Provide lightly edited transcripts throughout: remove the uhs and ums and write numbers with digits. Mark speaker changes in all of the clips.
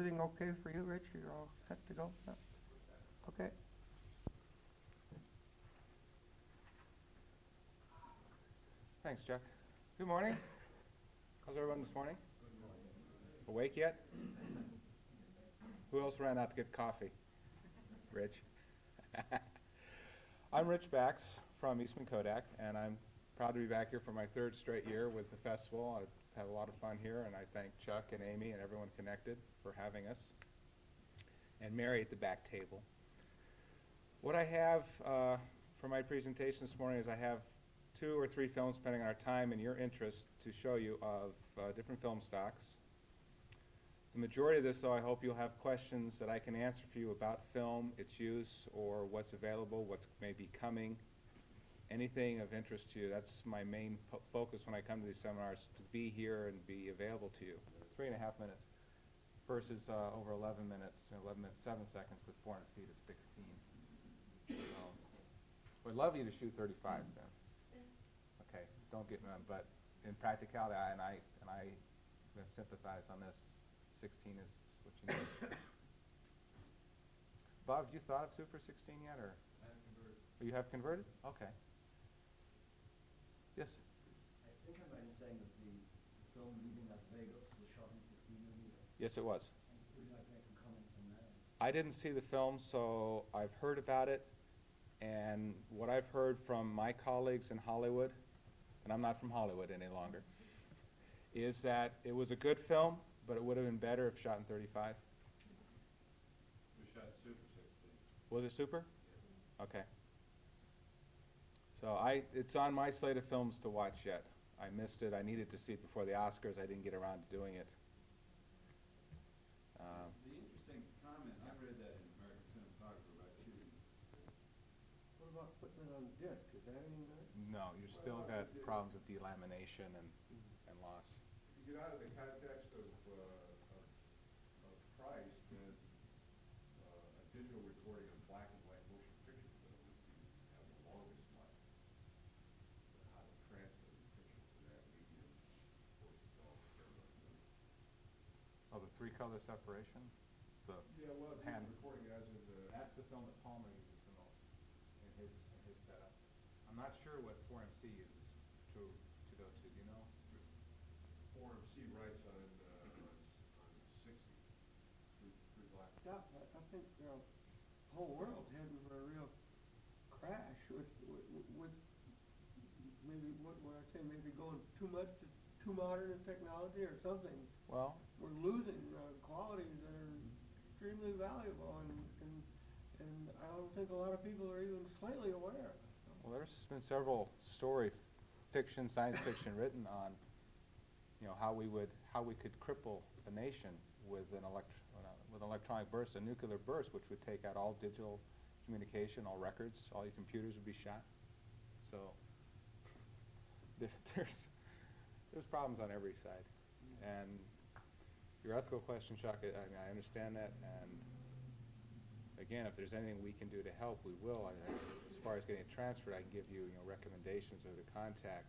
Speaker 1: everything okay for you, Rich? You're all set to go? Yeah. Okay.
Speaker 2: Thanks, Chuck. Good morning. How's everyone this morning? Awake yet? Who else ran out to get coffee? Rich. I'm Rich Bax from Eastman Kodak, and I'm proud to be back here for my third straight year with the festival. I've had a lot of fun here, and I thank Chuck and Amy and everyone connected for having us, and Mary at the back table. What I have for my presentation this morning is I have 2 or 3 films, depending on our time and your interest, to show you of different film stocks. The majority of this, though, I hope you'll have questions that I can answer for you about film, its use, or what's available, what's maybe coming, anything of interest to you. That's my main focus when I come to these seminars, to be here and be available to you. 3.5 minutes versus over 11 minutes, 11 minutes, 7 seconds with 400 feet of 16. We'd love you to shoot 35 then. Okay, don't get me wrong, but in practicality, and I sympathize on this. 16 is what you need. Bob, have you thought of Super 16 yet, or?
Speaker 3: I have converted.
Speaker 2: Oh, you have converted? Okay. Yes?
Speaker 3: I think I'm right in saying that the film Leaving Las Vegas was shot in 16mm.
Speaker 2: Yes, it was.
Speaker 3: Would you like to make some comments on that?
Speaker 2: I didn't see the film, so I've heard about it, and what I've heard from my colleagues in Hollywood, and I'm not from Hollywood any longer, is that it was a good film, but it would have been better if shot in 35.
Speaker 4: We shot Super 16.
Speaker 2: Was it Super?
Speaker 4: Yeah.
Speaker 2: Okay. So it's on my slate of films to watch yet. I missed it. I needed to see it before the Oscars. I didn't get around to doing it.
Speaker 4: The interesting comment, I read that in American Cinematographer about shooting.
Speaker 1: What about putting it on disc? Is that any good?
Speaker 2: No, you still got problems with delamination and loss.
Speaker 4: If you get out of the context of price, then a digital recording of black and white motion picture film would have the longest life. But how to transfer the picture to that medium, of course, is all everybody knows.
Speaker 2: Oh, the 3-color separation?
Speaker 4: Yeah, well,
Speaker 2: pan.
Speaker 4: digital recording as in the...
Speaker 2: That's the film that Palmer uses the most in his setup. I'm not sure what 4MC uses to go to. Do you know?
Speaker 4: 4MC writes on 60 through black.
Speaker 1: Yeah, I think the whole world's heading for a real crash with maybe what I say, maybe going too much to too modern a technology or something.
Speaker 2: Well,
Speaker 1: we're losing qualities that are extremely valuable, and I don't think a lot of people are even slightly aware.
Speaker 2: well, there's been several fiction, science fiction written on, how we could cripple a nation with an electronic burst, a nuclear burst, which would take out all digital communication, all records, all your computers would be shot. So there's problems on every side. And your ethical question, Chuck, I understand that, and again, if there's anything we can do to help, we will. As far as getting it transferred, I can give you, recommendations or the contact.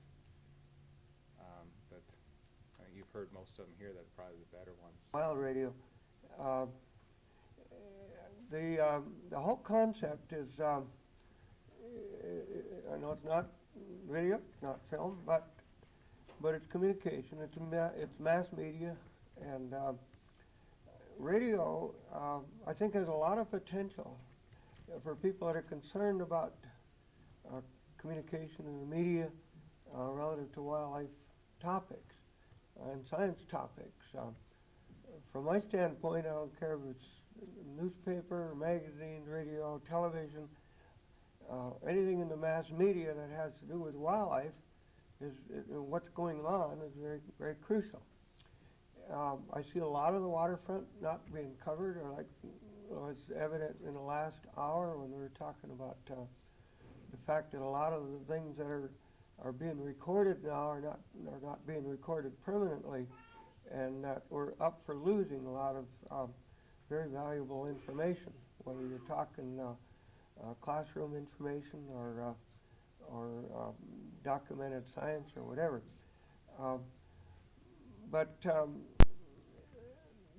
Speaker 2: But I think you've heard most of them here. That's probably the better ones.
Speaker 1: Wild radio. The whole concept is, I know it's not video, not film, but it's communication. It's mass media, and radio, I think, has a lot of potential for people that are concerned about communication in the media relative to wildlife topics and science topics. From my standpoint, I don't care if it's newspaper, magazines, radio, television, anything in the mass media that has to do with wildlife what's going on is very, very crucial. I see a lot of the waterfront not being covered, or like was evident in the last hour when we were talking about the fact that a lot of the things that are being recorded now are not being recorded permanently, and that we're up for losing a lot of very valuable information, whether you're talking classroom information or documented science or whatever. But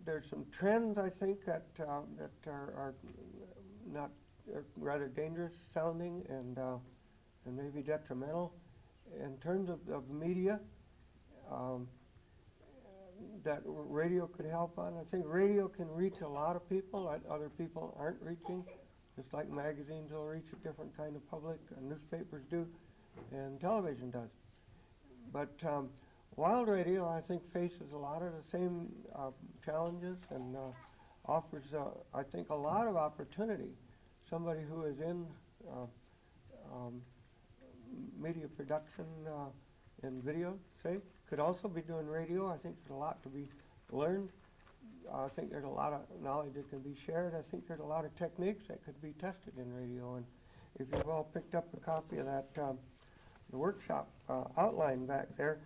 Speaker 1: there's some trends, I think, that are not rather dangerous sounding and maybe detrimental in terms of media. Um, that radio could help on. I think radio can reach a lot of people that other people aren't reaching, just like magazines will reach a different kind of public, newspapers do, and television does. But wild radio, I think, faces a lot of the same challenges and offers, I think, a lot of opportunity. Somebody who is in um, media production and video, say, could also be doing radio. I think there's a lot to be learned. I think there's a lot of knowledge that can be shared. I think there's a lot of techniques that could be tested in radio. And if you've all picked up a copy of that, the workshop outline back there,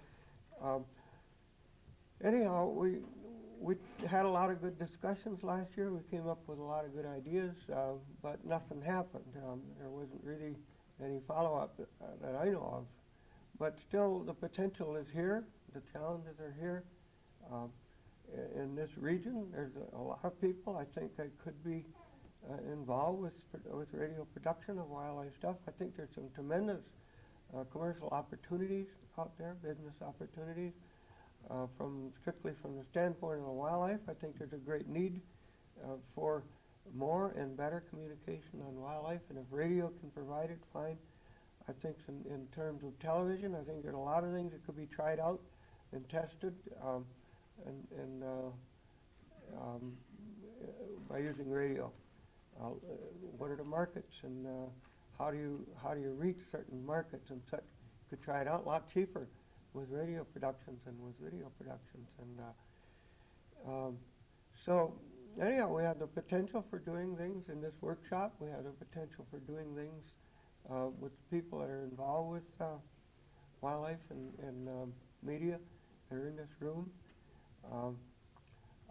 Speaker 1: anyhow, we had a lot of good discussions last year. We came up with a lot of good ideas, but nothing happened. There wasn't really any follow-up that I know of. But still, the potential is here. The challenges are here. In this region, there's a lot of people, I think, that could be involved with radio production of wildlife stuff. I think there's some tremendous commercial opportunities out there, business opportunities. Strictly from the standpoint of the wildlife, I think there's a great need for more and better communication on wildlife, and if radio can provide it, fine. I think in terms of television, I think there's a lot of things that could be tried out and tested by using radio. What are the markets, and how do you reach certain markets and such? You could try it out a lot cheaper with radio productions and with video productions, and so anyhow, we have the potential for doing things in this workshop. We have the potential for doing things with people that are involved with wildlife and media that are in this room.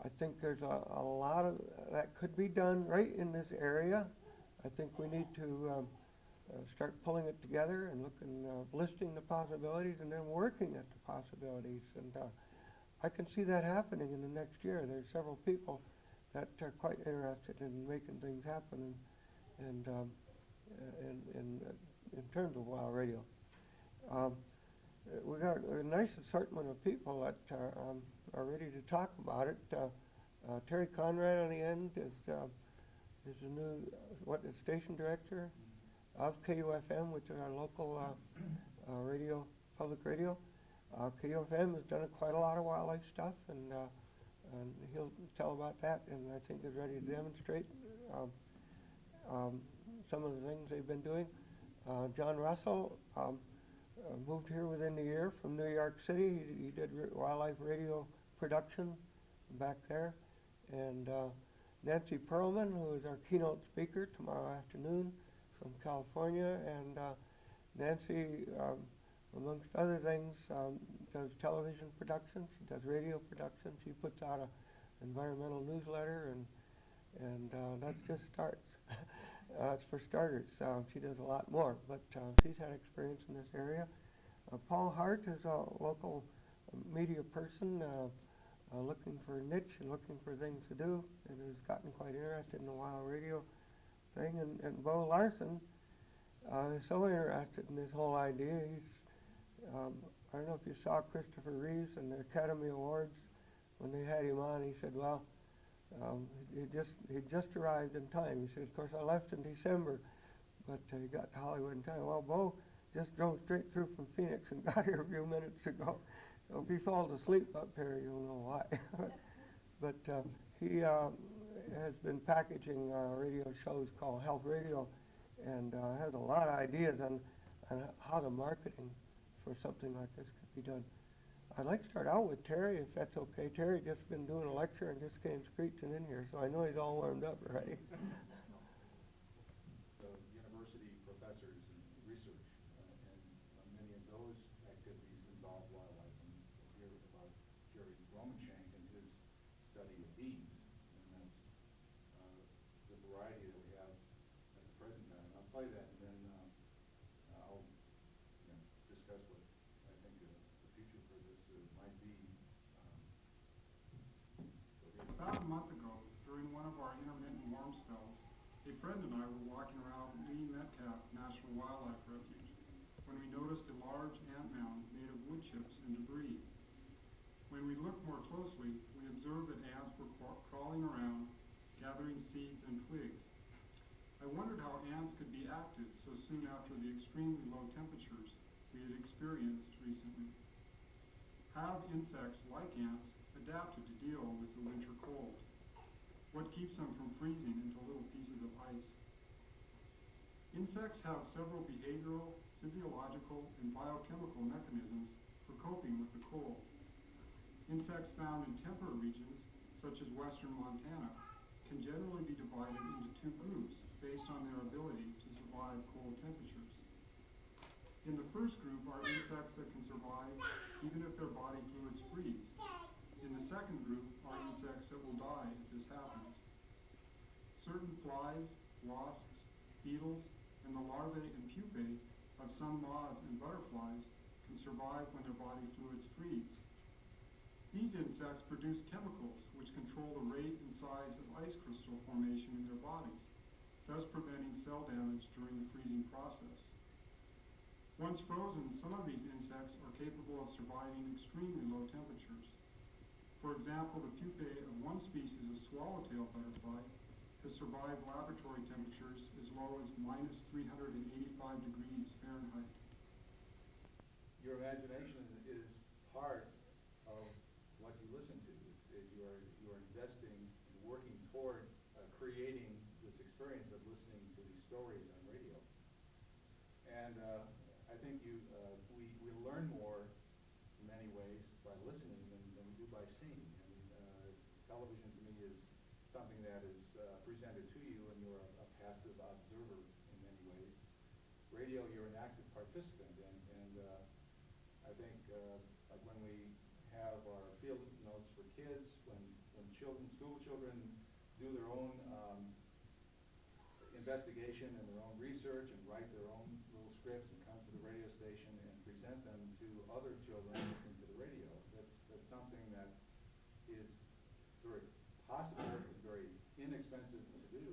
Speaker 1: I think there's a lot of that could be done right in this area. I think we need to start pulling it together and listing the possibilities and then working at the possibilities. And I can see that happening in the next year. There's several people that are quite interested in making things happen and in terms of wild radio. We got a nice assortment of people that are ready to talk about it. Terry Conrad on the end is the new station director of KUFM, which is our local radio, public radio. KUFM has done quite a lot of wildlife stuff, and he'll tell about that, and I think is ready to demonstrate some of the things they've been doing. John Russell moved here within the year from New York City. He did wildlife radio production back there. And Nancy Perlman, who is our keynote speaker tomorrow afternoon from California. And Nancy, amongst other things, does television production. She does radio production. She puts out an environmental newsletter, and that's just starts. It's for starters. She does a lot more, but she's had experience in this area. Paul Hart is a local media person looking for a niche and looking for things to do, and has gotten quite interested in the wild radio thing. And Bo Larson is so interested in this whole idea. He's, I don't know if you saw Christopher Reeves and the Academy Awards when they had him on. He said, well, he just arrived in time. He said, of course, I left in December, but he got to Hollywood in time. Well, Bo just drove straight through from Phoenix and got here a few minutes ago. So if he falls asleep up here, you'll know why. But he has been packaging radio shows called Health Radio, and has a lot of ideas on how the marketing for something like this could be done. I'd like to start out with Terry, if that's okay. Terry just been doing a lecture and just came screeching in here, so I know he's all warmed up already.
Speaker 4: The university professors and research, and many of those activities involve wildlife. And we'll hear about Jerry Romanshank and his study of bees, and that's the variety that we have at the present time. I'll play that, and then I'll discuss what I think the future for this might be. So here's
Speaker 5: A friend and I were walking around Lee Metcalf National Wildlife Refuge when we noticed a large ant mound made of wood chips and debris. When we looked more closely, we observed that ants were crawling around, gathering seeds and twigs. I wondered how ants could be active so soon after the extremely low temperatures we had experienced recently. How have insects, like ants, adapted to deal with the winter cold? What keeps them from freezing into little pieces of ice? Insects have several behavioral, physiological, and biochemical mechanisms for coping with the cold. Insects found in temperate regions, such as western Montana, can generally be divided into two groups based on their ability to survive cold temperatures. In the first group are insects that can survive even if their body fluids freeze. In the second group are insects that will die if this happens. Certain flies, wasps, beetles, and the larvae and pupae of some moths and butterflies can survive when their body fluids freeze. These insects produce chemicals which control the rate and size of ice crystal formation in their bodies, thus preventing cell damage during the freezing process. Once frozen, some of these insects are capable of surviving extremely low temperatures. For example, the pupae of one species of swallowtail butterfly has survived laboratory temperatures as low as minus 385 degrees Fahrenheit.
Speaker 4: Your imagination is part of what you listen to. You are investing and working toward creating this experience of listening to these stories on radio. And I think we learn more in many ways by listening than we do by seeing. And television to me is something that is presented to you, and you're a passive observer in many ways. Radio, you're an active participant, and I think like when we have our field notes for kids, when school children do their own investigation and their own research and write their own little scripts and come to the radio station and present them to other children listening to the radio, that's something that is very possible, it's very inexpensive to do,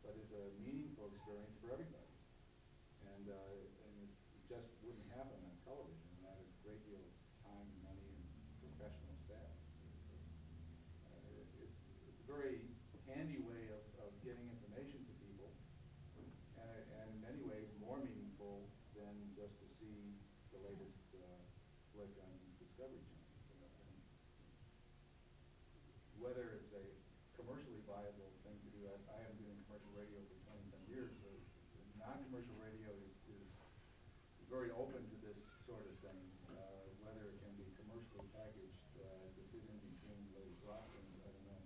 Speaker 4: but is a meaningful experience for everybody. And it just wouldn't happen on television without a great deal of time and money and professional staff. It's a very handy way of getting information to people, and in many ways more meaningful than just to see the latest flick on Discovery Channel. Whether it's a commercially viable thing to do, I have been doing commercial radio for 20-some years, so non-commercial radio is very open to this sort of thing, whether it can be commercially packaged to fit in between the latest things, I don't know.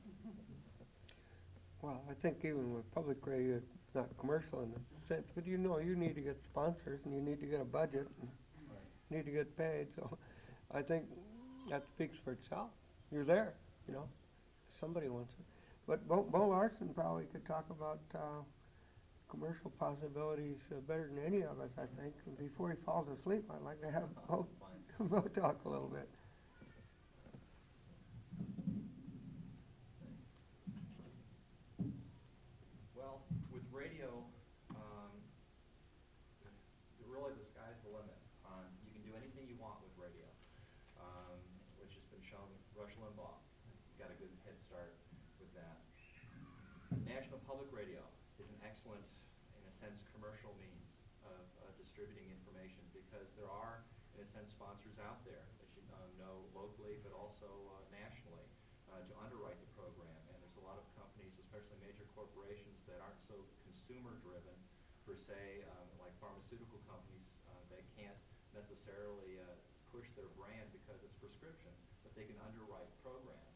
Speaker 1: Well, I think even with public radio, it's not commercial in the sense, but you know you need to get sponsors and you need to get a budget and
Speaker 4: Right.
Speaker 1: you need to get paid. So I think that speaks for itself. You're there, you know. Somebody wants it. But Bo Larson probably could talk about commercial possibilities better than any of us, I think. And before he falls asleep, I'd like to have Bo talk a little bit.
Speaker 6: Well, with radio, really the sky's the limit. You can do anything you want with radio, which has been shown. Rush Limbaugh got a good head start with that. National Public Radio is an excellent, in a sense, commercial means of distributing information because there are, in a sense, sponsors out there that you know locally but also nationally to underwrite the program. And there's a lot of companies, especially major corporations, that aren't so consumer-driven per se, like pharmaceutical companies. They can't necessarily push their brand because it's prescription, but they can underwrite programs.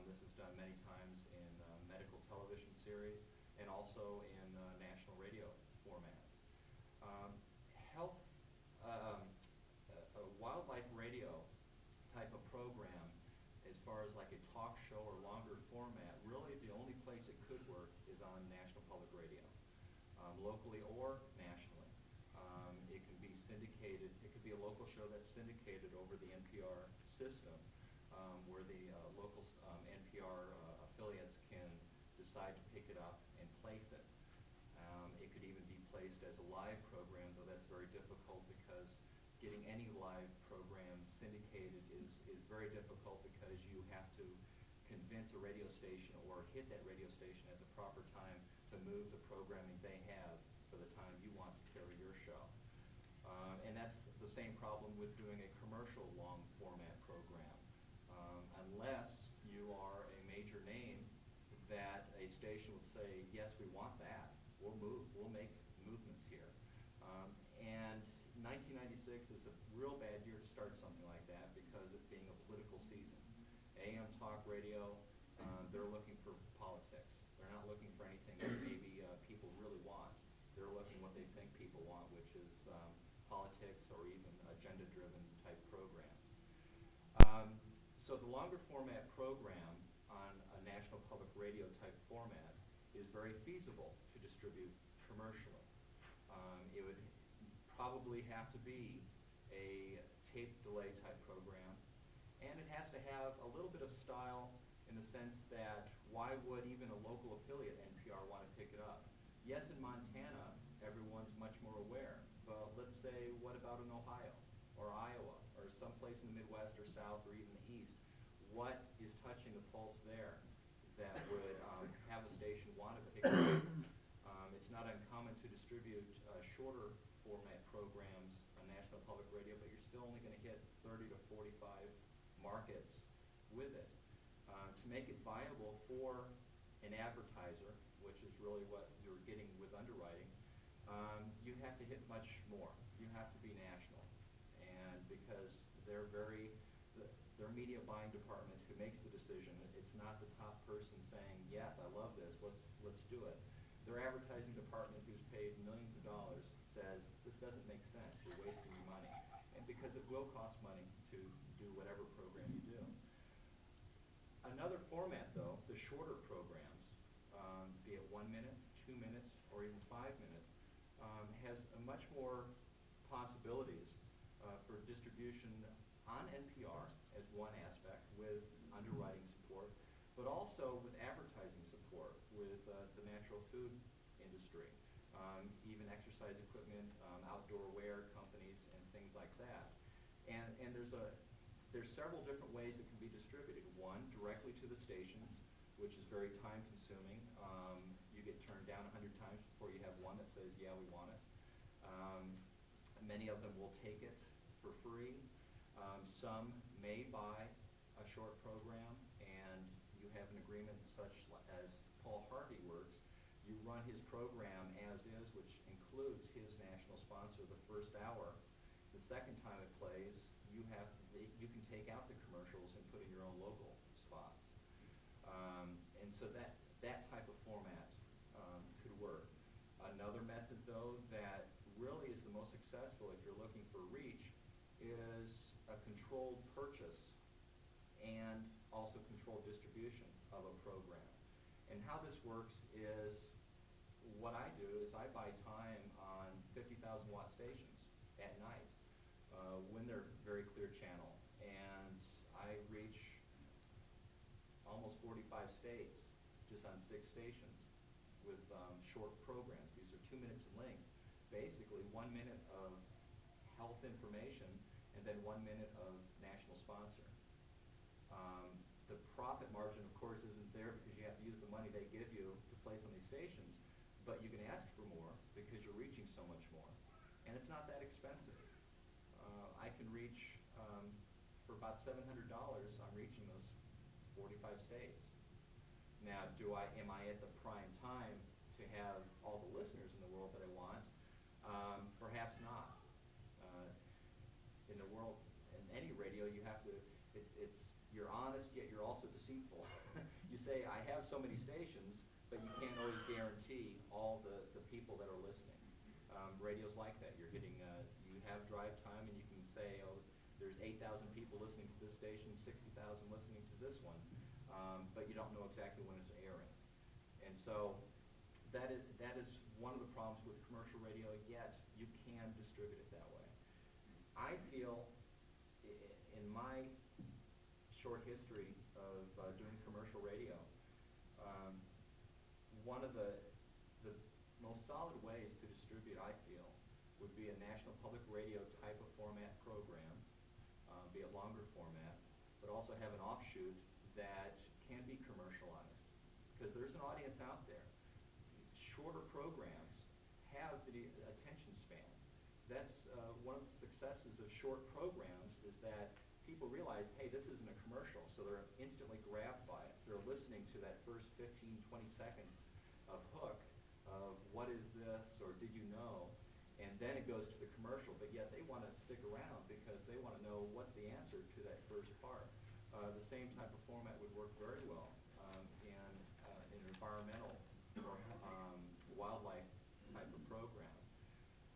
Speaker 6: This is done many times in medical television series and also in national radio formats. Health, a wildlife radio type of program, as far as like a talk show or longer format, really the only place it could work is on National Public Radio, locally or nationally. It can be syndicated. It could be a local show that's syndicated over the NPR system, where the local NPR affiliates can decide to pick it up and place it. placed as a live program, though that's very difficult because getting any live program syndicated is very difficult because you have to convince a radio station or hit that radio station at the proper time to move the programming they have for the time you want to carry your show. And that's the same problem with doing a commercial long format program. Unless you are a major name that a station would say, yes, we want that, we'll move, we'll make movements here. And 1996 is a real bad year to start something like that because it being a political season. AM talk radio, they're looking for politics. They're not looking for anything that maybe people really want. They're looking what they think people want, which is politics or even agenda-driven type programs. So the longer format program on a national public radio type format is very feasible to distribute commercially. It would probably have to be a tape delay type program, and it has to have a little bit of style in the sense that why would even a local affiliate NPR want to pick it up? Yes, in Montana, everyone's much more aware, but let's say, what about in Ohio or Iowa or someplace in the Midwest or South or even the East? What is touching the pulse there that would have a station want to pick it up? It's not uncommon to distribute shorter format programs on national public radio, but you're still only going to hit 30 to 45 markets with it. To make it viable for an advertiser, which is really what you're getting with underwriting, you have to hit much more. You have to be national. And because they're their media buying department who makes the decision, it's not the top person saying, yes, I love this, let's do it. Their advertising department, who's paid millions of dollars, says, this doesn't make sense, you're wasting your money. And because it will cost money to do whatever program you do. Another format, though, the shorter programs, be it 1 minute, 2 minutes, or even 5 minutes, has a much more possibilities for distribution on NPR as one aspect with underwriting support, but also with advertising support with the natural food industry, even exercise equipment, outdoor wear companies, and things like that. And there's several different ways it can be distributed. One, directly to the stations, which is very time consuming. You get turned down 100 times before you have one that says, yeah, we want it. Many of them will take it for free. Some may buy a short program, and you have an agreement such as Paul Harvey works. You run his program as is, which includes his national sponsor the first hour. The second time it plays, you can take out the commercials and put in your own local spots. And so that type of format could work. Another method, though, that really is the most successful if you're looking for reach is a controlled purchase and also controlled distribution of a program. And how this works is, what I do is I buy time on 50,000 watt stations at night when they're very clear channel, and I reach almost 45 states just on 6 stations with short programs. These are 2 minutes in length. Basically 1 minute of health information and then 1 minute of national sponsor. The profit margin, of course, isn't there because you have to use the money they give you to place on these stations, but you can ask for more because you're reaching so much more. And it's not that expensive. I can reach, for about $700, I'm reaching those 45 states. Now, am I at the prime time to have all the listeners in the world that I want? Perhaps not. In the world, in any radio, you have to, you're honest, yet you're also deceitful. You say, I have so many stations, but you can't always guarantee all the people that are listening. Radio's like that. You're getting, you have drive time, and you can say, oh, there's 8,000 people listening to this station, 60,000 listening to this one, but you don't know exactly when it's airing. And so that is one of the problems with commercial radio, yet you can distribute it that way. I feel, in my short history of doing commercial radio, one of the most solid ways to distribute distribute, I feel, would be a national public radio type of format program, be it longer format, but also have an offshoot that can be commercialized. Because there's an audience out there. Shorter programs have the attention span. That's one of the successes of short programs is that people realize, hey, this isn't a commercial, so they're instantly grabbed by it. They're listening to that first 15, 20 seconds of hook of what is this or did you know, and then it goes to the commercial, but yet they want to stick around because they want to know what's the answer to that first part. The same type of format would work very well in an environmental or wildlife type of program.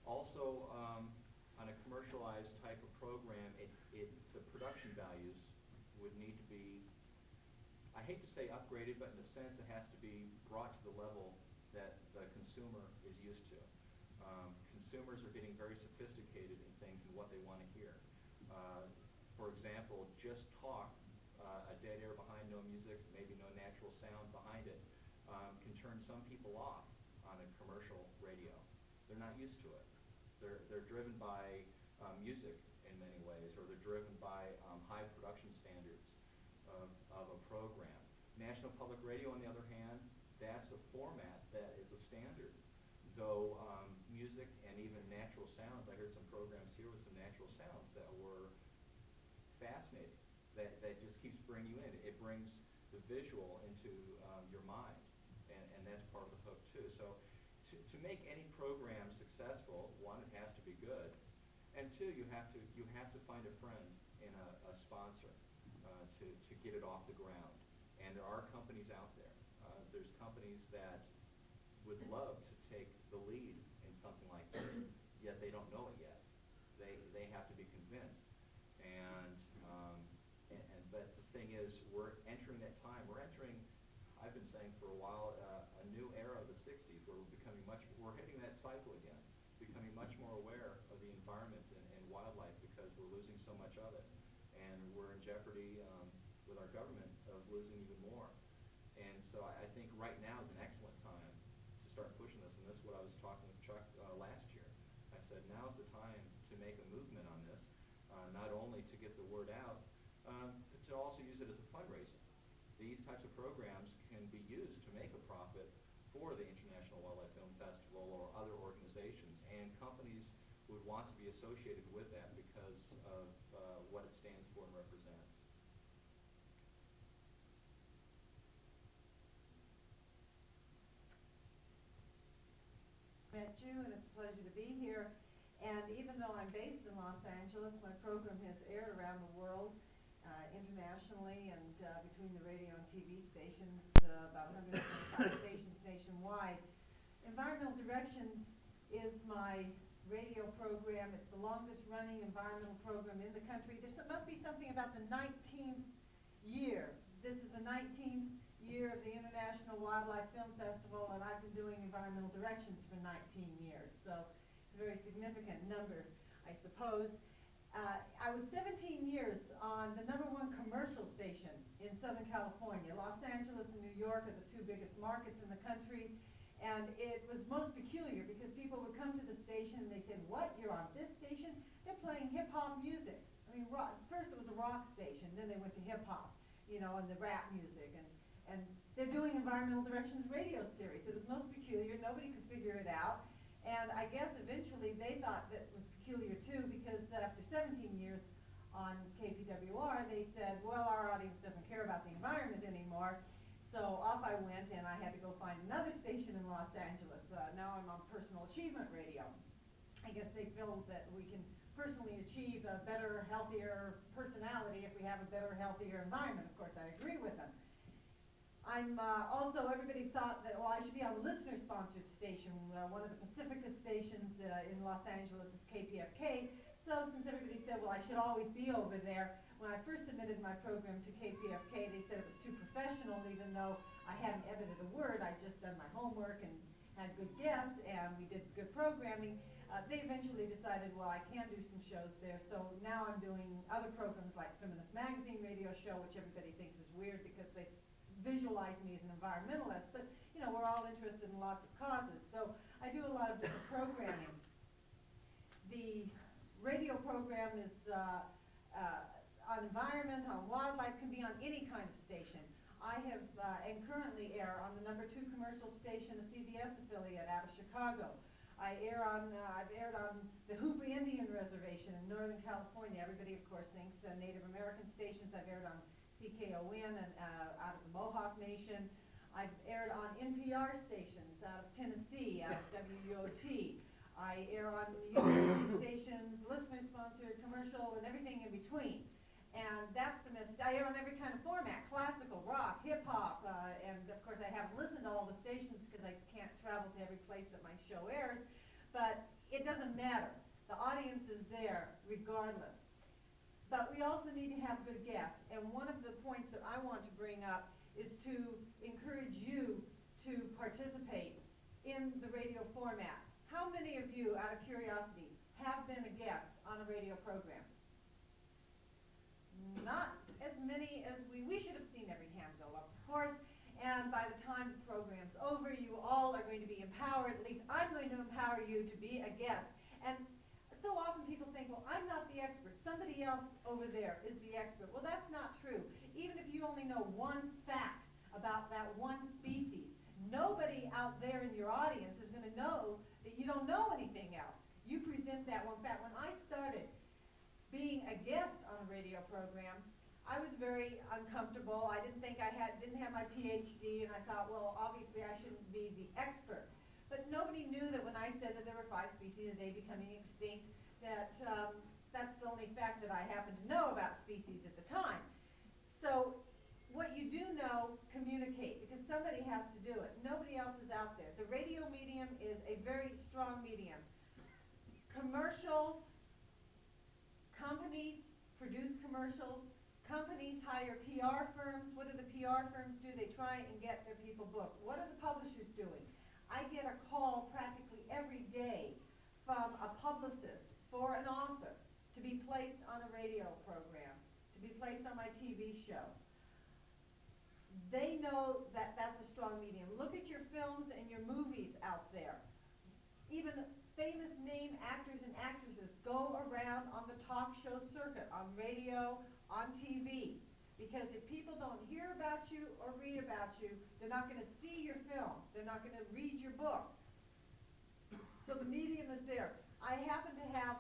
Speaker 6: Also, on a commercialized type of program, the production values would need to be, I hate to say upgraded, but in a sense it has to be brought to the level that the consumer is used to. Consumers are getting very sophisticated in things and what they want to hear. For example, just talk, a dead air behind no music, maybe no natural sound behind it, can turn some people off on a commercial radio. They're not used to it. They're driven by music in many ways, or they're driven by high production standards of a program. National Public Radio, on the other hand, that's a format that is a standard. Though music and even natural sounds, I heard some programs here with some natural sounds that were fascinating, that just keeps bringing you in. It brings the visual into your mind, and that's part of the hook too. So to make any program successful, one, it has to be good, and two, you have to find a friend in a sponsor to get it off the ground. And there are companies out there. There's companies that would love to take the lead in something like this, yet they don't know it yet. They have to be convinced. But the thing is, we're entering that time. We're entering, I've been saying for a while, a new era of the 60s where we're hitting that cycle again, becoming much more aware of the environment and wildlife because we're losing so much of it. And we're in jeopardy with our government of losing even more. And so I think right now is an excellent time to start pushing this. And this is what I was talking with Chuck last year. I said, now's the time to make a movement on this, not only to get the word out, but to also use it as a fundraiser. These types of programs can be used to make a profit for the International Wildlife Film Festival or other organizations, and companies would want to be associated with that because of what it stands for and represents.
Speaker 7: Met you, and it's a pleasure to be here. And even though I'm based in Los Angeles, my program has aired around the world, internationally, and between the radio and TV stations, about 125 stations nationwide. Environmental Directions is my radio program. It's the longest running environmental program in the country. There must be something about the 19th year. This is the 19th year of the International Wildlife Film Festival, and I've been doing Environmental Directions for 19 years. So it's a very significant number, I suppose. I was 17 years on the #1 commercial station in Southern California. Los Angeles and New York are the two biggest markets in the country. And it was most peculiar because people would come to the station and they said, what, you're on this station? They're playing hip-hop music. I mean, first it was a rock station, then they went to hip-hop, and the rap music. And they're doing Environmental Directions radio series. It was most peculiar. Nobody could figure it out. And I guess eventually they thought that was peculiar too, because after 17 years on KPWR, they said, well, our audience doesn't care about the environment anymore. So off I went, and I had to go find another station in Los Angeles. Now I'm on Personal Achievement Radio. I guess they feel that we can personally achieve a better, healthier personality if we have a better, healthier environment. Of course, I agree with them. I'm also, everybody thought that, well, I should be on a listener-sponsored station. One of the Pacifica stations in Los Angeles is KPFK. So since everybody said, well, I should always be over there, when I first submitted my program to KPFK, they said it was too professional, even though I hadn't edited a word. I'd just done my homework and had good guests, and we did good programming. They eventually decided, well, I can do some shows there. So now I'm doing other programs like Feminist Magazine radio show, which everybody thinks is weird because they visualize me as an environmentalist, but we're all interested in lots of causes. So I do a lot of different programming. The radio program is on environment, on wildlife, can be on any kind of station. I have and currently air on the #2 commercial station, a CBS affiliate out of Chicago. I've aired on the Hoopa Indian Reservation in Northern California. Everybody, of course, thinks Native American stations. I've aired on CKON and out of the Mohawk Nation. I've aired on NPR stations out of Tennessee, out of WUOT. I air on university stations, listener-sponsored, commercial, and everything in between. And that's the message. I air on every kind of format, classical, rock, hip-hop, and of course I haven't listened to all the stations because I can't travel to every place that my show airs, but it doesn't matter. The audience is there regardless. But we also need to have good guests, and one of the points that I want to bring up is to encourage you to participate in the radio format. How many of you, out of curiosity, have been a guest on a radio program? Not as many as we should have seen every hand go up, of course, and by the time the program's over, you all are going to be empowered. At least I'm going to empower you to be a guest. And so often people think, well, I'm not the expert. Somebody else over there is the expert. Well, that's not true. Even if you only know one fact about that one species, nobody out there in your audience is going to know that you don't know anything else. You present that one fact. When I started being a guest on a radio program, I was very uncomfortable. I didn't think didn't have my PhD, and I thought, well, obviously I shouldn't be the expert. But nobody knew that when I said that there were 5 species of they becoming extinct, that that's the only fact that I happened to know about species at the time. So what you do know, communicate, because somebody has to do it. Nobody else is out there. The radio medium is a very strong medium. Commercials, companies produce commercials. Companies hire PR firms. What do the PR firms do? They try and get their people booked. What are the publishers doing? I get a call practically every day from a publicist for an author to be placed on a radio program, to be placed on my TV show. They know that that's a strong medium. Look at your films and your movies out there. Even famous name actors and actresses go around on the talk show circuit, on radio, on TV. Because if people don't hear about you or read about you, they're not going to see your film. They're not going to read your book. So the medium is there. I happen to have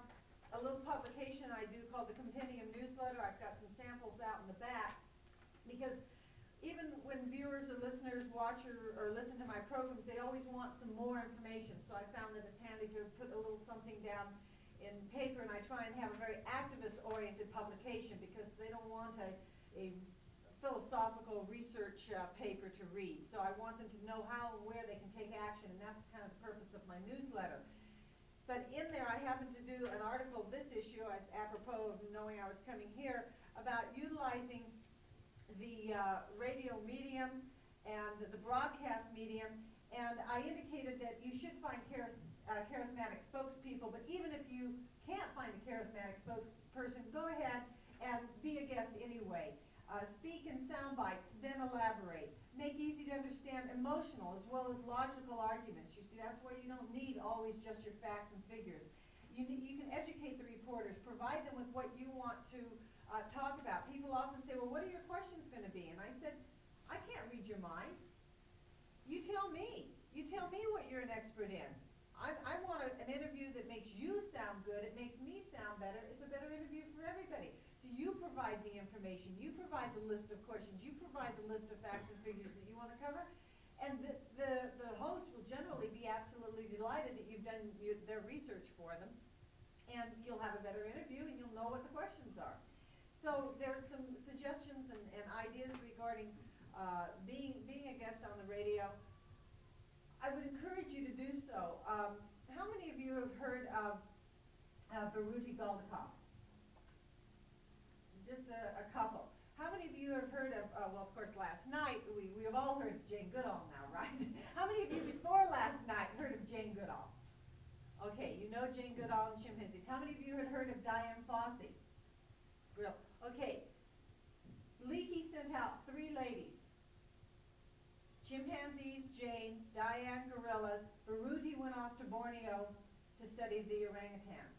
Speaker 7: a little publication I do called the Compendium Newsletter. I've got some samples out in the back. Because even when viewers or listeners watch or listen to my programs, they always want some more information. So I found that it's handy to put a little something down in paper, and I try and have a very activist-oriented publication because they don't want a philosophical research paper to read. So I want them to know how and where they can take action, and that's kind of the purpose of my newsletter. But in there, I happened to do an article this issue, apropos of knowing I was coming here, about utilizing the radio medium and the broadcast medium, and I indicated that you should find charismatic spokespeople, but even if you can't find a charismatic spokesperson, go ahead and be a guest anyway. Speak in sound bites, then elaborate. Make easy to understand emotional as well as logical arguments. You see, that's why you don't need always just your facts and figures. You can educate the reporters, provide them with what you want to talk about. People often say, well, what are your questions going to be? And I said, I can't read your mind. You tell me. You tell me what you're an expert in. I want an interview that makes you sound good. It makes me sound better. It's a better interview for everybody. So you provide the information. You provide the list of questions. You provide the list of facts and figures that you want to cover. And the host will generally be absolutely delighted that you've done their research for them. And you'll have a better interview, and you'll know what the questions are. So there's some suggestions and ideas regarding being a guest on the radio. I would encourage you to do so. How many of you have heard of Baruti Goldikoff? Just a couple. How many of you have heard of, well, of course, last night, we have all heard of Jane Goodall now, right? How many of you before last night heard of Jane Goodall? Okay, you know Jane Goodall and chimpanzees. How many of you had heard of Diane Fossey? Real. Okay. Leakey sent out 3 ladies. Chimpanzees, Jane, Diane gorillas, Baruti went off to Borneo to study the orangutans.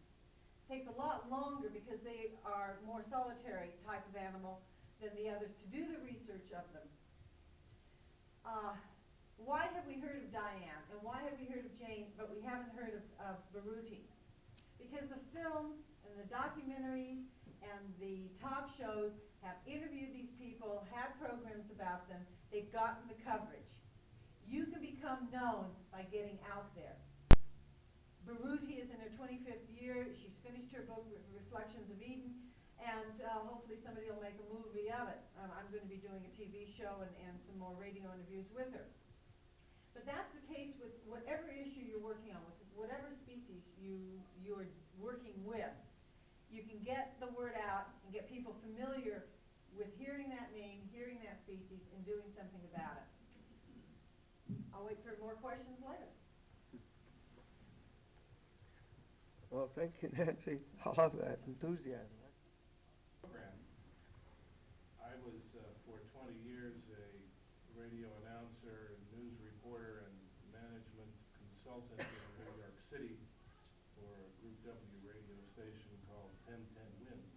Speaker 7: Takes a lot longer because they are more solitary type of animal than the others to do the research of them. Why have we heard of Diane and why have we heard of Jane but we haven't heard of Baruti? Because the films and the documentaries and the talk shows have interviewed these people, had programs about them, they've gotten the coverage. You can become known by getting out there. Baruti is in her 25th year. She's finished her book, Reflections of Eden, and hopefully somebody will make a movie of it. I'm going to be doing a TV show and some more radio interviews with her. But that's the case with whatever issue you're working on, with whatever species you're working with. You can get the word out and get people familiar with hearing that name, hearing that species, and doing something about it. I'll wait for more questions later.
Speaker 1: Well, thank you, Nancy. I love that enthusiasm.
Speaker 4: Program. I was for 20 years a radio announcer and news reporter and management consultant in New York City for a Group W radio station called 1010 Winds.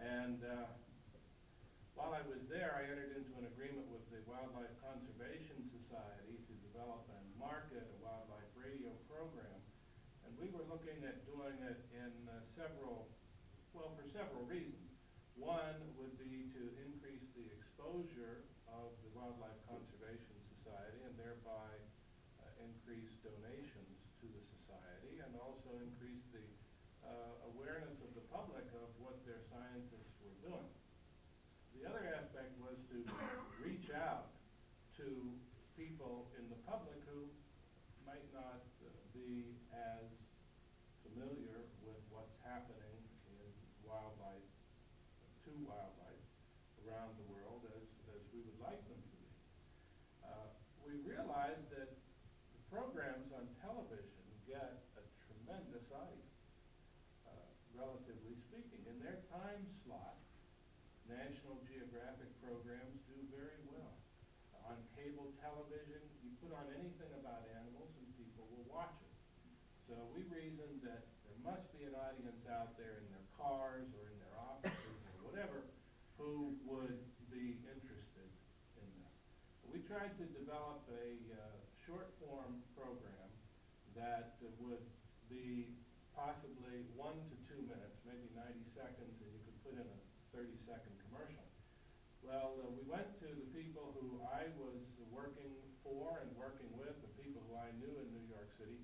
Speaker 4: And while I was there, I entered into an agreement with the Wildlife Conservation Society to develop and market a wildlife radio program. And we were looking at doing it in for several reasons. One would be to increase the exposure of the Wildlife Conservation Society and thereby increase donations to the society and also increase the awareness of the public of what their scientists were doing. The other aspect was to reach out to people in the public who might not be as familiar with what's happening in wildlife, to wildlife around the world as we would like them to be. We realized that the programs on television get a tremendous audience, relatively speaking. In their time slot, National Geographic programs do very well. On cable television, you put on anything about animals and people will watch it. So we reasoned that there must be an audience out there in their cars or in their offices or whatever who would be interested in this. We tried to develop a short-form program that would be possibly 1 to 2 minutes, maybe 90 seconds, and you could put in a 30-second commercial. Well, we went to the people who I was working for and working with, the people who I knew in New York City.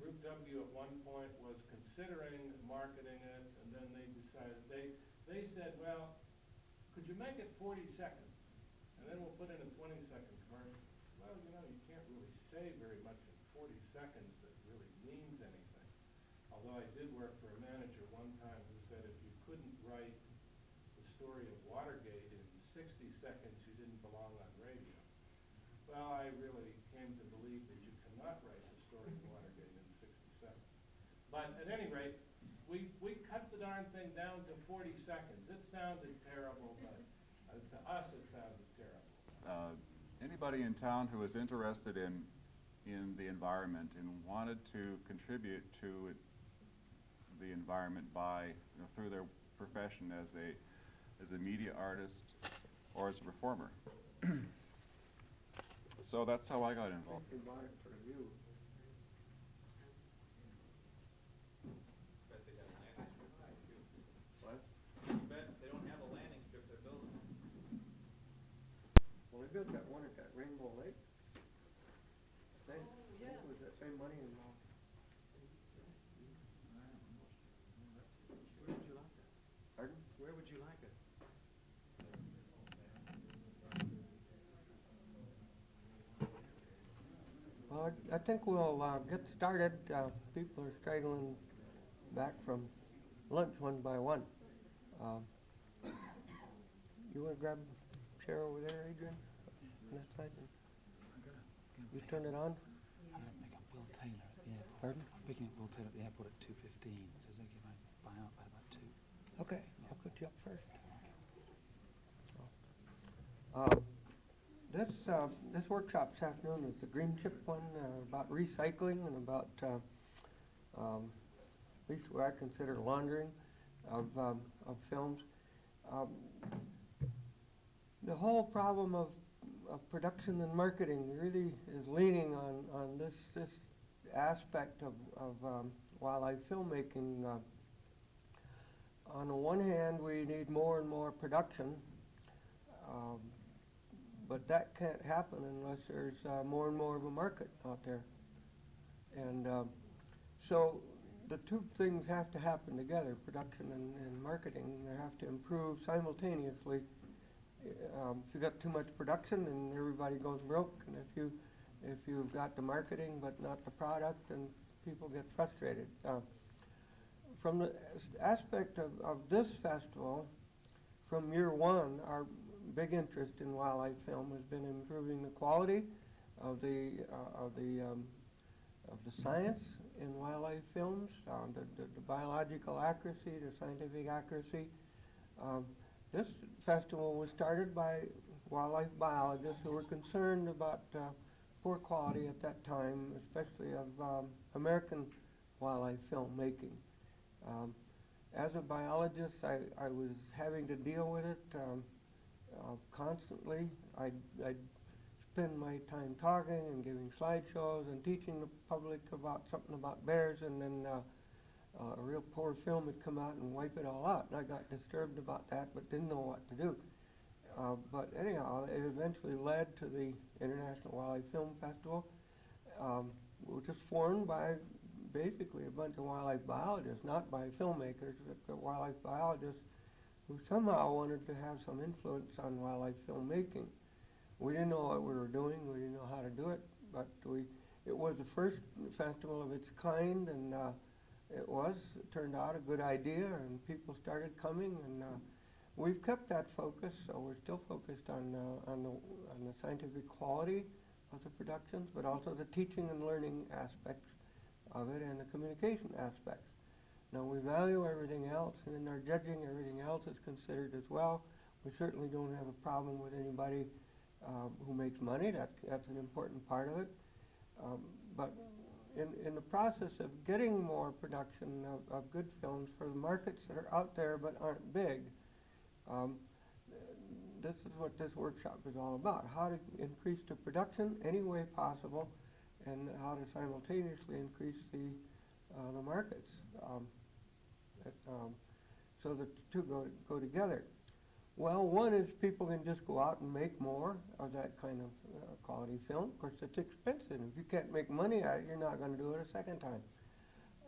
Speaker 4: Group W at one point was considering marketing it, and then they decided, they said, well, could you make it 40 seconds? And then we'll put in a 20-second commercial. Well, you know, you can't really say very much in 40 seconds that really means anything. Although I did work for a manager one time who said if you couldn't write the story of Watergate in 60 seconds, you didn't belong on radio. Well, I really came to believe that you cannot write the story of Watergate in 60 seconds. But at any rate, we cut the darn thing down to 40 seconds. It sounded terrible, but to us it sounded terrible.
Speaker 8: Anybody in town who is interested in the environment and wanted to contribute to the environment by, through their profession as a media artist or as a performer. So that's how I got involved.
Speaker 1: They bought it for you.
Speaker 6: Bet they got a landing strip.
Speaker 1: What?
Speaker 6: Bet they don't have a landing strip they're building.
Speaker 1: Well, we built that one at that Rainbow Lake. Nice.
Speaker 7: Oh, yeah.
Speaker 1: Was that same money involved?
Speaker 3: Where would you like it?
Speaker 1: Pardon?
Speaker 3: Where would you like it?
Speaker 1: Well, I think we'll get started. People are straggling back from lunch one by one. You want to grab a chair over there, Adrian? On that side? You turn it on?
Speaker 9: Pick up Will Taylor at the airport.
Speaker 1: Pardon?
Speaker 9: Picking up Will Taylor at the airport at 2:15. So they give I buy out by about 2.
Speaker 1: Okay, I'll put you up first. This workshop this afternoon is the green chip one, about recycling and about, at least what I consider laundering of films. The whole problem of production and marketing really is leaning on this aspect of wildlife filmmaking. On the one hand, we need more and more production, but that can't happen unless there's more and more of a market out there. And so the two things have to happen together, production and marketing. They have to improve simultaneously. If you've got too much production, then everybody goes broke, and if you've got the marketing but not the product, then people get frustrated. From the aspect of this festival, from year one, our big interest in wildlife film has been improving the quality of the science in wildlife films, the biological accuracy, the scientific accuracy. This festival was started by wildlife biologists who were concerned about poor quality at that time, especially of American wildlife filmmaking. As a biologist, I was having to deal with it constantly. I'd spend my time talking and giving slideshows and teaching the public about something about bears, and then a real poor film would come out and wipe it all out. And I got disturbed about that, but didn't know what to do. But anyhow, it eventually led to the International Wildlife Film Festival, which was formed by basically a bunch of wildlife biologists, not by filmmakers, but wildlife biologists who somehow wanted to have some influence on wildlife filmmaking. We didn't know what we were doing, we didn't know how to do it, but it was the first festival of its kind, and it turned out a good idea, and people started coming, and we've kept that focus, so we're still focused on the scientific quality of the productions, but also the teaching and learning aspects of it and the communication aspects. Now, we value everything else, and in our judging, everything else is considered as well. We certainly don't have a problem with anybody who makes money. That's an important part of it. But in the process of getting more production of good films for the markets that are out there but aren't big, this is what this workshop is all about: how to increase the production any way possible, and how to simultaneously increase the markets. So the two go together. Well, one is people can just go out and make more of that kind of quality film. Of course, it's expensive. If you can't make money at it, you're not going to do it a second time.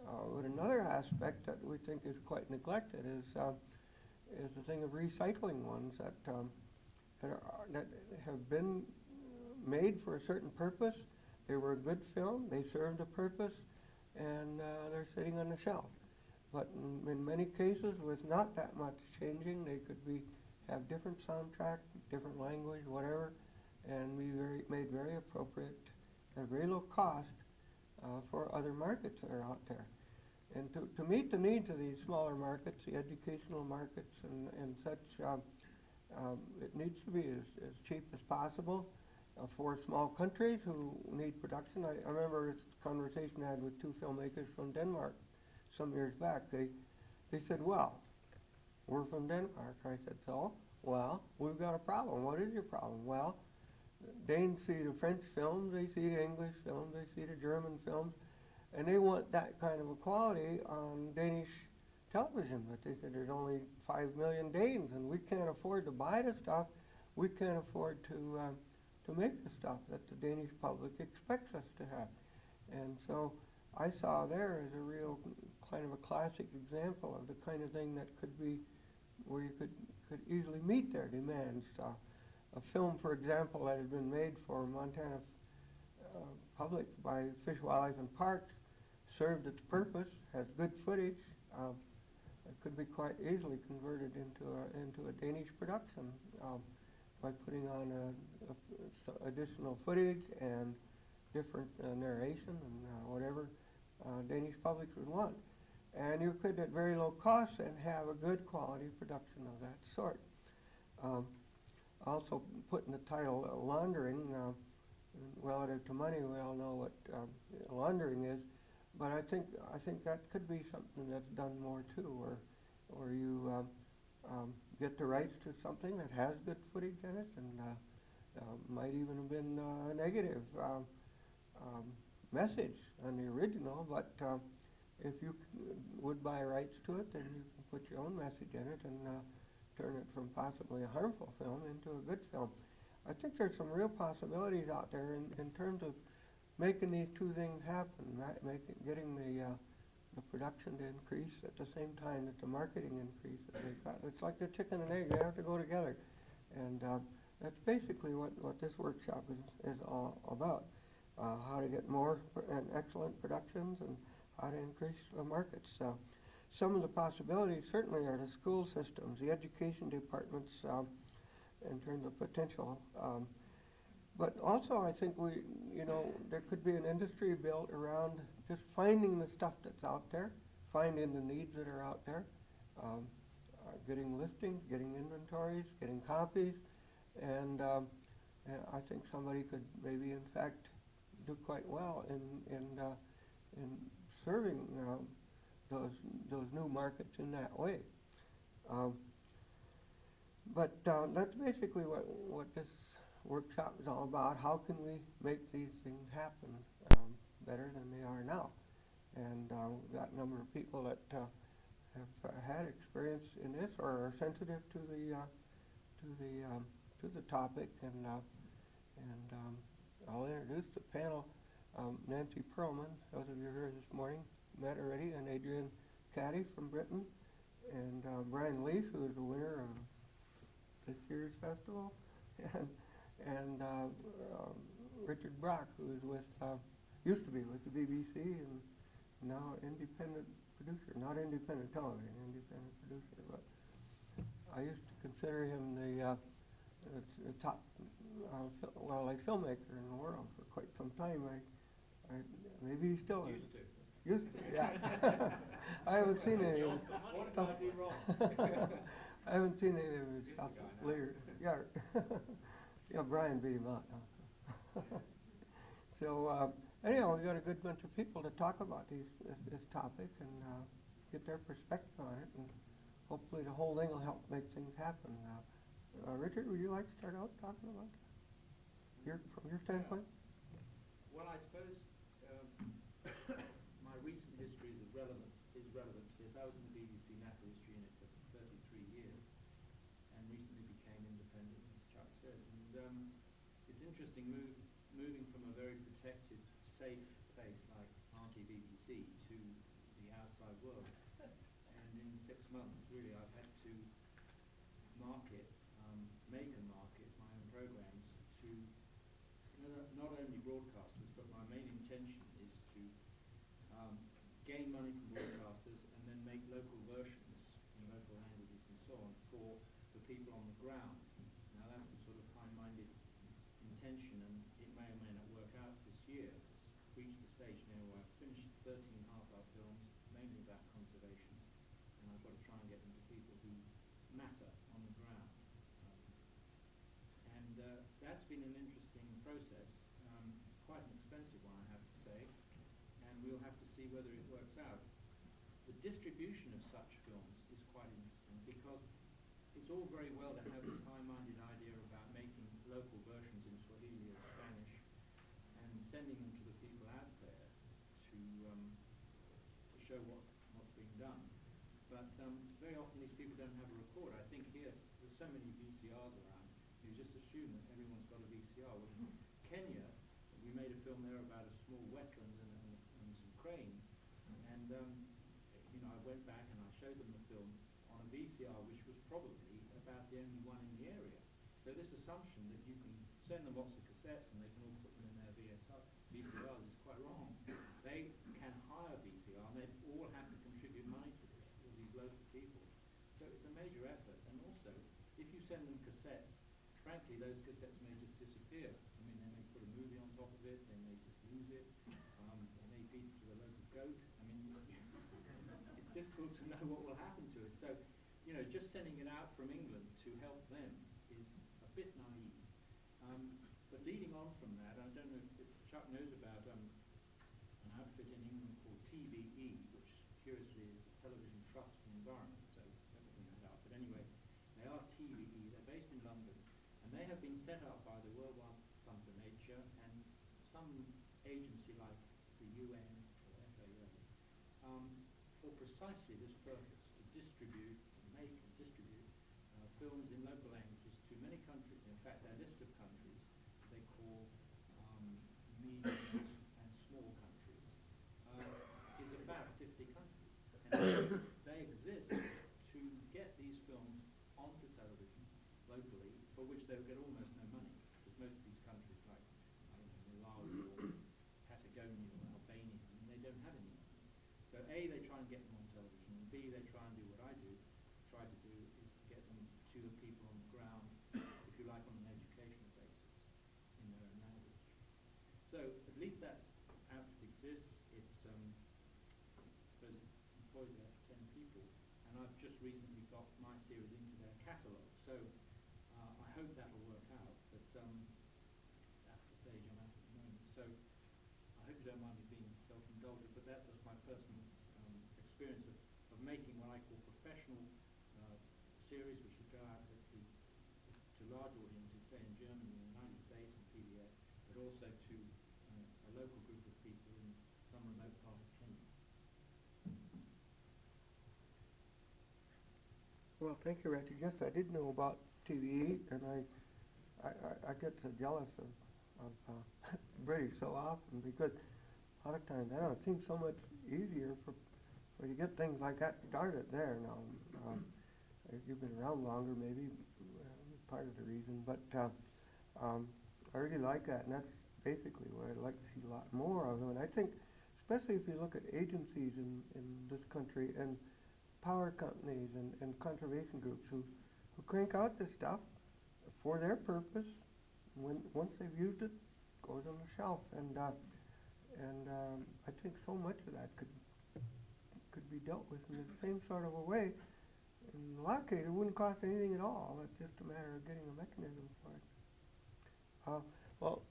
Speaker 1: But another aspect that we think is quite neglected is the thing of recycling ones that have been made for a certain purpose. They were a good film, they served a purpose, and they're sitting on the shelf. But in many cases, with not that much changing, they could have different soundtrack, different language, whatever, and be made very appropriate at very low cost for other markets that are out there. And to meet the needs of these smaller markets, the educational markets and such, it needs to be as cheap as possible. For small countries who need production. I remember this conversation I had with two filmmakers from Denmark some years back. They said, well, we're from Denmark. I said, so? Well, we've got a problem. What is your problem? Well, Danes see the French films, they see the English films, they see the German films, and they want that kind of a quality on Danish television. But they said there's only 5 million Danes, and we can't afford to buy the stuff. We can't afford to make the stuff that the Danish public expects us to have. And so I saw there as a real kind of a classic example of the kind of thing that could be where you could easily meet their demands. A film, for example, that had been made for Montana public by Fish, Wildlife and Parks served its purpose, has good footage. It could be quite easily converted into a Danish production by putting on additional footage and different narration and whatever Danish publics would want. And you could, at very low cost, and have a good quality production of that sort. also put in the title laundering, relative to money. We all know what laundering is, but I think that could be something that's done more too, or you get the rights to something that has good footage in it, and might even have been a negative message on the original, but if you would buy rights to it, then you can put your own message in it and turn it from possibly a harmful film into a good film. I think there's some real possibilities out there in terms of making these two things happen, getting the production to increase at the same time that the marketing increases. It's like the chicken and egg; they have to go together, and that's basically what this workshop is all about. How to get more and excellent productions, and how to increase the markets. Some of the possibilities certainly are the school systems, the education departments, in terms of potential. But also, I think there could be an industry built around just finding the stuff that's out there, finding the needs that are out there, getting listings, getting inventories, getting copies, and I think somebody could maybe, in fact, do quite well in serving those new markets in that way. But that's basically what this workshop is all about. How can we make these things happen better than they are now? And we've got a number of people that have had experience in this or are sensitive to the topic, and I'll introduce the panel. Nancy Perlman, those of you who are here this morning, met already, and Adrian Caddy from Britain, and Brian Leith, who is the winner of this year's festival, and Richard Brock, who is used to be with the BBC and now independent producer, not independent television, independent producer. But I used to consider him the top wildlife filmmaker in the world for quite some time. Maybe he still is. Used to, yeah. I haven't seen any of his stuff. I haven't seen any of his stuff later. Yeah, yeah. Brian beat him out now. So anyhow, we got a good bunch of people to talk about this topic and get their perspective on it, and hopefully the whole thing will help make things happen. Richard, would you like to start out talking about from your standpoint?
Speaker 9: Well, I suppose my recent history is relevant to this. I was in the BBC Natural History Unit for 33 years and recently became independent, as Chuck says. And it's interesting moving from a very protected, safe place like RTBBC to the outside world. And in 6 months, really, I've had to make and market my own programs to not only broadcasters, but my main intention is to gain money from broadcasters and then make local versions in local languages and so on for the people on the ground. Now that's the sort of high-minded intention, and it may or may not work out this year. It's reached the stage now where I've finished 13 half-hour films, mainly about conservation, and I've got to try and get them to people who matter on the ground. That's been an interesting process, quite an expensive one, I have to say, and we'll have to see whether it works out. The distribution of such films is quite interesting, because it's all very well to have this high-minded idea about making local versions in Swahili or Spanish and sending them to the people out there to show what's being done. But very often these people don't have a record. I think here there's so many VCRs around, you just assume that everyone's got a VCR. Well, in Kenya, we made a film there about a small wetland and some cranes, and I went back and I showed them the film on a VCR, which was probably about the only one in the area. So this assumption that you can send them lots of cassettes and they can all put them in their VCRs is quite wrong. They can hire VCR, and they all have to contribute money to this, all these local people. So it's a major effort, and also, if you send them cassettes, frankly, those cassettes may just disappear. I mean, they may put a movie on top of it, they may just lose it, they may feed it to the local goat. I mean, it's difficult to know what will happen to it. So, just sending it out from England to help them is a bit naive. But leading on from that, I don't know if Chuck knows about an outfit in England called TVE, which curiously is the Television Trust for the Environment, so never bring that up. But anyway, they are TVE, they're based in London, and they have been set up by the World Wide Fund for Nature and some agency like the UN or FAO, for precisely this purpose, to distribute, to make and distribute films in local languages to many countries. In fact, their list of countries they call medium and small countries is about 50 countries. And they exist to get these films onto television locally, for which they will get almost no money, because most of these countries, like I don't know, Malawi or Patagonia or Albania, I mean, they don't have any money. So A, they try and get them on television, and B, they try and do what I do, try to do, is to get them to the people on the ground, if you like, on an educational basis in their own language. So at least that outfit exists. It's suppose it employs about 10 people, and I've just recently got my series into their catalogue. So I hope that will work out, but that's the stage I'm at the moment. So I hope you don't mind me being self-indulgent, but that was my personal experience of making what I call professional series, which would go out to large audiences, say in Germany and the United States and PBS, but also to a local group of people in some remote part of Kenya.
Speaker 1: Well, thank you, Reggie. Yes, I did know about TVE, and I get so jealous of British so often, because a lot of times, I don't know, it seems so much easier for you get things like that started there now. If you've been around longer, maybe part of the reason, but I really like that, and that's basically what I'd like to see a lot more of them. And I think, especially if you look at agencies in this country and power companies and conservation groups who crank out this stuff for their purpose, once they've used it, goes on the shelf, and I think so much of that could be dealt with in the same sort of a way. In a lot of cases, it wouldn't cost anything at all. It's just a matter of getting a mechanism for it. Well,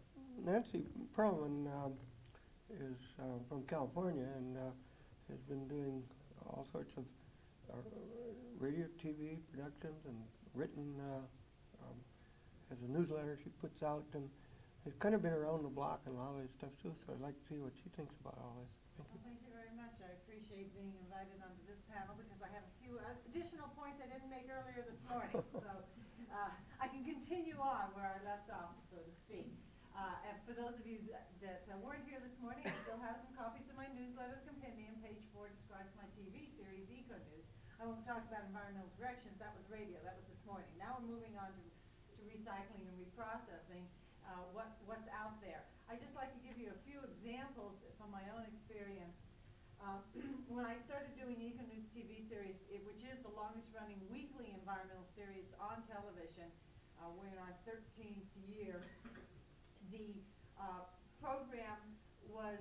Speaker 1: Nancy Perlman is from California and has been doing all sorts of radio, TV productions, and written, has a newsletter she puts out, and has kind of been around the block and a lot of this stuff too, so I'd like to see what she thinks about all this. Thank you.
Speaker 7: Well, thank you very much. I appreciate being invited onto this panel because I have a few additional points I didn't make earlier this morning. So I can continue on where I left off, so to speak. And for those of you that weren't here this morning, I still have some copies of my newsletter compendium. Page 4 describes my TV series, Eco News. I won't talk about environmental directions. That was radio. That was this morning. Now we're moving on to recycling and reprocessing. What's out there. I'd just like to give you a few examples from my own experience. When I started doing Eco News TV series, which is the longest running weekly environmental series on television, we're in our 13th year, the program was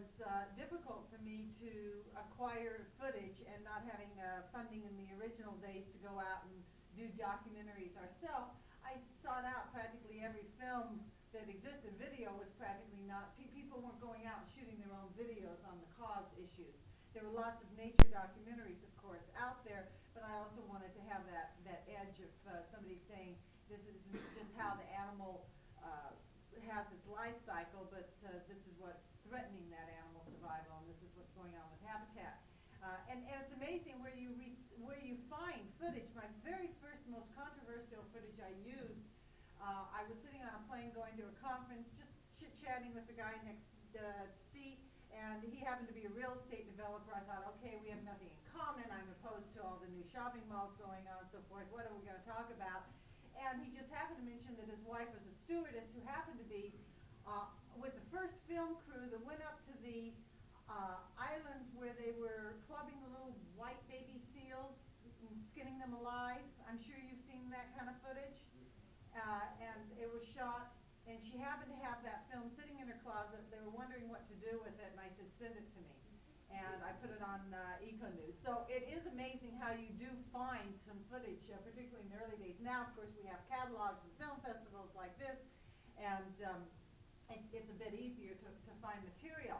Speaker 7: difficult for me to acquire footage, and not having funding in the original days to go out and do documentaries ourselves, I sought out practically every film that existed. Video was practically not, people weren't going out and shooting their own videos on the cause issues. There were lots of nature documentaries, of course, out there, but I also wanted to have that edge of somebody saying, this isn't just how the animal has its life cycle, but this is what's threatening that animal survival, and this is what's going on with habitat. And it's amazing where you find footage. My very first, most controversial footage I used, I was sitting on a plane going to a conference, just chit-chatting with the guy next seat, and he happened to be a real estate developer. I thought, okay, we have nothing in common. I'm opposed to all the new shopping malls going on and so forth. What are we going to talk about? And he just happened to mention that his wife was a stewardess who happened to be with the first film crew that went up to the islands where they were clubbing the little white baby seals and skinning them alive. I'm sure you've seen that kind of footage. And it was shot, and she happened to have that film sitting in her closet. They were wondering what to do with it, and I said, send it to me. and I put it on Eco News. So it is amazing how you do find some footage, particularly in the early days. Now, of course, we have catalogs and film festivals like this, and it's a bit easier to find material.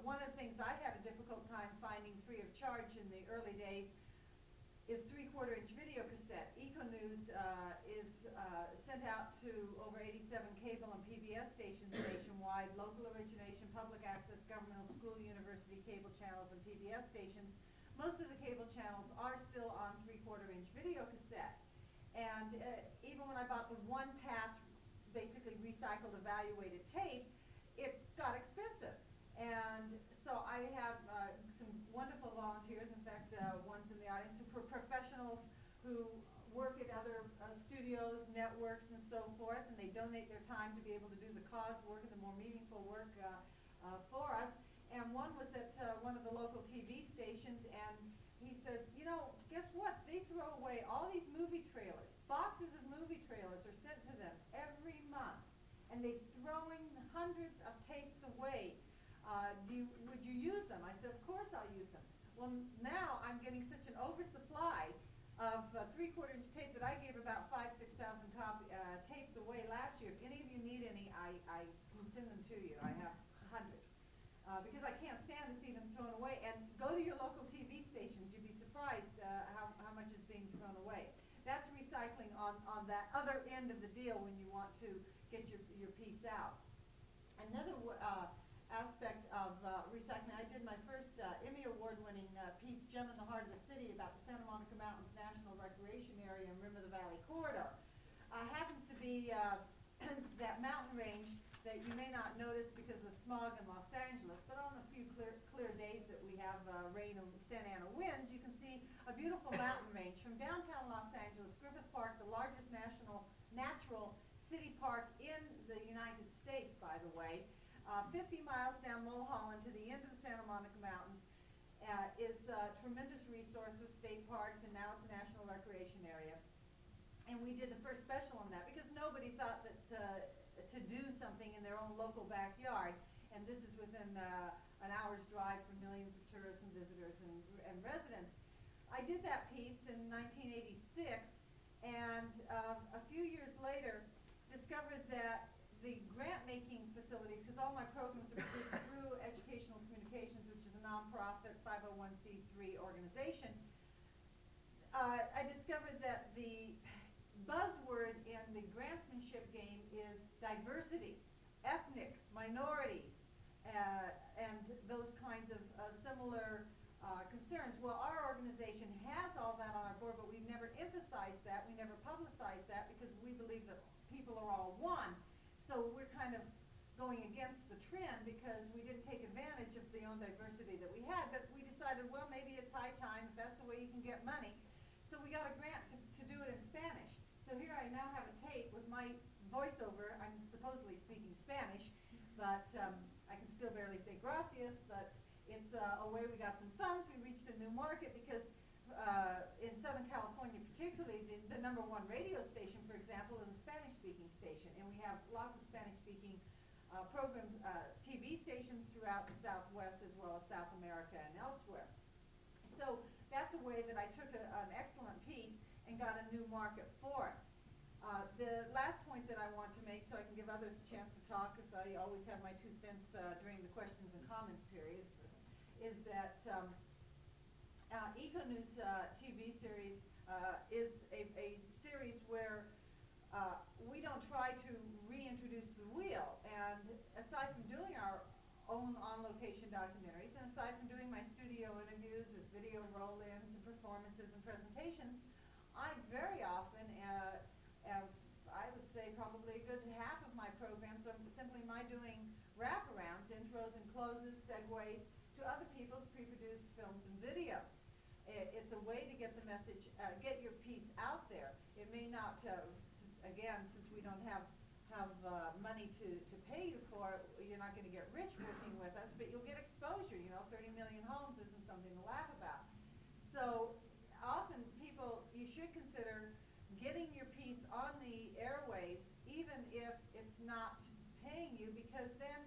Speaker 7: One of the things I had a difficult time finding free of charge in the early days is 3/4-inch video cassette. Eco News is sent out to over 87 cable and PBS stations nationwide, local origination, public access, governmental, school, university cable channels, and PBS stations. Most of the cable channels are still on 3/4-inch video cassette. And even when I bought the one-pass, basically recycled, evaluated tape, it got expensive. And so I have some wonderful volunteers, in fact, one's in the audience, who are professionals who work at other studios, networks, and so forth, and they donate their time to be able to do the cause work and the more meaningful work for us. And one was at one of the local TV stations, and he said, you know, guess what? They throw away all these movie trailers. Boxes of movie trailers are sent to them every month, and they're throwing hundreds of tapes away. Would you use them? I said, of course I'll use them. Well, now I'm getting such an oversupply of 3/4-inch tape that I gave about 5,000-6,000 tapes away last year. If any of you need any, I can send them to you. I have hundreds. Because I can't stand to see them thrown away. And go to your local TV stations. You'd be surprised how much is being thrown away. That's recycling on that other end of the deal when you want to get your piece out. Another aspect of recycling, I did my first Emmy Award-winning piece, Gem in the Heart of the City, about the Santa Monica Mountains National Recreation Area and Rim of the Valley Corridor. Happens to be that mountain range that you may not notice because of smog in Los Angeles, but on a few clear days that we have rain and Santa Ana winds, you can see a beautiful mountain range. From downtown Los Angeles, Griffith Park, the largest natural city park in the United States, by the way, 50 miles down Mulholland to the end of the Santa Monica Mountains, is a tremendous resource with state parks, and now it's a national recreation area. And we did the first special on that because nobody thought that to do something in their own local backyard, and this is within an hour's drive for millions of tourists and visitors and residents. I did that piece in 1986, and a few years later discovered that the grant-making facilities, because all my programs are produced through Educational Communications, which is a nonprofit 501c3 organization, I discovered that the buzzword in the grantsmanship game is diversity, ethnic, minorities, and those kinds of similar concerns. Well, our organization has all that on our board, but we've never emphasized that, we never publicized that, because we believe that people are all one. So we're kind of going against the trend because we didn't take advantage of the own diversity that we had, but we decided, well, maybe it's high time, if that's the way you can get money. So we got a grant to do it in Spanish. So here I now have a tape with my voiceover. I'm supposedly speaking Spanish, but I can still barely say gracias, but it's a way we got some funds. We reached a new market because in Southern California particularly, the #1 radio station, for example, is a Spanish-speaking station, and we have lots of Spanish-speaking programs, TV stations throughout the Southwest as well as South America and elsewhere. So that's a way that I took an excellent piece and got a new market for it. The last point that I want to make, so I can give others a chance to talk, because I always have my 2 cents during the questions and comments period, is that Eco News TV series is a series where we don't try to reintroduce the wheel. And aside from doing our own on-location documentaries, and aside from doing my studio interviews with video roll-ins and performances and presentations, I very often, I would say probably a good half of my programs are simply my doing wraparounds, intros and closes, segues to other people's pre-produced films and videos. It's a way to get the message, get your piece out there. It may not, again, since we don't have money to pay you for it, you're not going to get rich working with us, but you'll get exposure. 30 million homes isn't something to laugh about. So often people, you should consider getting your piece on the airwaves, even if it's not paying you, because then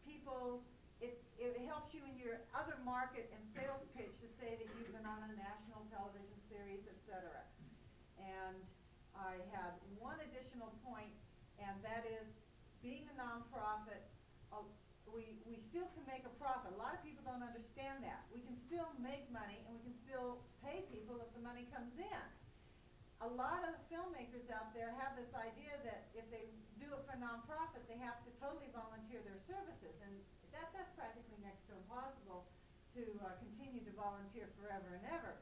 Speaker 7: people, it it helps you in your other market and sales pitch to say that you've been on a national television series, etc. And I had one additional point, and that is, being a nonprofit, we still can make a profit. A lot of people don't understand that. We can still make money, and we can still pay people if the money comes in. A lot of filmmakers out there have this idea that if they do it for nonprofit, they have to totally volunteer their services, and that's practically next to impossible to continue to volunteer forever and ever.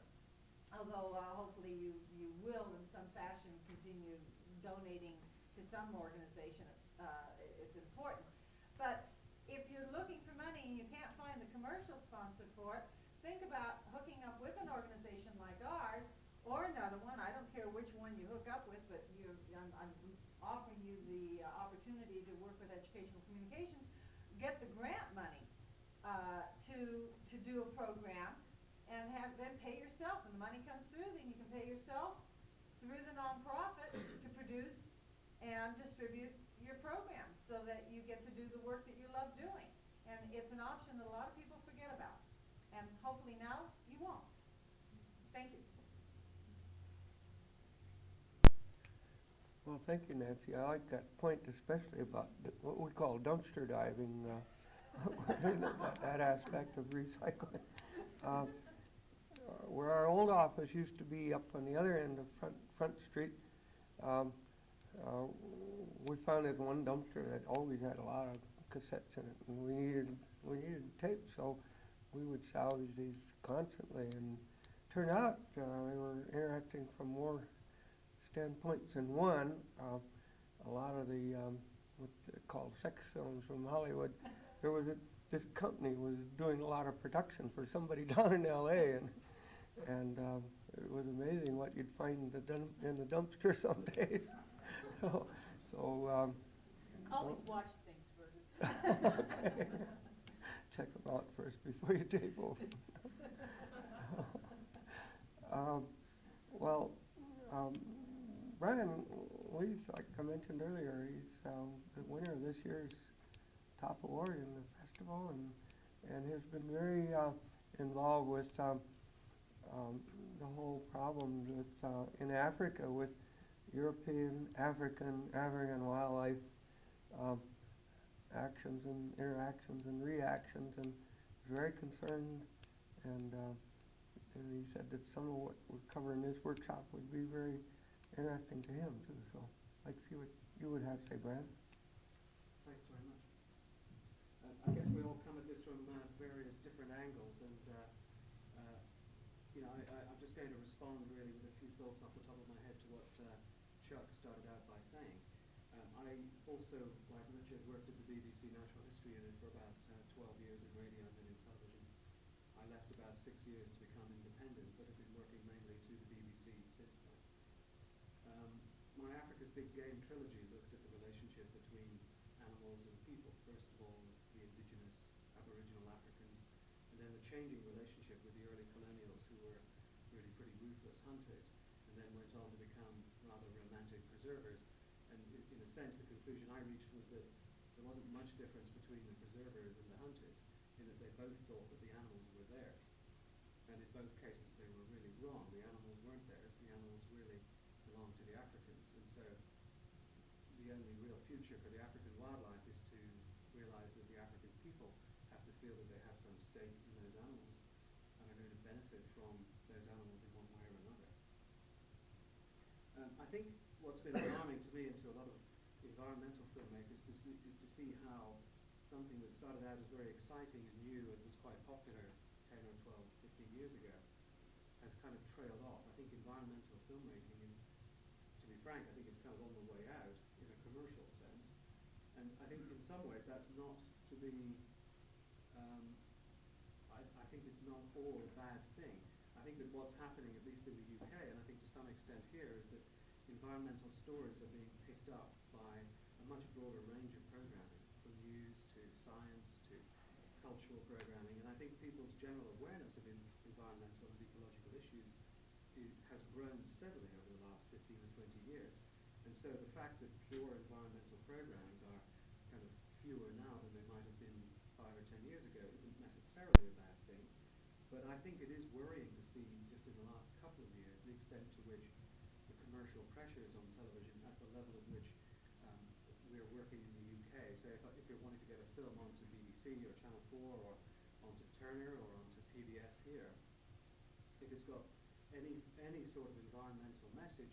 Speaker 7: Although hopefully you will in some fashion continue donating to some organization. It's important. But if you're looking for money and you can't find the commercial sponsor for it, think about hooking up with an organization like ours or another one. I don't care which one you hook up with, but I'm offering you the opportunity to work with Educational Communications, get the grant money to do a program, and then pay yourself. When the money comes through, then you can pay yourself through the nonprofit to produce and distribute your programs so that you get to do the work that you love doing. And it's an option that a lot of people forget about. And hopefully now you won't. Thank you.
Speaker 1: Well, thank you, Nancy. I like that point, especially about what we call dumpster diving, that aspect of recycling. Where our old office used to be up on the other end of Front Street, we founded one dumpster that always had a lot of cassettes in it, and we needed tape, so we would salvage these constantly. And turned out we were interacting from more standpoints than one. A lot of the what they're called sex films from Hollywood. There was this company was doing a lot of production for somebody down in L.A. and it was amazing what you'd find in the dumpster some days.
Speaker 7: Always watch things first.
Speaker 1: Okay. Check them out first before you tape over. Brian Leith, like I mentioned earlier, he's the winner of this year's top award in the festival, and has been very involved with the whole problem with in Africa with European, African wildlife actions and interactions and reactions, and very concerned. And he said that some of what we cover in this workshop would be very interesting to him too. So I'd like to see what you would have to say, Brian.
Speaker 10: Thanks very much. I guess we all come at this from various different angles, and I'm just going to respond really with a few thoughts off the top of my head to what Chuck started out by saying. I also, like Richard, worked at the BBC Natural History Unit for about 12 years in radio and then in television. I left about 6 years to become independent, but have been working mainly to the BBC since then. My Africa's Big Game trilogy looked at the relationship between animals and people. First of all, the indigenous Aboriginal Africans, and then the changing relationship with the early colonials, who were really pretty ruthless hunters, and then went on to become rather romantic preservers. And in a sense, the conclusion I reached was that there wasn't much difference between the preservers and the hunters, in that they both thought that the animals were theirs. And in both cases, they were really wrong. The animals weren't theirs. The animals really belonged to the Africans. And so the only real future for the African wildlife is to realize that the African people have to feel that they have some stake in those animals and are going to benefit from those animals in one way or another. I think what's been alarming to me and to a lot of environmental filmmakers is to see how something that started out as very exciting and new and was quite popular 10 or 12, 15 years ago has kind of trailed off. I think environmental filmmaking is, to be frank, I think it's kind of on the way out in a commercial sense. And I think in some ways that's not to be, I think it's not all a bad thing. I think that what's happening, at least in the UK, and I think to some extent here, is that environmental stories are being picked up by a much broader range of programming, from news to science to cultural programming. And I think people's general awareness of environmental and ecological issues has grown steadily over the last 15 or 20 years. And so the fact that pure environmental programs are kind of fewer now than they might have been 5 or 10 years ago isn't necessarily a bad thing. But I think it is worrying to see, just in the last couple of years, the extent to which the commercial pressures on television at the level at which we're working in the UK. Say if you're wanting to get a film onto BBC or Channel 4 or onto Turner or onto PBS here, if it's got any sort of environmental message,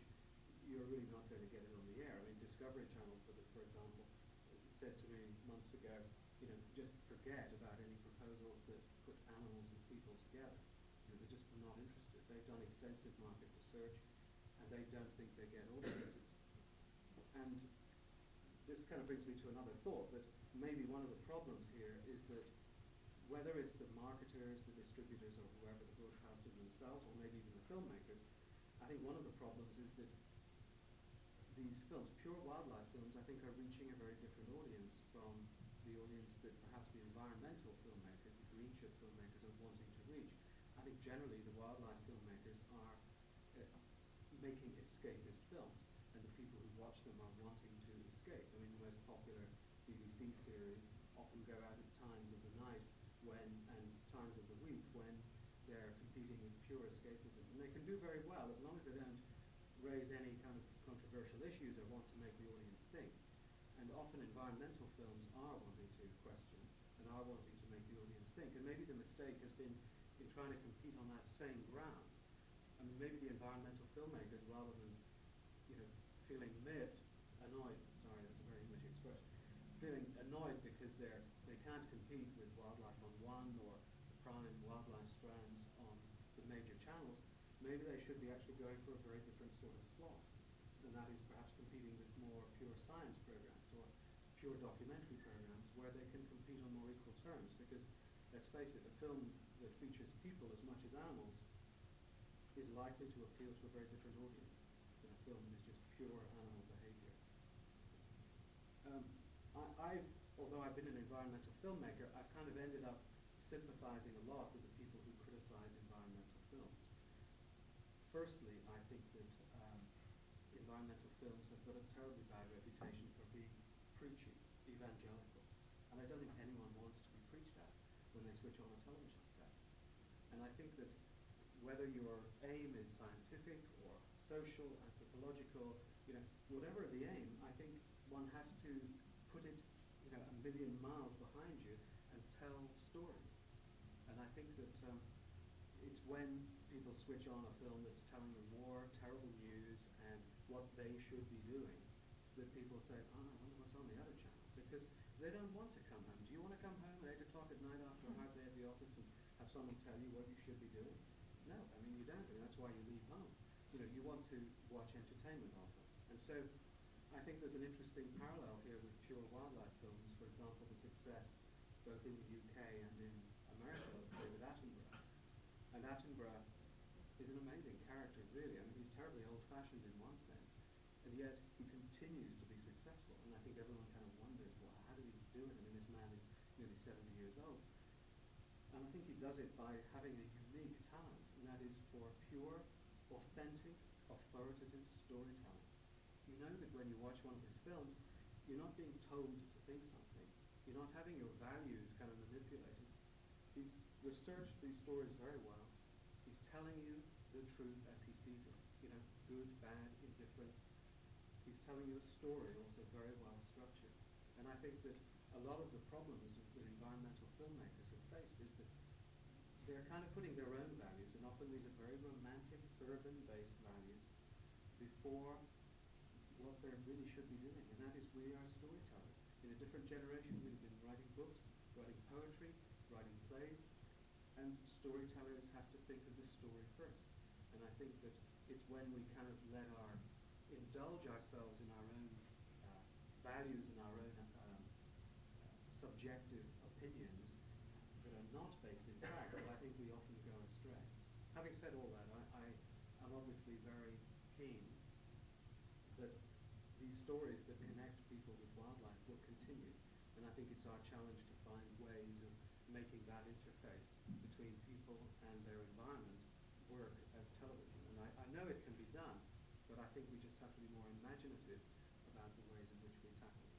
Speaker 10: you're really not going to get it on the air. I mean, Discovery Channel, for example, said to me months ago, just forget about any proposals that put animals and people together. They're just not interested. They've done extensive market research, and they don't think they get audiences. And this kind of brings me to another thought, that maybe one of the problems here is that whether it's the marketers, the distributors, or whoever, the broadcasters themselves, or maybe even the filmmakers, I think one of the problems is that these films, pure wildlife films, I think are reaching a very different audience from the audience that perhaps the environmental filmmakers, the green chip filmmakers, are wanting to reach. I think generally the wildlife filmmakers are making escapist films, and the people who watch them are wanting to escape. I mean, the most popular BBC series often go out at times of the night and times of the week when they're competing with pure escapism. And they can do very well as long as they don't raise any kind of controversial issues or want to make the audience think. And often environmental films are wanting to question and are wanting to make the audience think. And maybe the mistake has been in trying to compete on that same ground. I mean, maybe the environmental filmmakers, rather than feeling annoyed, sorry, that's a very English expression, feeling annoyed because they can't compete with wildlife on one or the prime wildlife strands on the major channels, maybe they should be actually going for a very different sort of slot. And that is perhaps competing with more pure science programs or pure documentary programs where they can compete on more equal terms. Because, let's face it, a film that features people as much as animals is likely to appeal to a very different audience than a film that is just pure animal behavior. Although I've been an environmental filmmaker, I've kind of ended up sympathizing a lot with the people who criticize environmental films. Firstly, I think that environmental films have got a terribly bad reputation for being preachy, evangelical. And I don't think anyone wants to be preached at when they switch on a television set. And I think that whether your aim is scientific or social, anthropological, whatever the aim, I think one has to put it, a million miles behind you and tell stories. And I think that it's when people switch on a film that's telling them war, terrible news, and what they should be doing, that people say, I wonder what's on the other channel. Because they don't want to come home. Do you want to come home at 8 o'clock at night after a hard day at the office and have someone tell you what you should be doing? No, I mean, you don't. I mean, that's why you leave home. You want to watch entertainment often. And so I think there's an interesting parallel here with pure wildlife films. For example, the success both in the UK and in America of David Attenborough. And Attenborough is an amazing character, really. I mean, he's terribly old-fashioned in one sense, and yet he continues to be successful. And I think everyone kind of wonders, well, how did he do it? I mean, this man is nearly 70 years old. And I think he does it by having a unique talent, and that is for pure, authentic, authoritative storytelling. You know that when you watch one of his films, you're not being told to think something. You're not having your values kind of manipulated. He's researched these stories very well. He's telling you the truth as he sees it. Good, bad, indifferent. He's telling you a story also very well structured. And I think that a lot of the problems that environmental filmmakers have faced is that they're kind of putting their own values, and often these are very romantic, urban-based values, before what they really should be doing, and that is we are storytellers. In a different generation, we'd have been writing books, writing poetry, writing plays, and storytellers have to think of the story first. And I think that it's when we kind of indulge ourselves in our own values and our own subjective opinions that are not based in fact, that I think we often go astray. Having said all that, I'm obviously very keen that these stories that connect people with wildlife will continue. And I think it's our challenge to find ways of making that interface between people and their environment work as television. And I know it can be done, but I think we just have to be more imaginative about the ways in which we tackle it.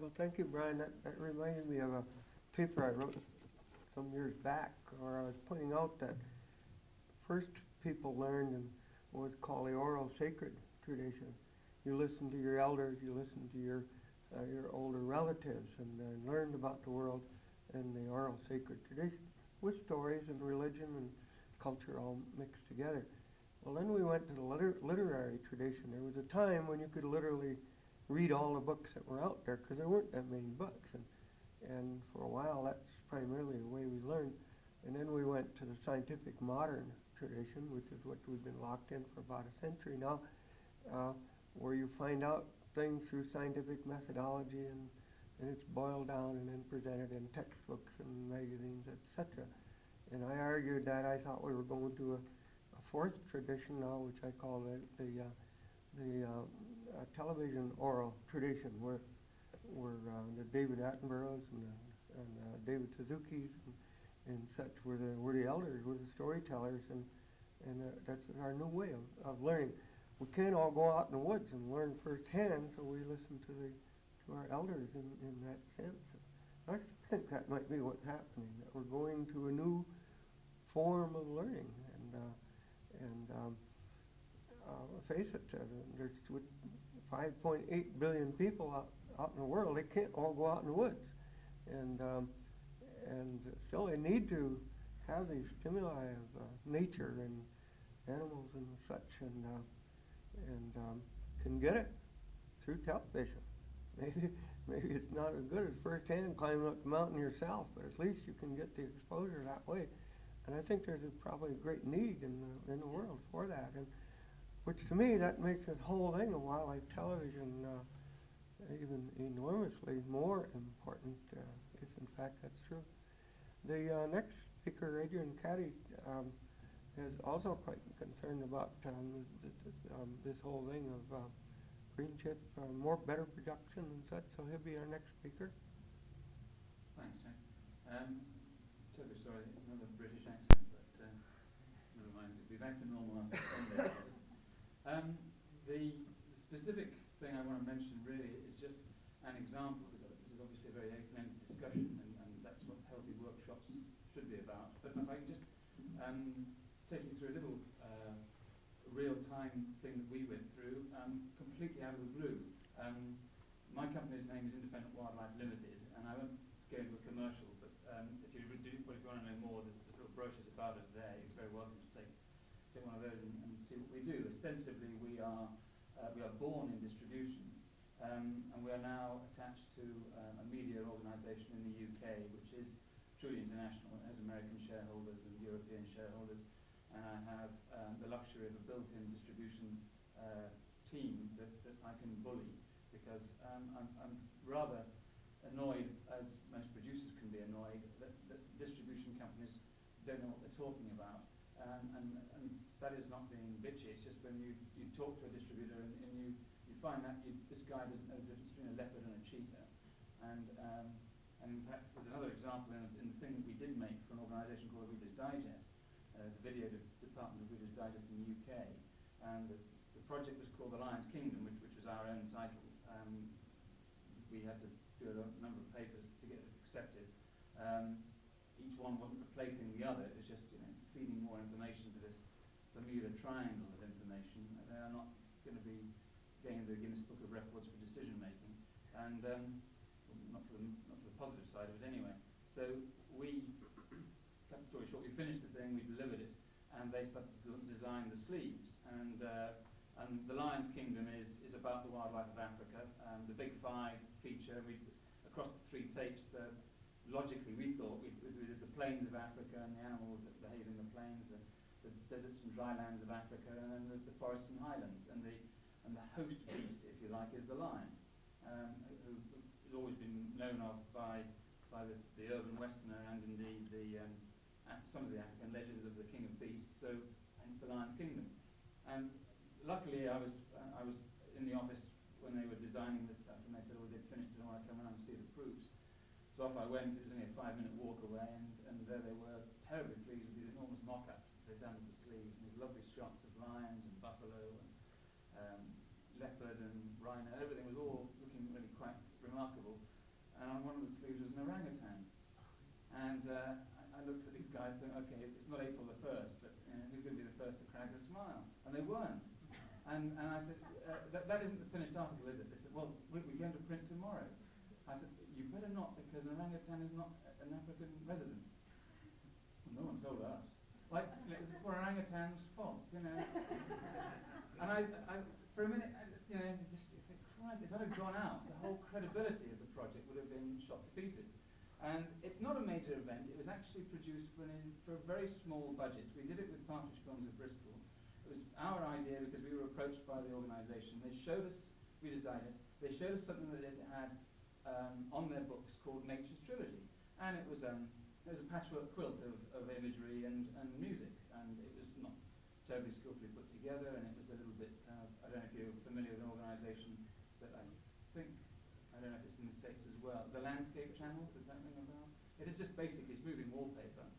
Speaker 1: Well, thank you, Brian. That reminded me of a paper I wrote some years back where I was pointing out that first people learned in what's called the oral sacred tradition. You listen to your elders, you listen to your older relatives, and learned about the world in the oral sacred tradition with stories and religion and culture all mixed together. Well, then we went to the literary tradition. There was a time when you could literally read all the books that were out there because there weren't that many books. And for a while, that's primarily the way we learned. And then we went to the scientific modern tradition, which is what we've been locked in for about a century now, where you find out things through scientific methodology, and it's boiled down and then presented in textbooks and magazines, etc. And I argued that I thought we were going to a fourth tradition now, which I call the television oral tradition, where the David Attenboroughs and David Suzuki's and such were the elders, were the storytellers, and that's our new way of learning. We can't all go out in the woods and learn firsthand, so we listen to our elders in that sense. I think that might be what's happening, that we're going to a new form of learning, and face it, there's 5.8 billion people out in the world. They can't all go out in the woods, and still they need to have these stimuli of nature and animals and such, and can get it through television. Maybe it's not as good as firsthand climbing up the mountain yourself, but at least you can get the exposure that way. And I think there's probably a great need in the world for that, and which to me that makes this whole thing of wildlife television even enormously more important, if in fact that's true. The next speaker, Adrian Caddy, is also quite concerned about this whole thing of green chip, better production and such, so he'll be our next speaker.
Speaker 11: Thanks, Jack. Terribly sorry, it's another British accent, but never mind, it'll be back to normal after Sunday. The specific thing I want to mention really is just an example, because this is obviously a very open-ended discussion, and that's what healthy workshops should be about. But if I can just take you through a little real-time thing that we went through, completely out of the blue. My company's name is Independent Wildlife Limited, and I won't go into a commercial, but if you want to know more, there's little brochures about us there. You're very welcome to take one of those and see what we do. Ostensibly, we are born in distribution, and we are now attached to a media organisation in the UK, which is truly international. It has American shareholders and European shareholders, and I have the luxury of a built-in distribution team that I can bully, because I'm rather annoyed, as most producers can be annoyed, that distribution companies don't know what they're talking about. And that is not being bitchy. It's just when you talk to a distributor and you find that this guy doesn't know the difference between a leopard and a cheetah. And in fact, there's another example in the thing that we did make for an organisation called Reader's Digest, the video department of Reader's Digest in the UK. And the project was called The Lion's Kingdom, which was our own title. We had to do a number of papers to get it accepted. Each one wasn't replacing the other. It was just feeding more information to this Bermuda Triangle of information. They are not going to be getting the Guinness Book of Records for decision making, and not for the positive side of it anyway. So we, cut the story short, we finished the thing, we delivered it, and they started to design the sleeves. And the Lion's Kingdom is about the wildlife of Africa. The Big Five feature, across the 3 tapes, logically we thought we did the plains of Africa and the animals that behave in the plains, the deserts and drylands of Africa, and then the forests and highlands. And the host beast, if you like, is the lion, who has always been known of by the urban Westerner, and indeed some of the African legends of the King of Beasts. So hence the Lion's Kingdom. And luckily, I was in the office when they were designing this stuff, and they said, "Oh, they'd finished it, and I want to come around and see the proofs." So off I went. It was only a 5-minute walk away, and there they were, terribly pleased with these enormous mock-ups they'd done of the sleeves, and these lovely shots of lions and buffalo and leopard and rhino. Everything was all looking really quite remarkable. and on one of the sleeves was an orangutan. And I looked at these guys and thought, okay, it's not April the 1st, but who's going to be the first to crack a smile? And they weren't. And I said, that isn't the finished article, is it? They said, well, we're going to print tomorrow. I said, you better not, because an orangutan is not an African resident. Well, no one told us. Like, it's for orangutan's fault, And I for a minute, you think, Christ, if that had gone out, the whole credibility of the project would have been shot to pieces. And it's not a major event. It was actually produced for a very small budget. We did it with Partridge Films of Bristol. It was our idea because we were approached by the organisation. They showed us Reader's Digest. They showed us something that it had on their books called Nature's Trilogy, and it was a patchwork quilt of imagery and music, and it was not terribly skillfully put together, and it was a little bit. I don't know if you're familiar with an organisation that I don't know if it's in the States as well. The Landscape Channel, does that ring a bell? It is just basically smoothing wallpaper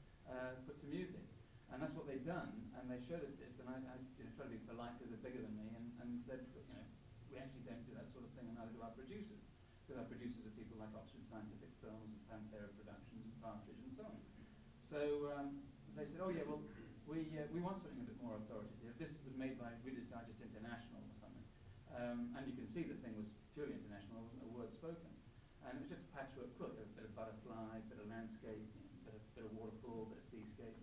Speaker 11: put to music. And that's what they've done, and they showed us this, and I tried to be polite because they're bigger than me, and said, we actually don't do that sort of thing, and neither do our producers. Because our producers are people like Oxford Scientific Films, and Panthera Productions, and Partridge, and so on. So they said, oh yeah, well, we want something a bit more authoritative. This was made by Reader's Digest International or something. And you can see the thing was purely international, there wasn't a word spoken. And it was just a patchwork quilt, a bit of butterfly, a bit of landscape, a bit of waterfall, a bit of seascape.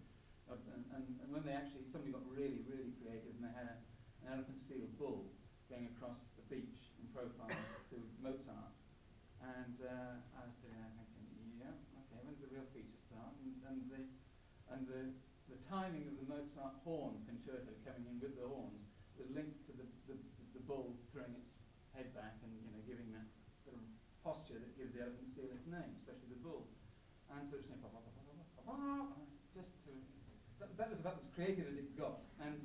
Speaker 11: And when somebody got really, really creative, and they had an elephant seal bull going across the beach in profile to Mozart. And I was sitting there thinking, yeah, okay, when's the real feature start? And the timing of the Mozart horn concerto coming in with the horns was linked to the bull throwing its head back and giving that sort of posture that gives the elephant seal its name, especially the bull. And so it's just to. That was about as creative as it got, and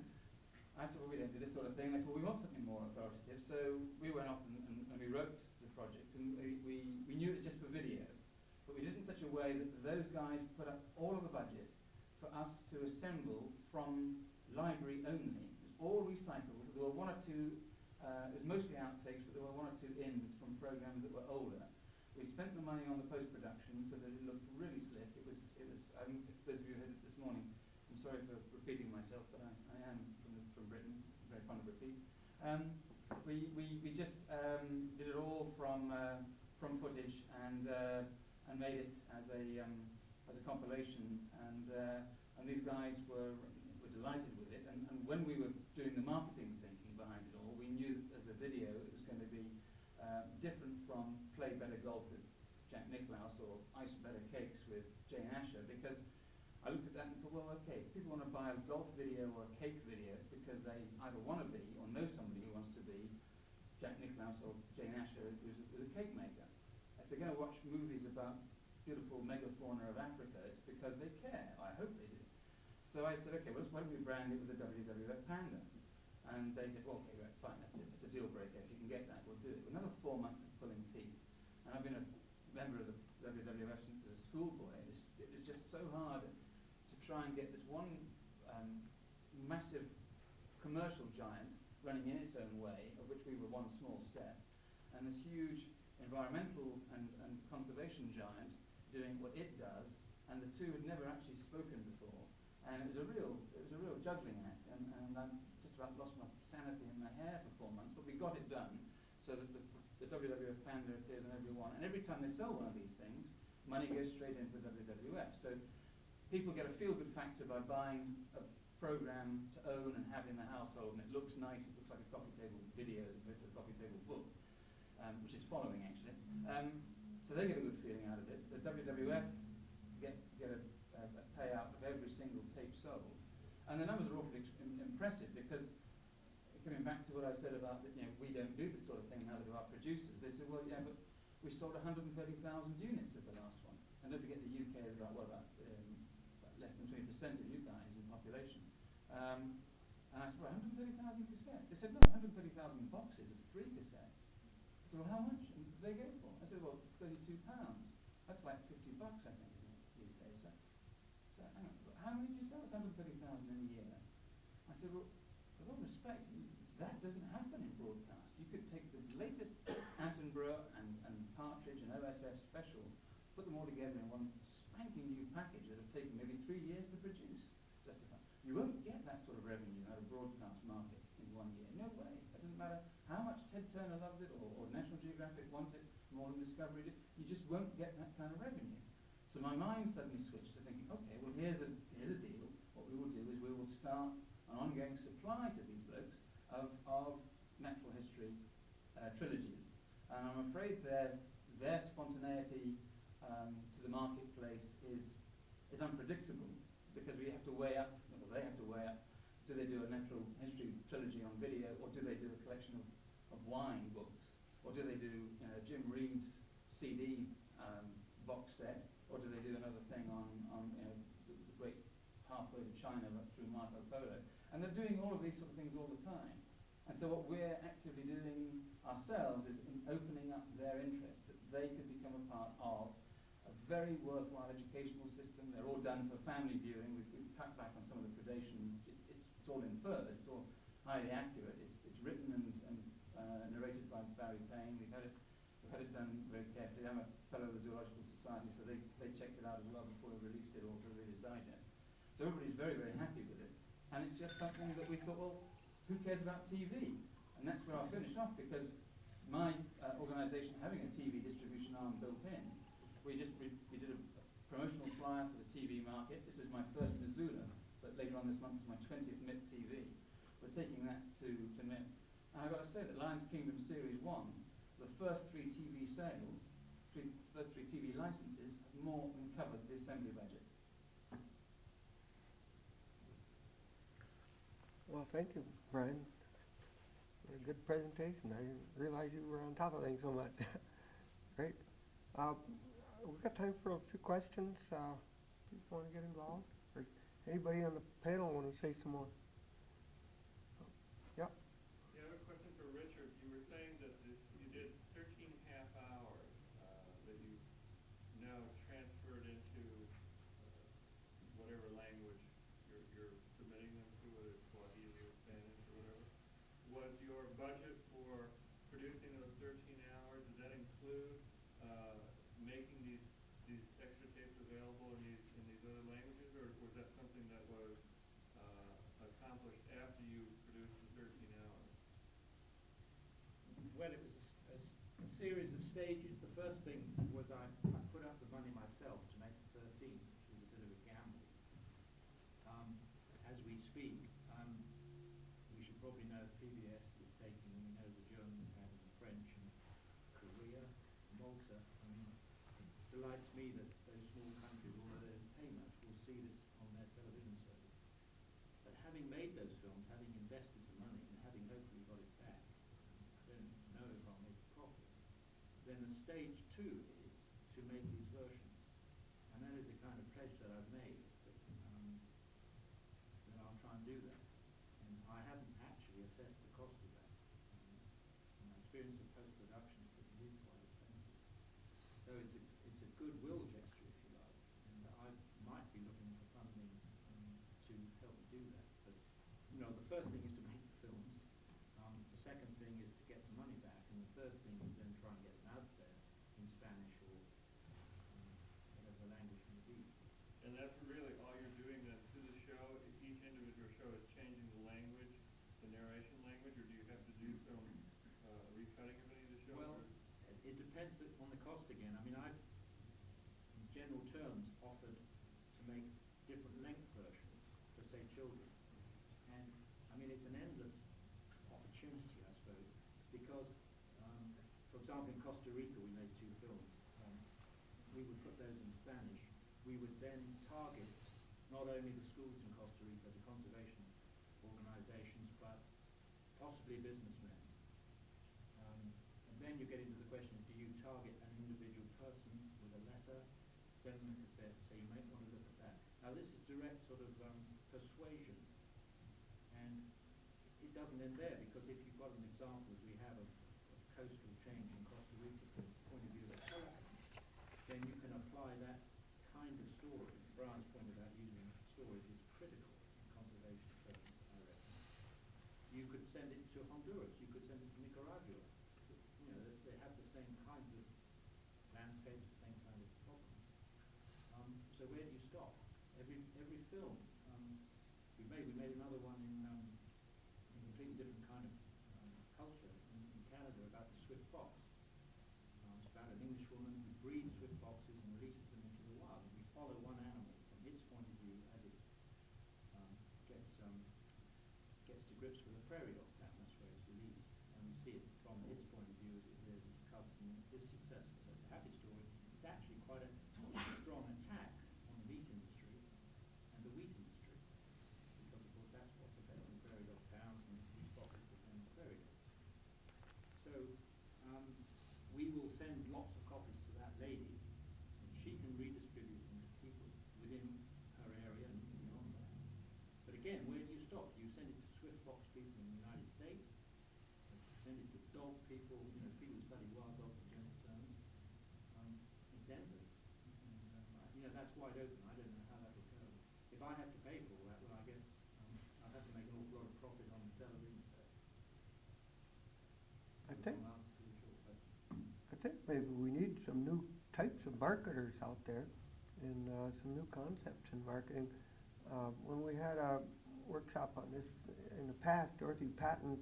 Speaker 11: I said, well, we don't do this sort of thing. They said, well, we want something more authoritative, so we went off and we wrote the project, and we knew it just for video, but we did it in such a way that those guys put up all of the budget for us to assemble from library only. It was all recycled. There were one or two, it was mostly outtakes, but there were one or two ins from programs that were older. We spent the money on the post-production so that it looked really slick. It was. Those of you who heard it this morning, I'm sorry for repeating myself, but I am from Britain, very fond of repeats. We just did it all from footage and made it as a compilation, and these guys were delighted with it. And when we were doing the marketing thinking behind it all, we knew that as a video it was going to be different from Play Better Golf with Jack Nicklaus or Ice Better Cakes with Jane Asher, because I looked at that and thought, well, okay, if people want to buy a golf video or a cake video, it's because they either want to be or know somebody who wants to be Jack Nicklaus or Jane Asher, who's a cake maker. If they're going to watch movies about beautiful megafauna of Africa, it's because they care. I hope they do. So I said, okay, well, why don't we brand it with the WWF panda? And they said, well, okay, right, fine, that's it. It's a deal breaker. If you can get that, we'll do it. Another 4 months of pulling teeth. And I've been a member of the WWF since I was a schoolboy. It was just so hard to try and get this one massive commercial giant running in its own way, of which we were one small step, and this huge environmental and conservation giant doing what it does, and the two had never actually spoken before, and it was a real juggling act, and I just about lost my sanity and my hair for 4 months, but we got it done, so that the WWF panda appears on every one, and every time they sell one of these things, money goes straight into the WWF. So people get a feel-good factor by buying a program to own and have in the household, and it looks nice. It looks like a coffee table video as opposed to a coffee table book, which is following actually. So they get a good feeling out of it. The WWF get a payout of every single tape sold, and the numbers are awfully impressive because, coming back to what I said about that, we don't do this sort of thing, neither do our producers. They said, well, yeah, but we sold 130,000 units of the last one, and don't forget the UK is about less than 20% of you guys in population. And I said, well, 130,000 cassettes. They said, no, 130,000 boxes of 3 cassettes. I said, well, how much did they go for? I said, well, £32. That's like $50, I think, these days. So hang on, how many did you sell? It's 130,000 in a year. I said, well, with all respect, that doesn't happen in broadcast. You could take the latest Attenborough and Partridge and OSF special them all together in one spanking new package that have taken maybe 3 years to produce. Justify. You won't get that sort of revenue out of broadcast market in 1 year. No way. It doesn't matter how much Ted Turner loves it or National Geographic wants it more than Discovery did. You just won't get that kind of revenue. So my mind suddenly switched to thinking, okay, well here's a deal. What we will do is we will start an ongoing supply to these blokes of natural history trilogies. And I'm afraid their spontaneity to the marketplace is unpredictable because we have to weigh up, or they have to weigh up, do they do a natural history trilogy on video, or do they do a collection of wine books, or do they do Jim Reeves' CD box set, or do they do another thing on the great pathway to China through Marco Polo? And they're doing all of these sort of things all the time. And so what we're actively doing ourselves is in opening up their interest, that they could become a part of a very worthwhile educational system. They're all done for family viewing. We've cut back on some of the predation. It's all inferred. It's all highly accurate. It's written and narrated by Barry Payne. We've had it done very carefully. I'm a fellow of the Zoological Society, so they checked it out as well before we released it all to Reader's Digest. So everybody's very, very happy with it. And it's just something that we thought, well, who cares about TV? And that's where I'll finish off, because my organisation, having a TV distribution arm built in, we did a promotional flyer for the TV market. This is my first Missoula, but later on this month is my 20th MIP TV. We're taking that to MIP. And I've got to say that Lion's Kingdom Series 1, the first 3 TV sales, first 3 TV licenses, have more than covered the assembly budget.
Speaker 1: Well, thank you, Brian. A good presentation. I didn't realize you were on top of things so much. Great. We've got time for a few questions. People want to get involved? Or anybody on the panel want to say some more? Yeah.
Speaker 5: Yeah, I have a question for Richard. You were saying that you did 13 half hours that you now transferred into whatever language you're submitting them to, whether it's Swahili or Spanish or whatever. Was your budget for producing those 13 hours, does that include making these extra tapes available in these other languages, or was that something that was accomplished after you produced the 13 hours?
Speaker 9: Well, it was a series of stages. The first thing was I put up the money myself to make the 13, which was a bit of a gamble. As we speak, we should probably know PBS is taking, we know the Germans have the French and Korea, Malta. I mean, it delights me that those small countries, although they don't pay much, will see this on their television service. But having made those films, having invested the money, and having hopefully got it back, I don't know if I'll make a profit, then the stage 2 is to make these versions. And that is a kind of pledge that I've made, that I'll try and do that. And I haven't actually assessed the cost of that. My experience of post-production is that it is quite expensive. So it's a goodwill gesture, if you like. And I might be looking for funding to help do that. But, the first thing is to make the films. The second thing is to get some money back. And the third thing is then try and get them out there in Spanish or whatever language may be.
Speaker 5: And that's really all you're doing then to the show? Each individual show is changing the language, the narration language, or do you have to do some recutting of any of the shows?
Speaker 9: Well, it depends on the cost again. I mean, I've, in general terms, offered to make different length versions for, say, children. And, I mean, it's an endless opportunity, I suppose, because, for example, in Costa Rica, we made 2 films. We would put those in Spanish. We would then target not only the schools in Costa Rica, the conservation organizations, but possibly businessmen. And then you get into the question, do you target an individual person with a letter, send them a cassette, say you might want to look at that. Now this is direct sort of persuasion. And it doesn't end there, because if you've got an example, as we have, of coastal change in Costa Rica from the point of view of telephone, then you can apply that kind of story. Brian's point about using stories is critical in conservation terms, I reckon. You could send it to Honduras, you could send it to Nicaragua. They have the same kinds of landscapes, the same kind of problems. so where do you stop? Every film we made another one in a completely different kind of culture in Canada about the swift fox. It's about an English woman who breeds swift foxes and releases them into the wild. And we follow one animal from its point of view as it gets to grips with a prairie dog tamas where it's released, and we see it from its point of view as it rears its cubs and is successful. So it's a happy story. It's actually quite a strong attack on the meat industry and the wheat industry, because of course that's what's affecting prairie dog towns, and these foxes defend the prairie dogs. So we will send lots of copies to that lady, and she can redistribute them to people within her area and beyond that. But again, where do you stop? Do you send it to swift fox people in the United States? Do you send it to dog people, people who study wild dogs in general terms? It's endless. And, that's wide open. I don't know how that will go. If I have to pay for all that, well, I guess I'll have to make an awful lot of profit on the television set.
Speaker 1: I think maybe we need some new types of marketers out there and some new concepts in marketing. When we had a workshop on this in the past, Dorothy Patton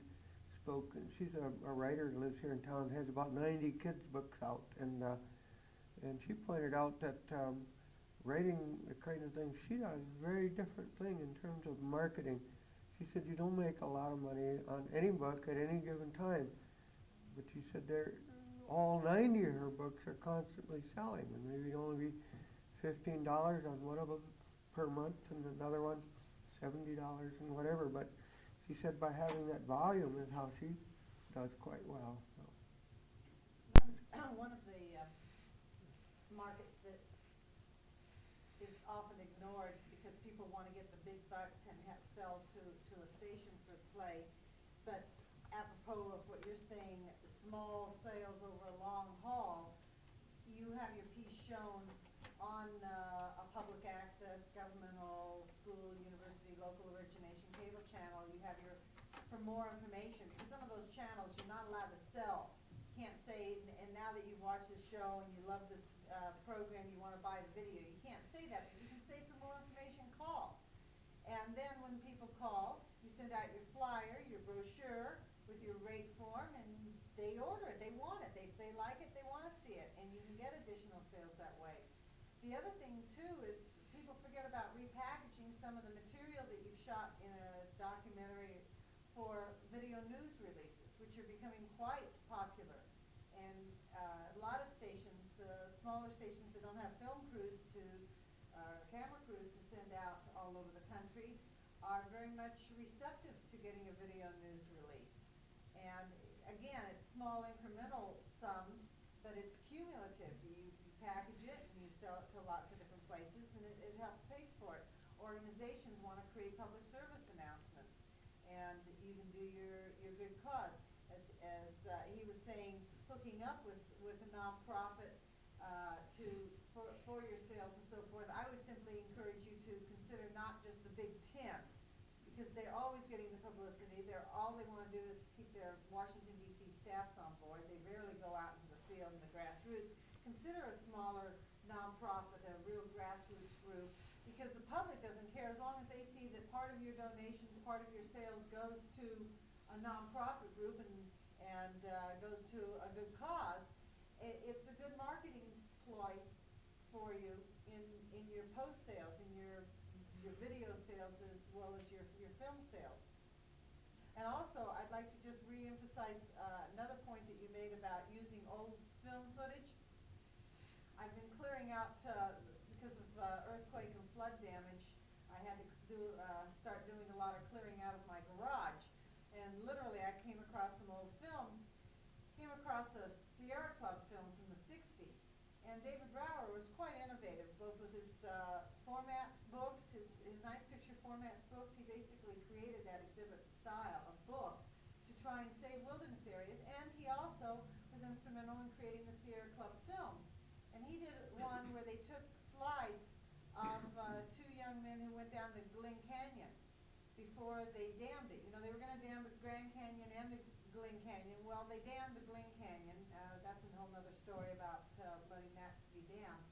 Speaker 1: spoke, and she's a writer who lives here in town, has about 90 kids' books out, and she pointed out that writing the kind of thing she does is a very different thing in terms of marketing. She said you don't make a lot of money on any book at any given time, but she said all 90 of her books are constantly selling, and maybe only be $15 on one of them per month, and another one $70 and whatever. But she said by having that volume is how she does quite well. So.
Speaker 7: One of the markets that is often ignored because people want to get the big bucks and sell to a station for play, but apropos of what you're saying, small sales over a long haul, you have your piece shown on a public access, governmental, school, university, local origination cable channel. You have for more information, because some of those channels you're not allowed to sell. You can't say, and now that you've watched this show and you love this program, you want to buy the video. You can't say that, but you can say for more information, call. And then when people call, you send out your flyer, your brochure with your rate form, and they order it. They want it. They like it. They want to see it. And you can get additional sales that way. The other thing, too, is people forget about repackaging some of the material that you've shot in a documentary for video news releases, which are becoming quite popular. And a lot of stations, smaller stations that don't have film crews camera crews to send out all over the country, are very much receptive to getting a video news release. And again, it's small incremental sums, but it's cumulative. You package it and you sell it to lots of different places, and it helps pay for it. Organizations want to create public service announcements, and you can do your good cause. As he was saying, hooking up with a nonprofit for your sales and so forth. I would simply encourage you to consider not just the big 10, because they're always getting the publicity. All they want to do is keep their Washington, D.C. staffs on board. They rarely go out into the field and the grassroots. Consider a smaller nonprofit, a real grassroots group, because the public doesn't care as long as they see that part of your donations, part of your sales goes to a nonprofit group and goes to a good cause. It's a good marketing ploy for you in your post sales, in your video sales, as well as your film sales. And also, I'd like to just re-emphasize another point that you made about using old film footage. I've been clearing out, because of earthquake and flood damage, I had to start doing a lot of clearing out of my garage. And literally, I came across some old films, came across a Sierra Club film from the 60s. And David Brower was quite innovative, both with his format books, his nice picture format books. He basically created that exhibit style of book to try and save wilderness areas. And he also was instrumental in creating the Sierra Club films. And he did one where they took slides of two young men who went down the Glen Canyon before they dammed it. They were going to dam the Grand Canyon and the Glen Canyon. Well, they dammed the Glen Canyon. That's a whole other story about letting that be dammed.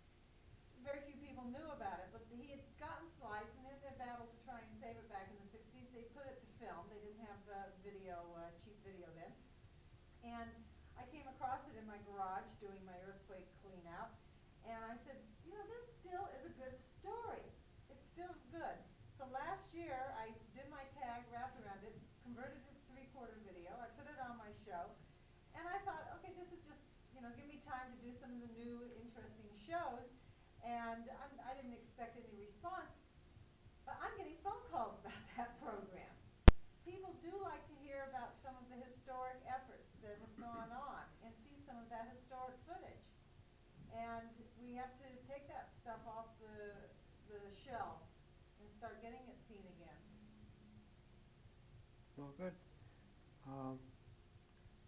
Speaker 7: very few people knew about it, but he had gotten slides, and in their battle to try and save it back in the 60s, they put it to film. They didn't have cheap video then. And I came across it in my garage doing my earthquake clean out, and I said, this still is a good story. It's still good. So last year, I did my tag, wrapped around it, converted it to 3/4 video. I put it on my show, and I thought, okay, this is just, give me time to do some of the new, interesting shows, and I didn't expect any response, but I'm getting phone calls about that program. People do like to hear about some of the historic efforts that have gone on and see some of that historic footage. And we have to take that stuff off the shelves and start getting it seen again.
Speaker 1: Well, good.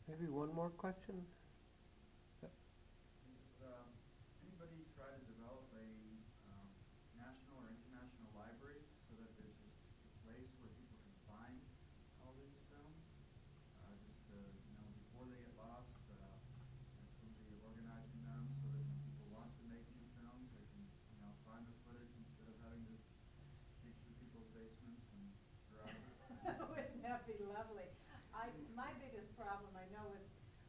Speaker 1: Maybe one more question?
Speaker 3: Anybody try to develop a national or international library so that there's just a place where people can find all these films? Before they get lost, somebody organizing them so that when people want to make new films, they can, find the footage instead of having to dig through people's basements and browse it.
Speaker 7: Wouldn't that be lovely? My biggest problem I know is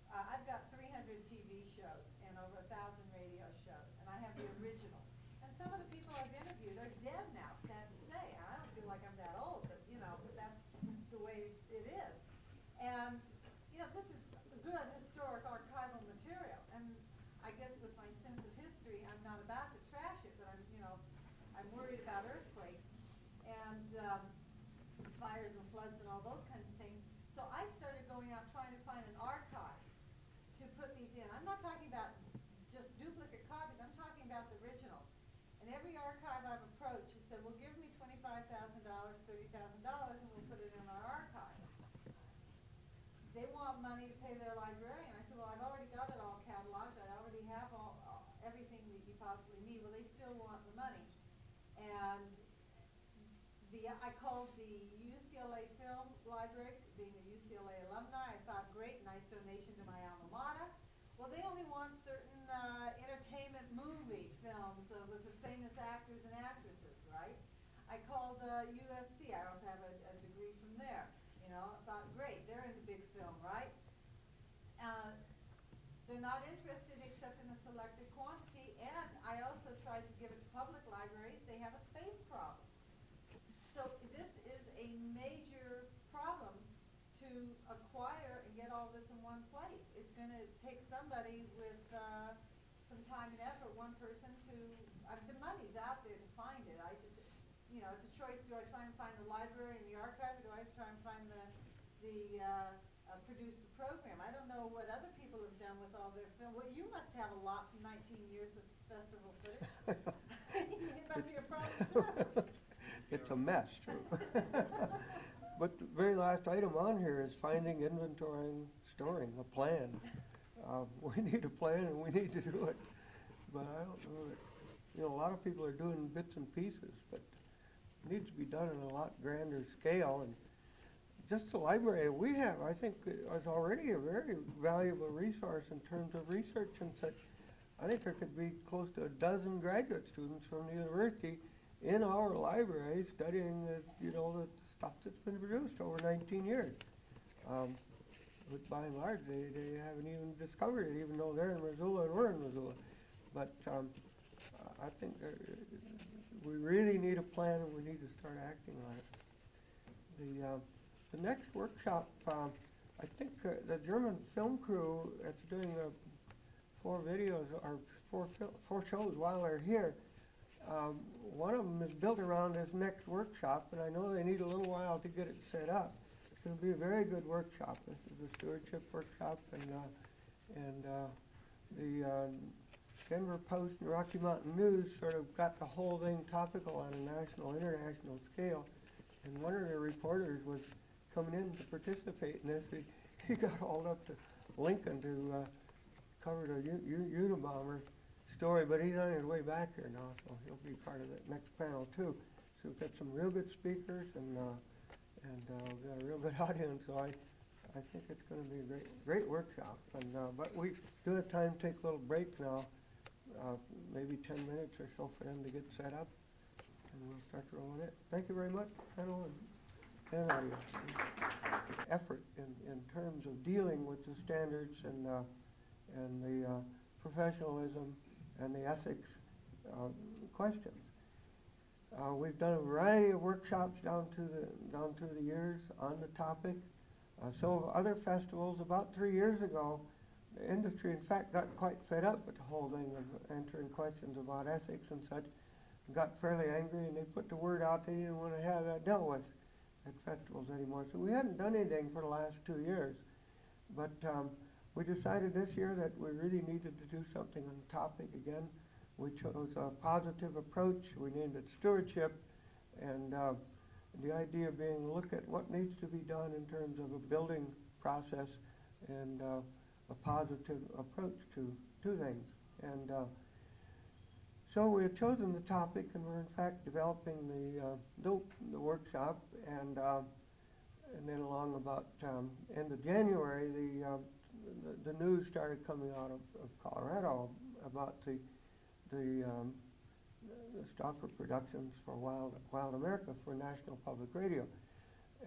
Speaker 7: I've got 300 TV shows and over 1,000 radio shows, and I have the originals. And some of the people I've interviewed are dead now, sad to say. I don't feel like I'm that old, but that's the way it is. And this is good historic archival material. And I guess with my sense of history, I'm not about to trash it, but I'm worried about earthquakes and fires and floods and all those kinds of things. So I started going out trying to find an archive to put these in. I'm not talking about just duplicate copies. I'm talking about the originals. And every archive I've approached has said, well, give me $25,000, $30,000, and we'll put it in our archive. They want money to pay their librarian. I said, well, I've already got it all cataloged. I already have everything that you possibly need. Well, they still want the money. And I called the UCLA Film Library, being a UCLA alumni. I thought, great, nice donation to my alma mater. Well, they only want certain entertainment movie films with the famous actors and actresses, right? I called USC. I also have a degree from there. I thought, great, they're into big film, right? They're not interested except in a selected quantity, and I also tried to give it to public libraries. They have a space problem. So this is a major problem to acquire and get all this in one place. It's going to take somebody with some time and effort, one person to, the money's out there to find it. It's a choice. Do I try and find the library and the archive, or do I try and find produce the program? I don't know what other people have done with all their film. Well, you must have a lot from 19 years of festival footage. It must be a problem too.
Speaker 1: It's a mess, too. But the very last item on here is finding, inventorying, storing, a plan. We need a plan and we need to do it. But I don't know that, a lot of people are doing bits and pieces, but it needs to be done on a lot grander scale. And just the library we have, I think, is already a very valuable resource in terms of research and such. I think there could be close to a dozen graduate students from the university in our library studying the stuff that's been produced over 19 years. But by and large, they haven't even discovered it, even though they're in Missoula and we're in Missoula. But I think we really need a plan, and we need to start acting on it. The next workshop, I think the German film crew that's doing 4 videos or 4 shows while they're here. One of them is built around this next workshop, and I know they need a little while to get it set up. It's going to be a very good workshop. This is a stewardship workshop, and the Denver Post and Rocky Mountain News sort of got the whole thing topical on a national, international scale. And one of the reporters was coming in to participate in this. He got hauled up to Lincoln to cover the Unabomber story, but he's on his way back here now, so he'll be part of that next panel too. So we've got some real good speakers, and we've got a real good audience. So I think it's going to be a great workshop. And but we do have time to take a little break now. maybe 10 minutes or so for them to get set up, and we'll start rolling it. Thank you very much, panel and audience. Effort in terms of dealing with the standards and the professionalism and the ethics questions. We've done a variety of workshops down through the years on the topic. So other festivals, about 3 years ago, the industry, in fact, got quite fed up with the whole thing of answering questions about ethics and such, and got fairly angry, and they put the word out they didn't want to have that dealt with at festivals anymore. So we hadn't done anything for the last 2 years. But we decided this year that we really needed to do something on the topic again. We chose a positive approach. We named it stewardship, and the idea being look at what needs to be done in terms of a building process and a positive approach to things. And so we have chosen the topic, and we're in fact developing the workshop, and then along about end of January, the news started coming out of Colorado about the Stauffer Productions for Wild America for National Public Radio,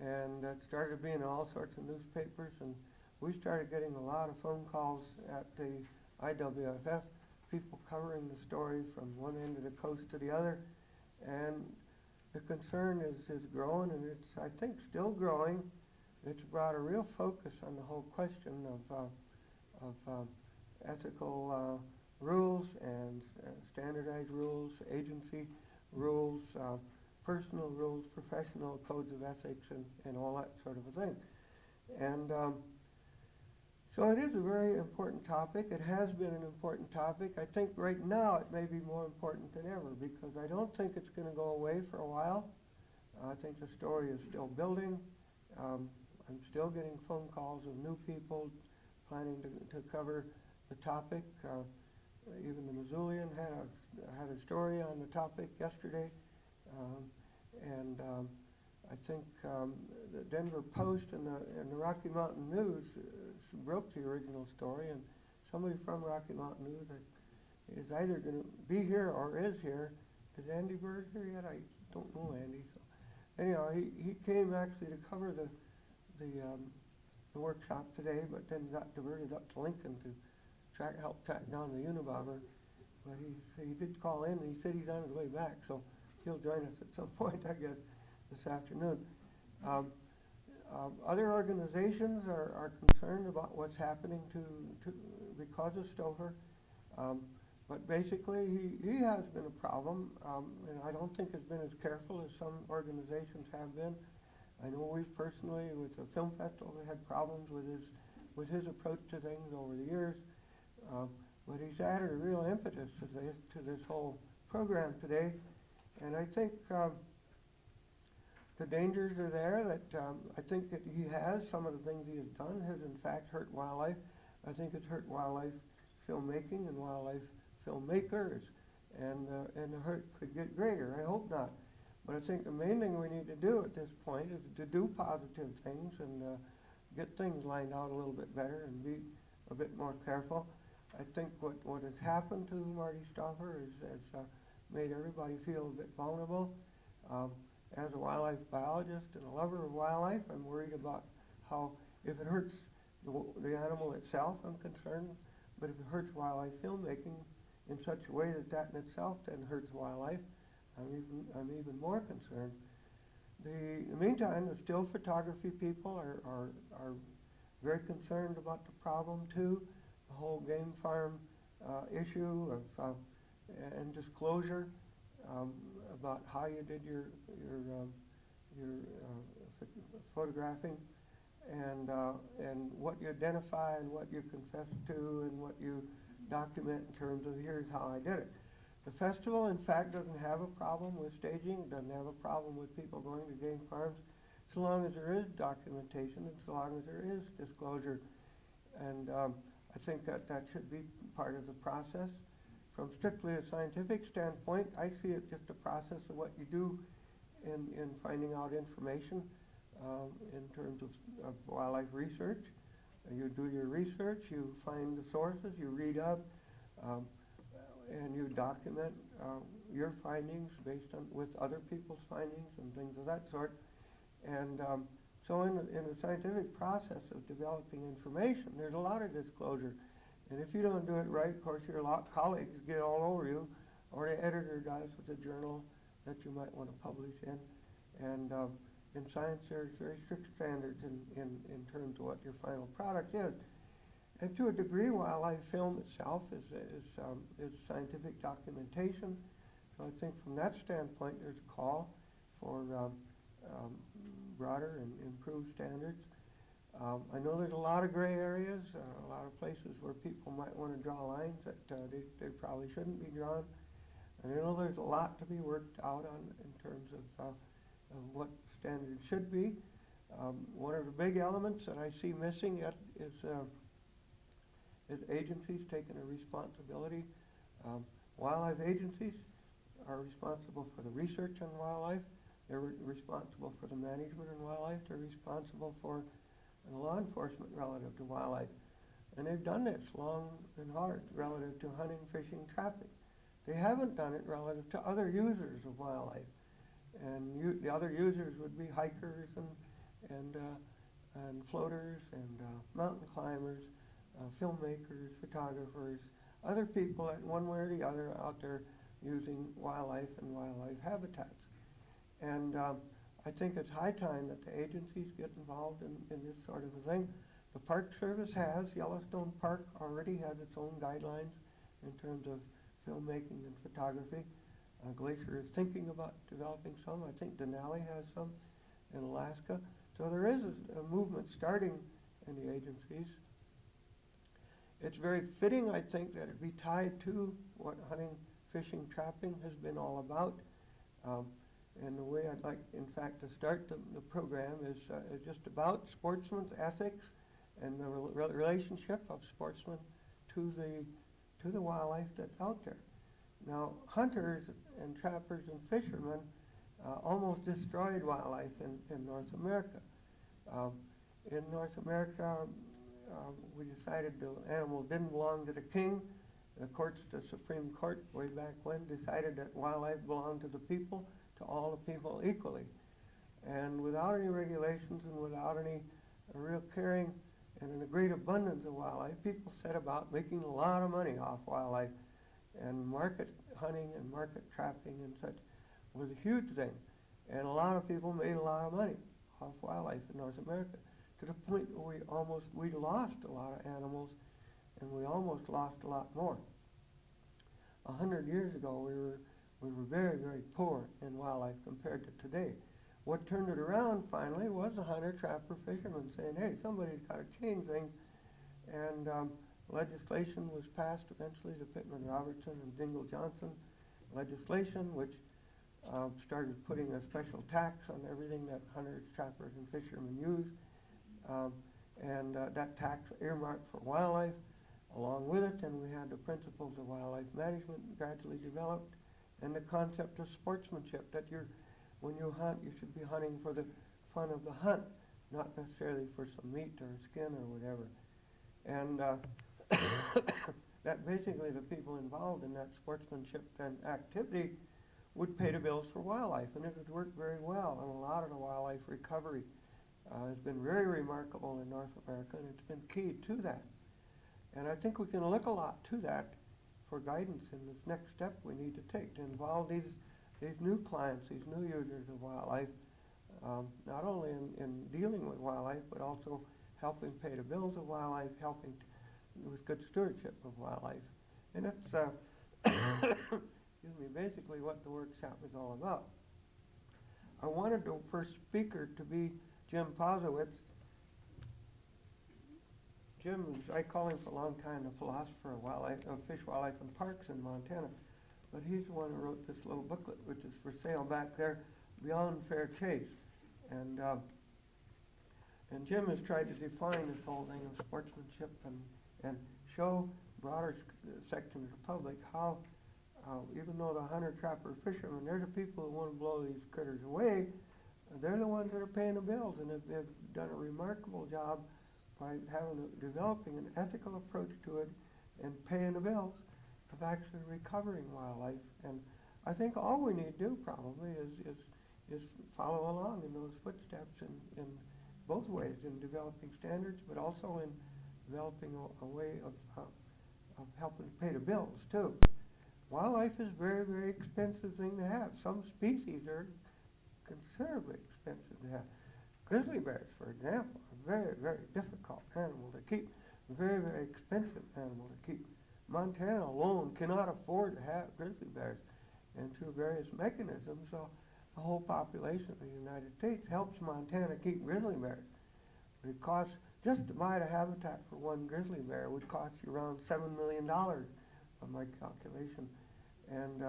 Speaker 1: and that started being in all sorts of newspapers, and we started getting a lot of phone calls at the IWFF, people covering the story from one end of the coast to the other, and the concern is growing, and it's, I think, still growing. It's brought a real focus on the whole question of ethical rules and standardized rules, agency rules, personal rules, professional codes of ethics, and all that sort of a thing. And so it is a very important topic. It has been an important topic. I think right now it may be more important than ever because I don't think it's going to go away for a while. I think the story is still building. I'm still getting phone calls of new people planning to cover the topic. Even the Missoulian had a story on the topic yesterday, and I think the Denver Post and the Rocky Mountain News broke the original story, and somebody from Rocky Mountain News is either going to be here or is here. Is Andy Bird here yet? I don't know Andy. So anyhow, he came actually to cover the workshop today, but then got diverted up to Lincoln to help track down the Unabomber. But he did call in, and he said he's on his way back, so he'll join us at some point, I guess, this afternoon. Other organizations are concerned about what's happening because of Stauffer, but basically he has been a problem, and I don't think has been as careful as some organizations have been. I know we've personally, with the film festival, had problems with his approach to things over the years, but he's added a real impetus to this whole program today, and I think the dangers are there that I think that he has, some of the things he has done has in fact hurt wildlife. I think it's hurt wildlife filmmaking and wildlife filmmakers, and the hurt could get greater. I hope not. But I think the main thing we need to do at this point is to do positive things and get things lined out a little bit better and be a bit more careful. I think what has happened to Marty Stauffer has made everybody feel a bit vulnerable. As a wildlife biologist and a lover of wildlife, I'm worried about how, if it hurts the animal itself, I'm concerned, but if it hurts wildlife filmmaking in such a way that in itself then hurts wildlife, I'm even more concerned. In the meantime, the still photography people are very concerned about the problem too, the whole game farm issue of and disclosure about how you did your photographing, and what you identify and what you confess to and what you document in terms of here's how I did it. The festival, in fact, doesn't have a problem with staging. It doesn't have a problem with people going to game farms, so long as there is documentation and so long as there is disclosure. And I think that should be part of the process. From strictly a scientific standpoint, I see it just a process of what you do in finding out information in terms of wildlife research. You do your research, you find the sources, you read up. and you document your findings based on with other people's findings and things of that sort. And so in the scientific process of developing information, there's a lot of disclosure. And if you don't do it right, of course, your colleagues get all over you, or the editor does with the journal that you might want to publish in. And in science, there's very strict standards in terms of what your final product is. And to a degree, wildlife film itself is scientific documentation. So I think from that standpoint, there's a call for broader and improved standards. I know there's a lot of gray areas, a lot of places where people might want to draw lines that they probably shouldn't be drawn. And I know there's a lot to be worked out on in terms of what standards should be. One of the big elements that I see missing yet is agencies taking a responsibility. Wildlife agencies are responsible for the research on wildlife. They're responsible for the management on wildlife. They're responsible for the law enforcement relative to wildlife. And they've done this long and hard relative to hunting, fishing, trapping. They haven't done it relative to other users of wildlife. And the other users would be hikers and floaters and mountain climbers, filmmakers, photographers, other people that one way or the other out there using wildlife and wildlife habitats. And I think it's high time that the agencies get involved in this sort of a thing. The Park Service has. Yellowstone Park already has its own guidelines in terms of filmmaking and photography. Glacier is thinking about developing some. I think Denali has some in Alaska. So there is a movement starting in the agencies. It's very fitting, I think, that it be tied to what hunting, fishing, trapping has been all about. And the way I'd like, in fact, to start the program is just about sportsman's ethics and the relationship of sportsmen to the wildlife that's out there. Now, hunters and trappers and fishermen almost destroyed wildlife in North America. In North America, we decided the animal didn't belong to the king. The Supreme Court, way back when, decided that wildlife belonged to the people, to all the people equally. And without any regulations and without any real caring and a great abundance of wildlife, people set about making a lot of money off wildlife. And market hunting and market trapping and such was a huge thing. And a lot of people made a lot of money off wildlife in North America, to the point where we lost a lot of animals, and we almost lost a lot more. 100 years ago, we were very, very poor in wildlife compared to today. What turned it around finally was the hunter, trapper, fisherman saying, hey, somebody's got to change things. And legislation was passed eventually, the Pittman-Robertson and Dingell-Johnson legislation, which started putting a special tax on everything that hunters, trappers, and fishermen use. And that tax earmarked for wildlife along with it, and we had the principles of wildlife management gradually developed, and the concept of sportsmanship, that when you hunt, you should be hunting for the fun of the hunt, not necessarily for some meat or skin or whatever. And that basically the people involved in that sportsmanship and activity would pay the bills for wildlife, and it would work very well. And a lot of the wildlife recovery has been very remarkable in North America, and it's been key to that. And I think we can look a lot to that for guidance in this next step we need to take to involve these new clients, these new users of wildlife, not only in dealing with wildlife, but also helping pay the bills of wildlife, helping with good stewardship of wildlife. And that's excuse me, basically what the workshop is all about. I wanted the first speaker to be Jim Posowitz. Jim, I call him for a long time the philosopher of wildlife, of fish, wildlife, and parks in Montana. But he's the one who wrote this little booklet, which is for sale back there, Beyond Fair Chase. And Jim has tried to define this whole thing of sportsmanship and show broader section of the public how, even though the hunter, trapper, fishermen, they're the people who want to blow these critters away, they're the ones that are paying the bills, and they've done a remarkable job by developing an ethical approach to it and paying the bills. of actually recovering wildlife. And I think all we need to do probably is follow along in those footsteps in both ways, in developing standards, but also in developing a way of helping to pay the bills too. Wildlife is a very, very expensive thing to have. Some species are considerably expensive to have. Grizzly bears, for example, are a very, very difficult animal to keep. A very, very expensive animal to keep. Montana alone cannot afford to have grizzly bears. And through various mechanisms, the whole population of the United States helps Montana keep grizzly bears. But it costs, just to buy the habitat for one grizzly bear would cost you around $7 million by my calculation. And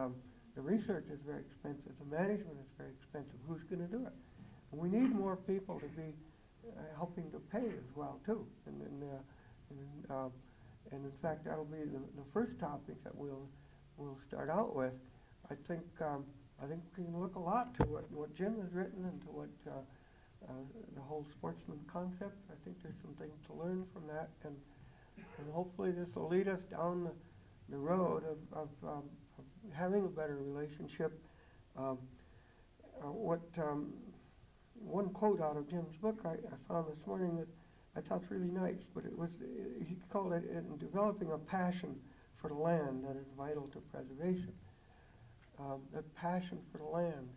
Speaker 1: the research is very expensive. The management is very expensive. Who's going to do it? And we need more people to be helping to pay as well too. And in fact, that'll be the first topic that we'll start out with. I think we can look a lot to what Jim has written and to what the whole sportsman concept. I think there's some things to learn from that, and hopefully this will lead us down the road of having a better relationship. One quote out of Jim's book I found this morning that I thought was really nice, but he called it in developing a passion for the land that is vital to preservation. The passion for the land,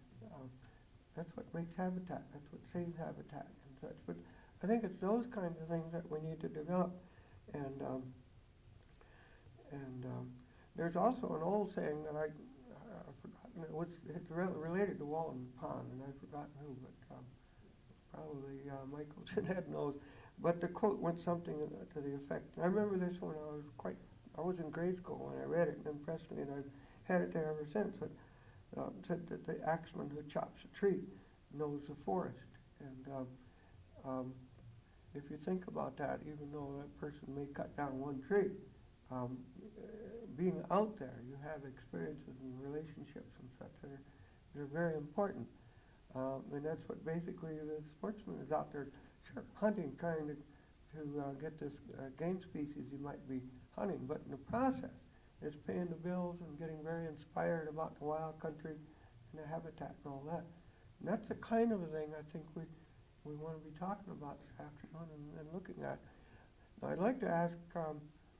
Speaker 1: that's what makes habitat, that's what saves habitat and such. But I think it's those kinds of things that we need to develop. And there's also an old saying that I've forgotten, it's related to Walden Pond, and I've forgotten who, but probably Michael Jeanette knows. But the quote went something to the effect. I remember this when I was in grade school when I read it, and it impressed me, and I've had it there ever since. It said that the axeman who chops a tree knows the forest. And if you think about that, even though that person may cut down one tree, being out there, you have experiences and relationships and such that are very important. And that's what basically the sportsman is out there, sure, hunting, trying to get this game species you might be hunting, but in the process, it's paying the bills and getting very inspired about the wild country and the habitat and all that. And that's the kind of a thing I think we want to be talking about this afternoon and looking at. Now, I'd like to ask,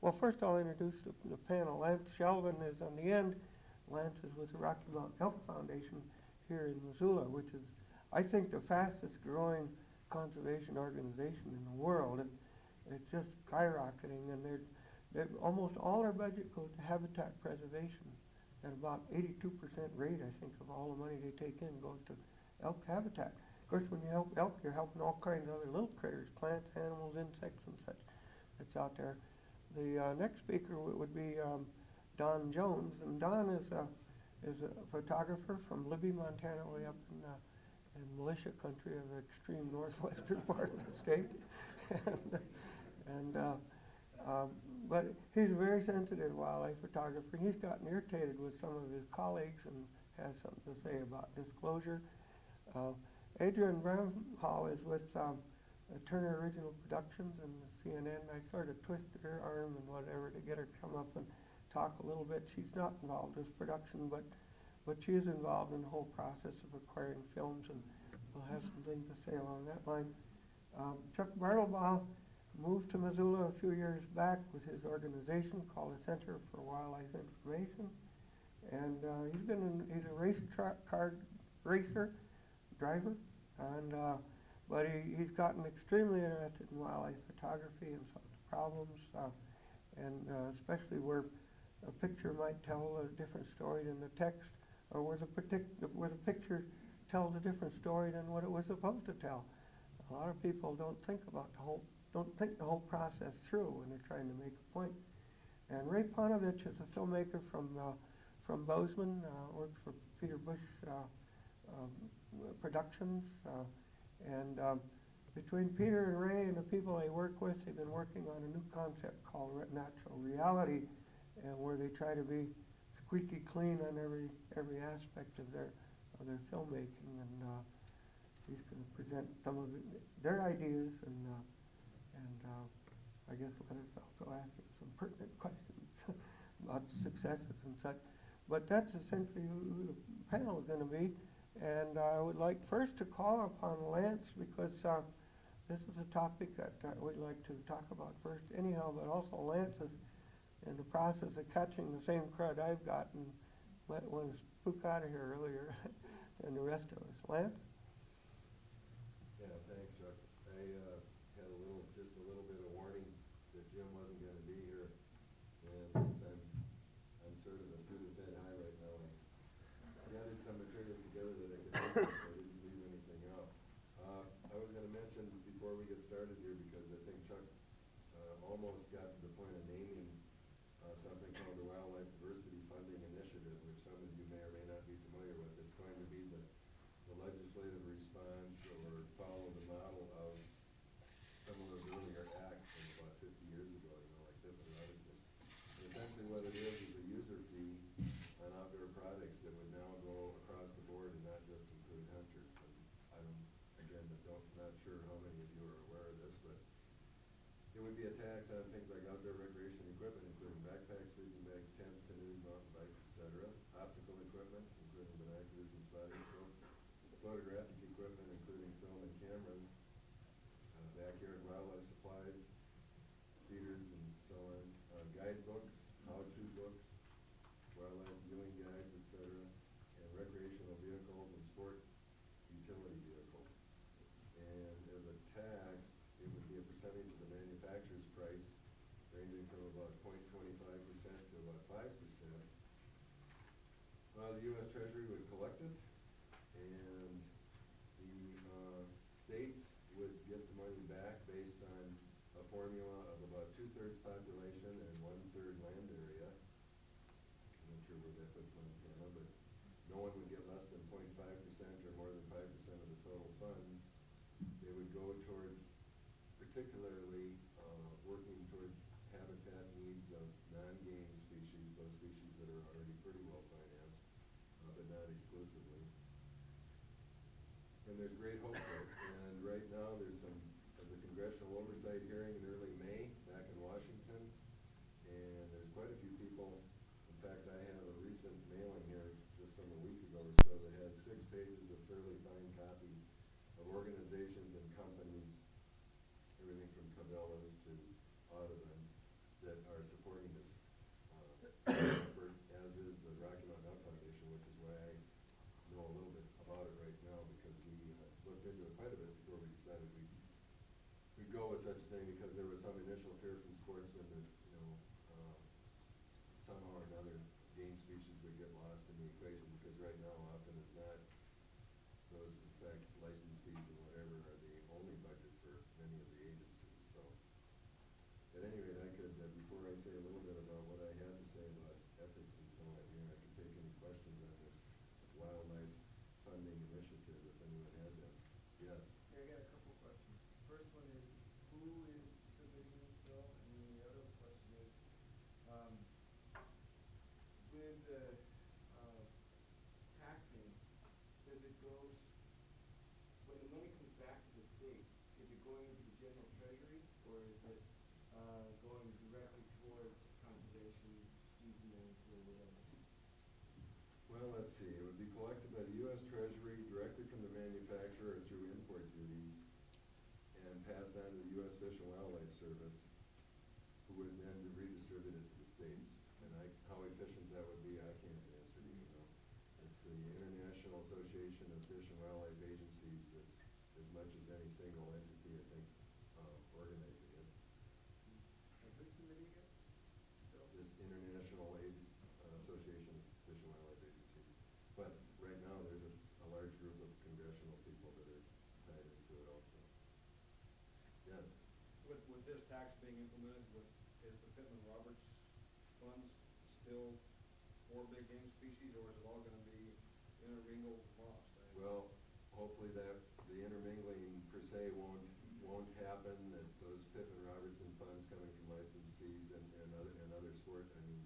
Speaker 1: well, first I'll introduce the panel. Lance Shelvin is on the end. Lance is with the Rocky Mountain Elk Foundation here in Missoula, which is, I think, the fastest growing conservation organization in the world. And it's just skyrocketing, and almost all our budget goes to habitat preservation. At about 82% rate, I think, of all the money they take in goes to elk habitat. Of course, when you help elk, you're helping all kinds of other little critters, plants, animals, insects, and such that's out there. The next speaker would be Don Jones, and Don is a photographer from Libby, Montana, way up in militia country of the extreme northwestern part of the state. But he's a very sensitive wildlife photographer. He's gotten irritated with some of his colleagues and has something to say about disclosure. Adrian Bramhall is with Turner Original Productions and the CNN. I sort of twisted her arm and whatever to get her to come up and talk a little bit. She's not involved with production, but she is involved in the whole process of acquiring films, and we'll have some things to say along that line. Chuck Bartlebaugh moved to Missoula a few years back with his organization called the Center for Wildlife Information, and he's a car racer, driver, and but he's gotten extremely interested in wildlife photography and some of the problems, and especially where a picture might tell a different story than the text, or where the picture tells a different story than what it was supposed to tell. A lot of people don't think the whole process through when they're trying to make a point. And Ray Ponovich is a filmmaker from Bozeman, works for Peter Bush Productions, and between Peter and Ray and the people they work with, they've been working on a new concept called natural reality, and where they try to be squeaky clean on every aspect of their filmmaking. And he's going to present some of their ideas, and I guess let us also ask him some pertinent questions about the successes and such. But that's essentially who the panel is going to be. And I would like first to call upon Lance because this is a topic that we'd like to talk about first anyhow, but also Lance is in the process of catching the same crud I've gotten when I spook out of here earlier than the rest of us. Lance?
Speaker 4: Yeah, thanks, Chuck. I had just a little bit of warning that Jim wasn't going to be here, and since I'm sort of a Sudafed high right now, I gathered some material together that I could use, so I didn't leave anything out. I was going to mention before we get started here, because I think Chuck almost got to the point of naming something called the Wildlife Diversity Funding Initiative, which some of you may or may not be familiar with. It's going to be the legislative response or follow the model of some of those earlier acts from about 50 years ago, like Pippin Robertson. And essentially what it is a user fee on outdoor products that would now go across the board and not just include hunters. And not sure how many of you are aware of this, but it would be a tax on things like outdoor recreation equipment, including backpacks, sleeping bags, tents, canoes, mountain bikes, etc. Optical equipment, including binoculars and spotting scopes. Photographic equipment, including film and cameras. Backyard wildlife supplies, feeders, and so on. Guidebooks, how-to books, wildlife viewing guides, etc. And recreational vehicles and sport utility vehicles. And as a tax, it would be a percentage of the manufacturer's price, ranging from about 0.25% to about 5%. The U.S. Treasury would collect it, and the states would get the money back based on a formula of about 2/3 population and 1/3 land area. I'm not sure where that puts Montana, but no one would get less than 0.5% or more than 5% of the total funds. They would go towards particularly working towards habitat needs of non-game species, those species that are already pretty well financed, but not exclusively. And there's great hope for it. And right now there's a congressional oversight hearing in early May back in Washington, and there's quite a few people. In fact, I have a recent mailing here just from a week ago or so that has 6 pages of fairly fine copy of organizations and companies, everything from Cabela's to Audubon, that are supporting this effort, as is the Rocky Mountain Elk Foundation, which is why I know a little bit about it right now, because we looked into it quite a bit before we decided we'd go with such a thing, because there was some initial fear from sportsmen that, somehow or another game species would get lost in the equation, because right now often it's not. Those, in fact, license fees and whatever are the only budget for many of the agencies. So, at any rate, I could, before I say a little bit about what I had to say about ethics and so on here, I could take any questions on this wildlife funding initiative if anyone had them. Yes?
Speaker 3: Yeah, I got a couple questions. First one is, who is submitting this bill? And then the other question is, with the taxing, does it go, when the money comes back to the state, is it going into the general treasury, or is it going directly towards conservation, easements, or whatever?
Speaker 4: Well, let's see. It would be collected by the U.S. Treasury directly from the manufacturer through import duties and passed on to the U.S. Fish and Wildlife Service, who would then redistribute it to the states. And how efficient that would be, I can't answer you. It's the International Association of Fish and Wildlife Agencies that's, as much as any single entity, I think, organizing it.
Speaker 3: And who's submitting it?
Speaker 4: This International Association of Fish and Wildlife Agencies. But right now, there's a large group of congressional people that are tied into it also. Yes?
Speaker 12: With this tax being implemented, is the Pittman Roberts funds still for big game species, or is it all going to be intermingled and lost?
Speaker 4: Well, hopefully that the intermingling per se won't happen, that those Pittman Robertson funds coming from license fees and other sportsmen's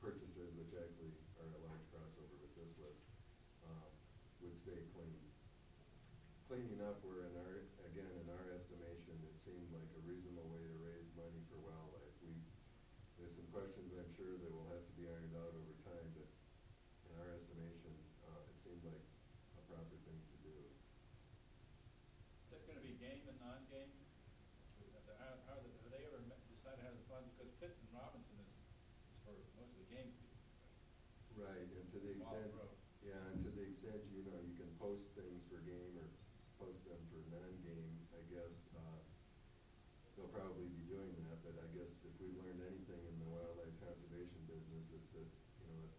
Speaker 4: purchases, which actually are a large crossover with this list, would stay clean. Clean enough where in our estimation, it seemed like a reasonable way to raise money for wildlife. There's some questions I'm
Speaker 9: non-game? Have they ever decided how to fund, because Pitt and Robinson is for most of the game people.
Speaker 4: Right, and to the
Speaker 9: Wild
Speaker 4: extent,
Speaker 9: Road.
Speaker 4: yeah, and to the extent, you know, you can post things for game or post them for non-game, I guess, they'll probably be doing that, but I guess if we've learned anything in the wildlife conservation business, it's that, you know,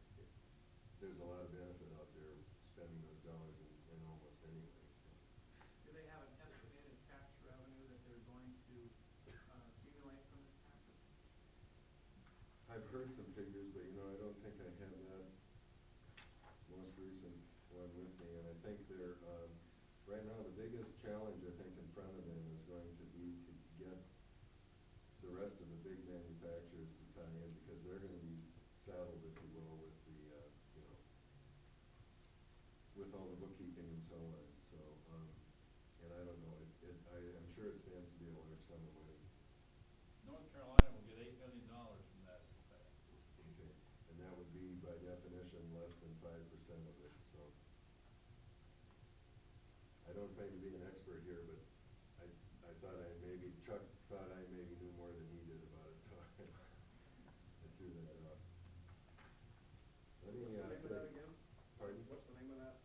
Speaker 4: there's a lot of benefit out there spending those dollars in almost any way, so.
Speaker 3: Do they have an estimated tax revenue that they're going to accumulate from this tax?
Speaker 4: I've heard some figures, but, you know, I don't think I have that most recent one with me, and I think they're, right now, the biggest challenge, I think, in front of them is going to be to get the rest of the big manufacturers to tie in, because they're gonna be saddled, if you will, with the, you know, with all the bookkeeping and so on, so, and I don't know, I'm sure it stands to be a large sum of money.
Speaker 9: North Carolina will get $8 million from that.
Speaker 4: Okay, and that would be by definition less than 5% of it, so. I don't claim to be an expert here, but I thought Chuck thought I maybe knew more than he did about it, so I threw that out. Let me,
Speaker 12: What's the name of
Speaker 4: say,
Speaker 12: that again?
Speaker 4: pardon?
Speaker 12: What's the name of that?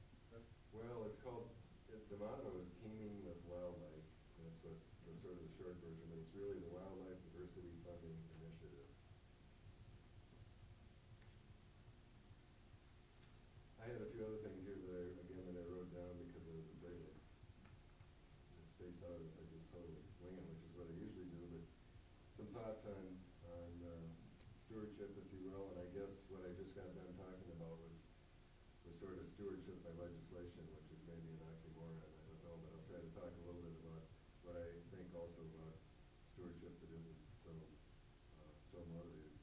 Speaker 4: Well, it's called, the motto is Teaming with Wildlife. That's what, the sort of the short version, but it's really the Wildlife Diversity Funding Initiative. I had a few other things here that I wrote down because I was afraid to space out if I just totally wing it, which is what I usually do, but some thoughts on stewardship, if you will, and I guess what I just got done talking about was sort of stewardship by legislation, which is maybe an oxymoron, I don't know, but I'll try to talk a little bit about what I think also about stewardship that isn't so motivated.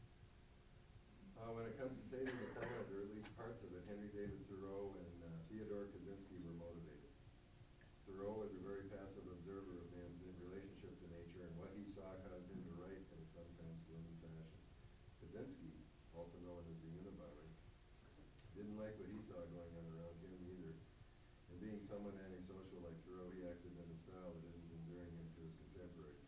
Speaker 4: When it comes to saving the planet, or at least parts of it, Henry David Thoreau and Theodore Kaczynski were motivated. Thoreau was a very passive observer of man's relationship to nature, and what he saw caused him to write in a sometimes gloomy fashion. Kaczynski, also known as the Unabomber, didn't like what he saw going on around him either. And being somewhat antisocial like Thoreau, he acted in a style that isn't endearing him to his contemporaries.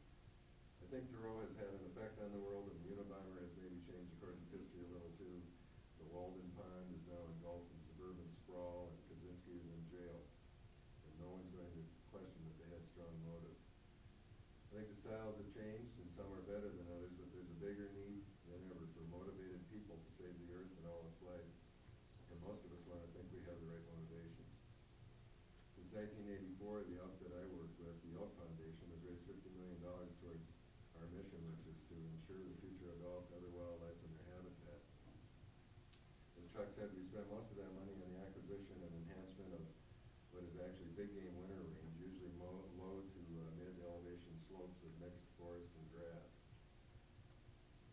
Speaker 4: I think Thoreau has had an effect on the world, and the Unabomber has maybe changed the course of history a little too. The Walden Pond is now engulfed in suburban sprawl, and Kaczynski is in jail. And no one's going to question that they had strong motives. I think the styles have changed, and some are better than others, but there's a bigger need than ever for motivated people to save the earth and all its life. And most of us want to think we have the right motivations. Since 1984, the outfit I worked with, the Elk Foundation, has raised $50 million towards our mission, which is to ensure the future of elk, other wildlife, and their habitat. As Chuck said, we spend most of that money on the acquisition and enhancement of what is actually big game winter range, usually low to mid-elevation slopes of mixed forest and grass.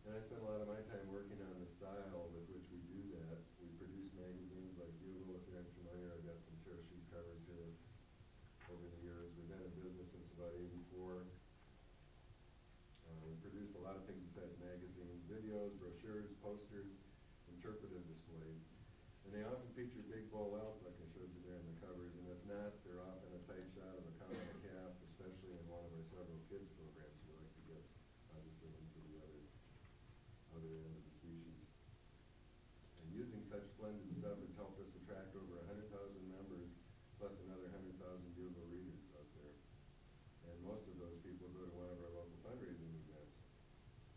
Speaker 4: And I spend a lot of my time working on the style with which we do that. We produce magazines like Bugle, if you're unfamiliar. I've got some tear sheet covers here over the years. We've been in business since about '84. We produce a lot of things besides magazines, videos, brochures, posters, interpretive displays. And they often feature big bull elk, like I showed you there in the covers, and if not, they're often a tight shot of a cow and a calf, especially in one of our several kids programs. We like to get, obviously, into the other end of the species. And using such splendid stuff has helped us attract over 100,000 members, plus another 100,000 Bugle readers out there. And most of those people go to one of our local fundraising events.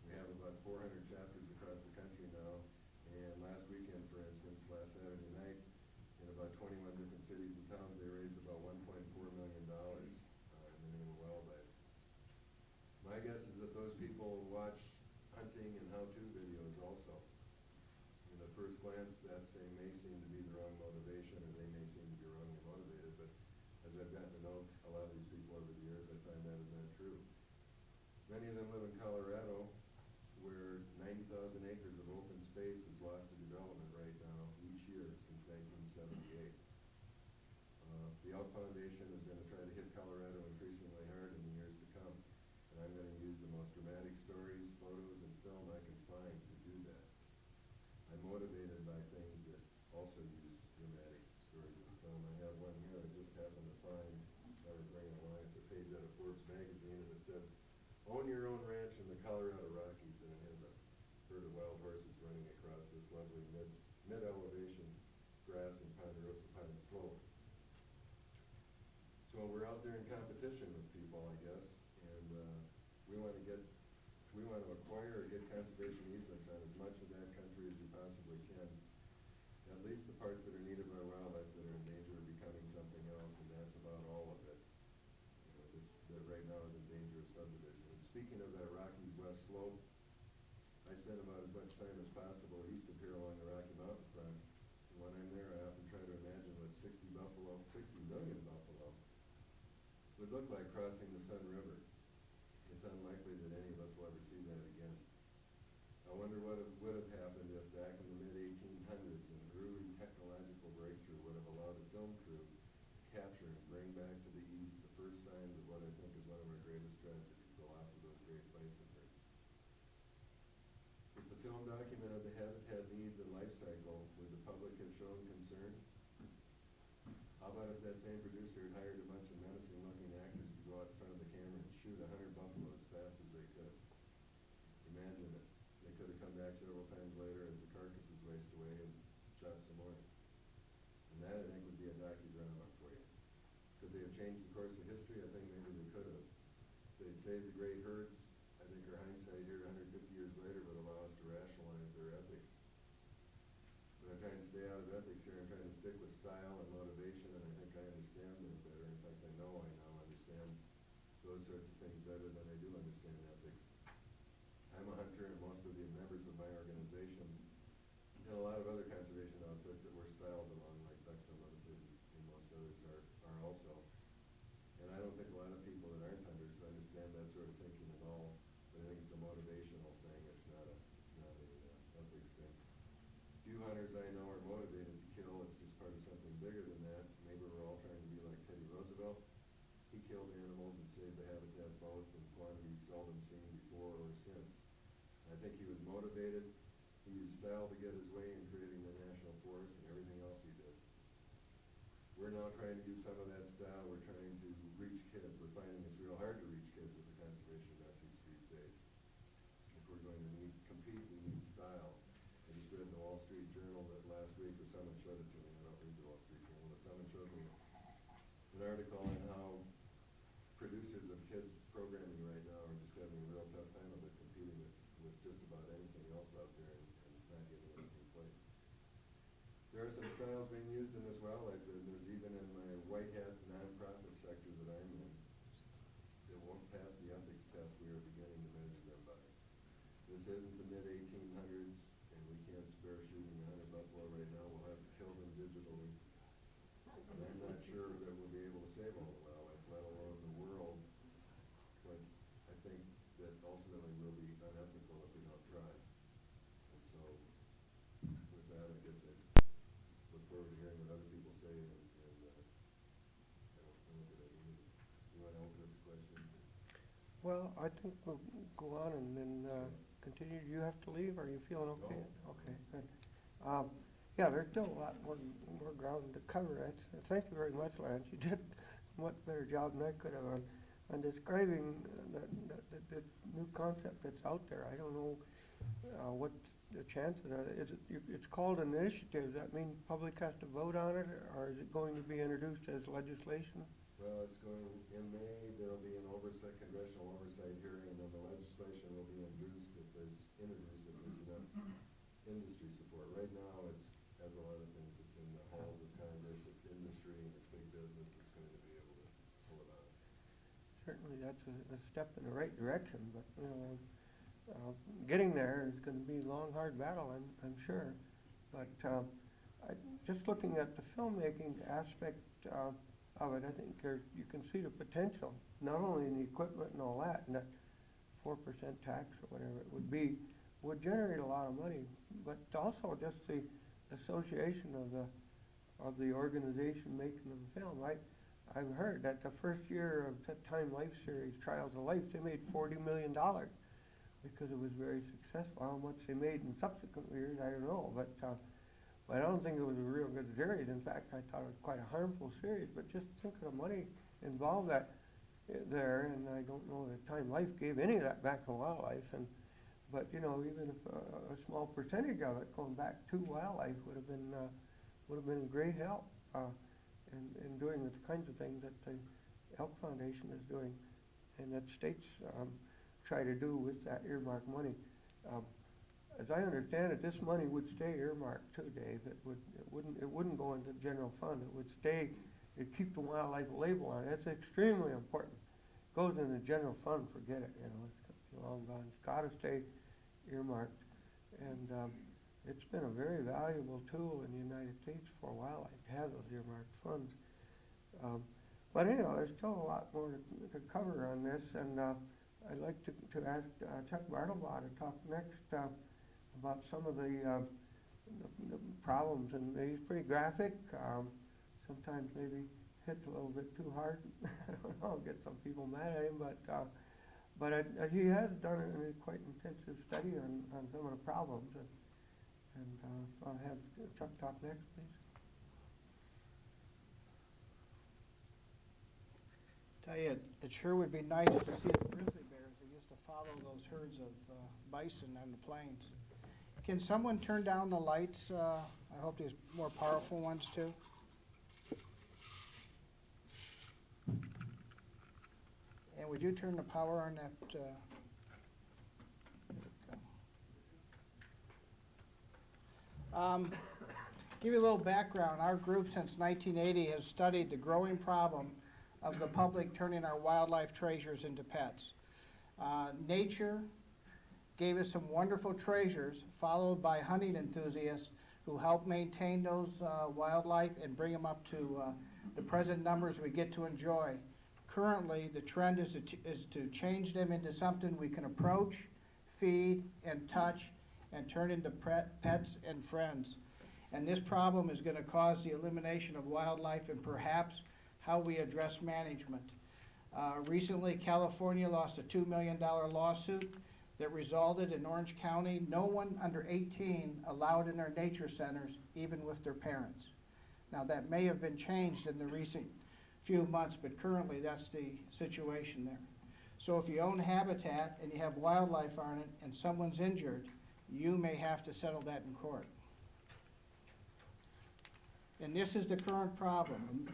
Speaker 4: We have about 400 chapters across the country now, and last weekend, for instance, last Saturday night, in about 21 different cities and towns, they raised about $1.4 million in the name of wildlife. My guess is that those people watch hunting and how-to videos also. And at first glance, that may seem to be the wrong motivation, or they may seem to be wrongly motivated, but as I've gotten to know a lot of these people over the years, I find that is not true. Many of them live in Colorado, where 90,000 acres of open space is lost to development right now each year since 1978. The Elk Foundation is going to try to hit Colorado increasingly hard in the years to come, and I'm going to use the most dramatic stories, photos, and film I can find to do that. I'm motivated by things that also use dramatic stories and film. I have one here I just happened to find. I was bringing along. It's a page out of Forbes magazine.
Speaker 13: magazine, and it says, "Own your own ranch in the Colorado Rockies," and it has a herd of wild horses running across this lovely mid-elevation grass and ponderosa pine slope. So we're out there in competition with people, I guess, and we want to acquire or get conservation easements on as much of that country as we possibly can. At least the parts that are needed by wildlife that are in danger of becoming something else, and that's about all of it. That right now is in danger of subdivision. And speaking of that Rockies West Slope, I spend about as much time as possible east of here along the Rocky Mountain front. And when I'm there, I often try to imagine what 60 million buffalo would look like crossing the Sun River. It's unlikely that any of us will ever see that again. I wonder what would have happened if back in the mid-1800s an early technological breakthrough would have allowed a film crew to capture and bring back to the east the first signs of what I think is one of our greatest tragedies, the loss of those great bison herds. If the film documented the habitat needs and life cycle, would the public have shown concern? How about if that same producer had hired a bunch of menacing-looking actors to go out in front of the camera and shoot 100 buffalo as fast as they could? Imagine it. They could have come back several times later as the carcasses raced away and shot some more. And that, I think, would be a docudrama for you. Could they have changed the course of history? I think maybe they could have. If they'd saved the great herds, I think our hindsight here 150 years later would allow us to rationalize their ethics. But I'm trying to stay out of ethics here. I'm trying to stick with style and motivation, and I think I understand them better. In fact, I know I now understand those sorts of things better than I do understand ethics. I'm a hunter, and most of the members of my organization and a lot of other conservation outfits that wear styles along, like Ducks Unlimited and most others are also. And I don't think a lot of people that aren't hunters understand that sort of thinking at all. But I think it's a motivational thing. It's not a ethics thing. Few hunters I know are motivated to kill. It's just part of something bigger than that. Maybe we're all trying to be like Teddy Roosevelt. He killed animals and saved the habitat both in quantities seldom seen before or since. I think he was motivated. He used style to get his way in creating the national forest and everything else he did. We're now trying to use some of that style. We're trying to reach kids. We're finding it's real hard to reach kids with the conservation message these days. If we're going to compete, we need style. I just read in the Wall Street Journal that last week, or someone showed it to me. I don't read the Wall Street Journal, but someone showed me an article on how producers of kids programming right now are just having a real tough time of it, competing with just about anything else out there and not getting anything played. There are some styles being used in this wildlife business, even in my white hat nonprofit sector that I'm in, that won't pass the ethics test we are beginning to measure them by. This isn't the mid-1800s, and we can't spare shooting 100 buffalo right now. We'll have to kill them digitally. And I'm not sure that we'll be able to save all the wildlife, let alone the world. But I think that ultimately we'll be unethical if we don't try. And so, with that, I guess I look forward to hearing what other people say, and I don't know that I need it. You want to open up the question?
Speaker 1: Well, I think we'll go on and then continue. Do you have to leave? Are you feeling okay?
Speaker 13: No.
Speaker 1: Okay, good. Yeah, there's still a lot more ground to cover. Thank you very much, Lance. You did a much better job than I could have on describing the new concept that's out there. I don't know what the chances are. It's called an initiative. Does that mean public has to vote on it, or is it going to be introduced as legislation?
Speaker 13: Well, it's going, in May, there'll be an congressional oversight hearing, and then the legislation will be introduced if there's enough industry support. Right now, it's, as a lot of things, it's in the halls of Congress, it's industry, and it's big business that's going to be able to pull it out.
Speaker 1: Certainly, that's a step in the right direction, but getting there is going to be a long, hard battle, I'm sure. But just looking at the filmmaking aspect of it, I think you can see the potential, not only in the equipment and all that, and that 4% tax or whatever it would be, would generate a lot of money, but also just the association of the organization making the film. I've heard that the first year of the Time Life series, Trials of Life, they made $40 million because it was very successful. How much they made in subsequent years, I don't know, but I don't think it was a real good series. In fact, I thought it was quite a harmful series, but just think of the money involved that there, and I don't know that Time Life gave any of that back to wildlife. But you know, even if a small percentage of it going back to wildlife would have been a great help in doing the kinds of things that the Elk Foundation is doing, and that states try to do with that earmark money. As I understand it, this money would stay earmarked too, Dave. It wouldn't go into the general fund. It would stay. It'd keep the wildlife label on it. It's extremely important. Goes in the general fund, forget it. You know, it's long gone. It's got to stay earmarked, and it's been a very valuable tool in the United States for wildlife to have those earmarked funds. But anyhow, there's still a lot more to cover on this, and I'd like to ask Chuck Bartlebaugh to talk next about some of the problems, and he's pretty graphic. Sometimes maybe hits a little bit too hard. I don't know, get some people mad at him, but he has done a quite intensive study on some of the problems, and so I'll have Chuck talk next, please.
Speaker 14: Tell you, it sure would be nice to see the grizzly bears that used to follow those herds of bison on the plains. Can someone turn down the lights? I hope these more powerful ones too. And would you turn the power on that? There we go. Give you a little background. Our group since 1980 has studied the growing problem of the public turning our wildlife treasures into pets. Nature gave us some wonderful treasures, followed by hunting enthusiasts who help maintain those wildlife and bring them up to the present numbers we get to enjoy. Currently, the trend is to change them into something we can approach, feed, and touch, and turn into pets and friends. And this problem is going to cause the elimination of wildlife and perhaps how we address management. Recently, California lost a $2 million lawsuit that resulted in Orange County no one under 18 allowed in their nature centers, even with their parents. Now, that may have been changed in the recent few months, but currently that's the situation there. So if you own habitat and you have wildlife on it and someone's injured, you may have to settle that in court. And this is the current problem.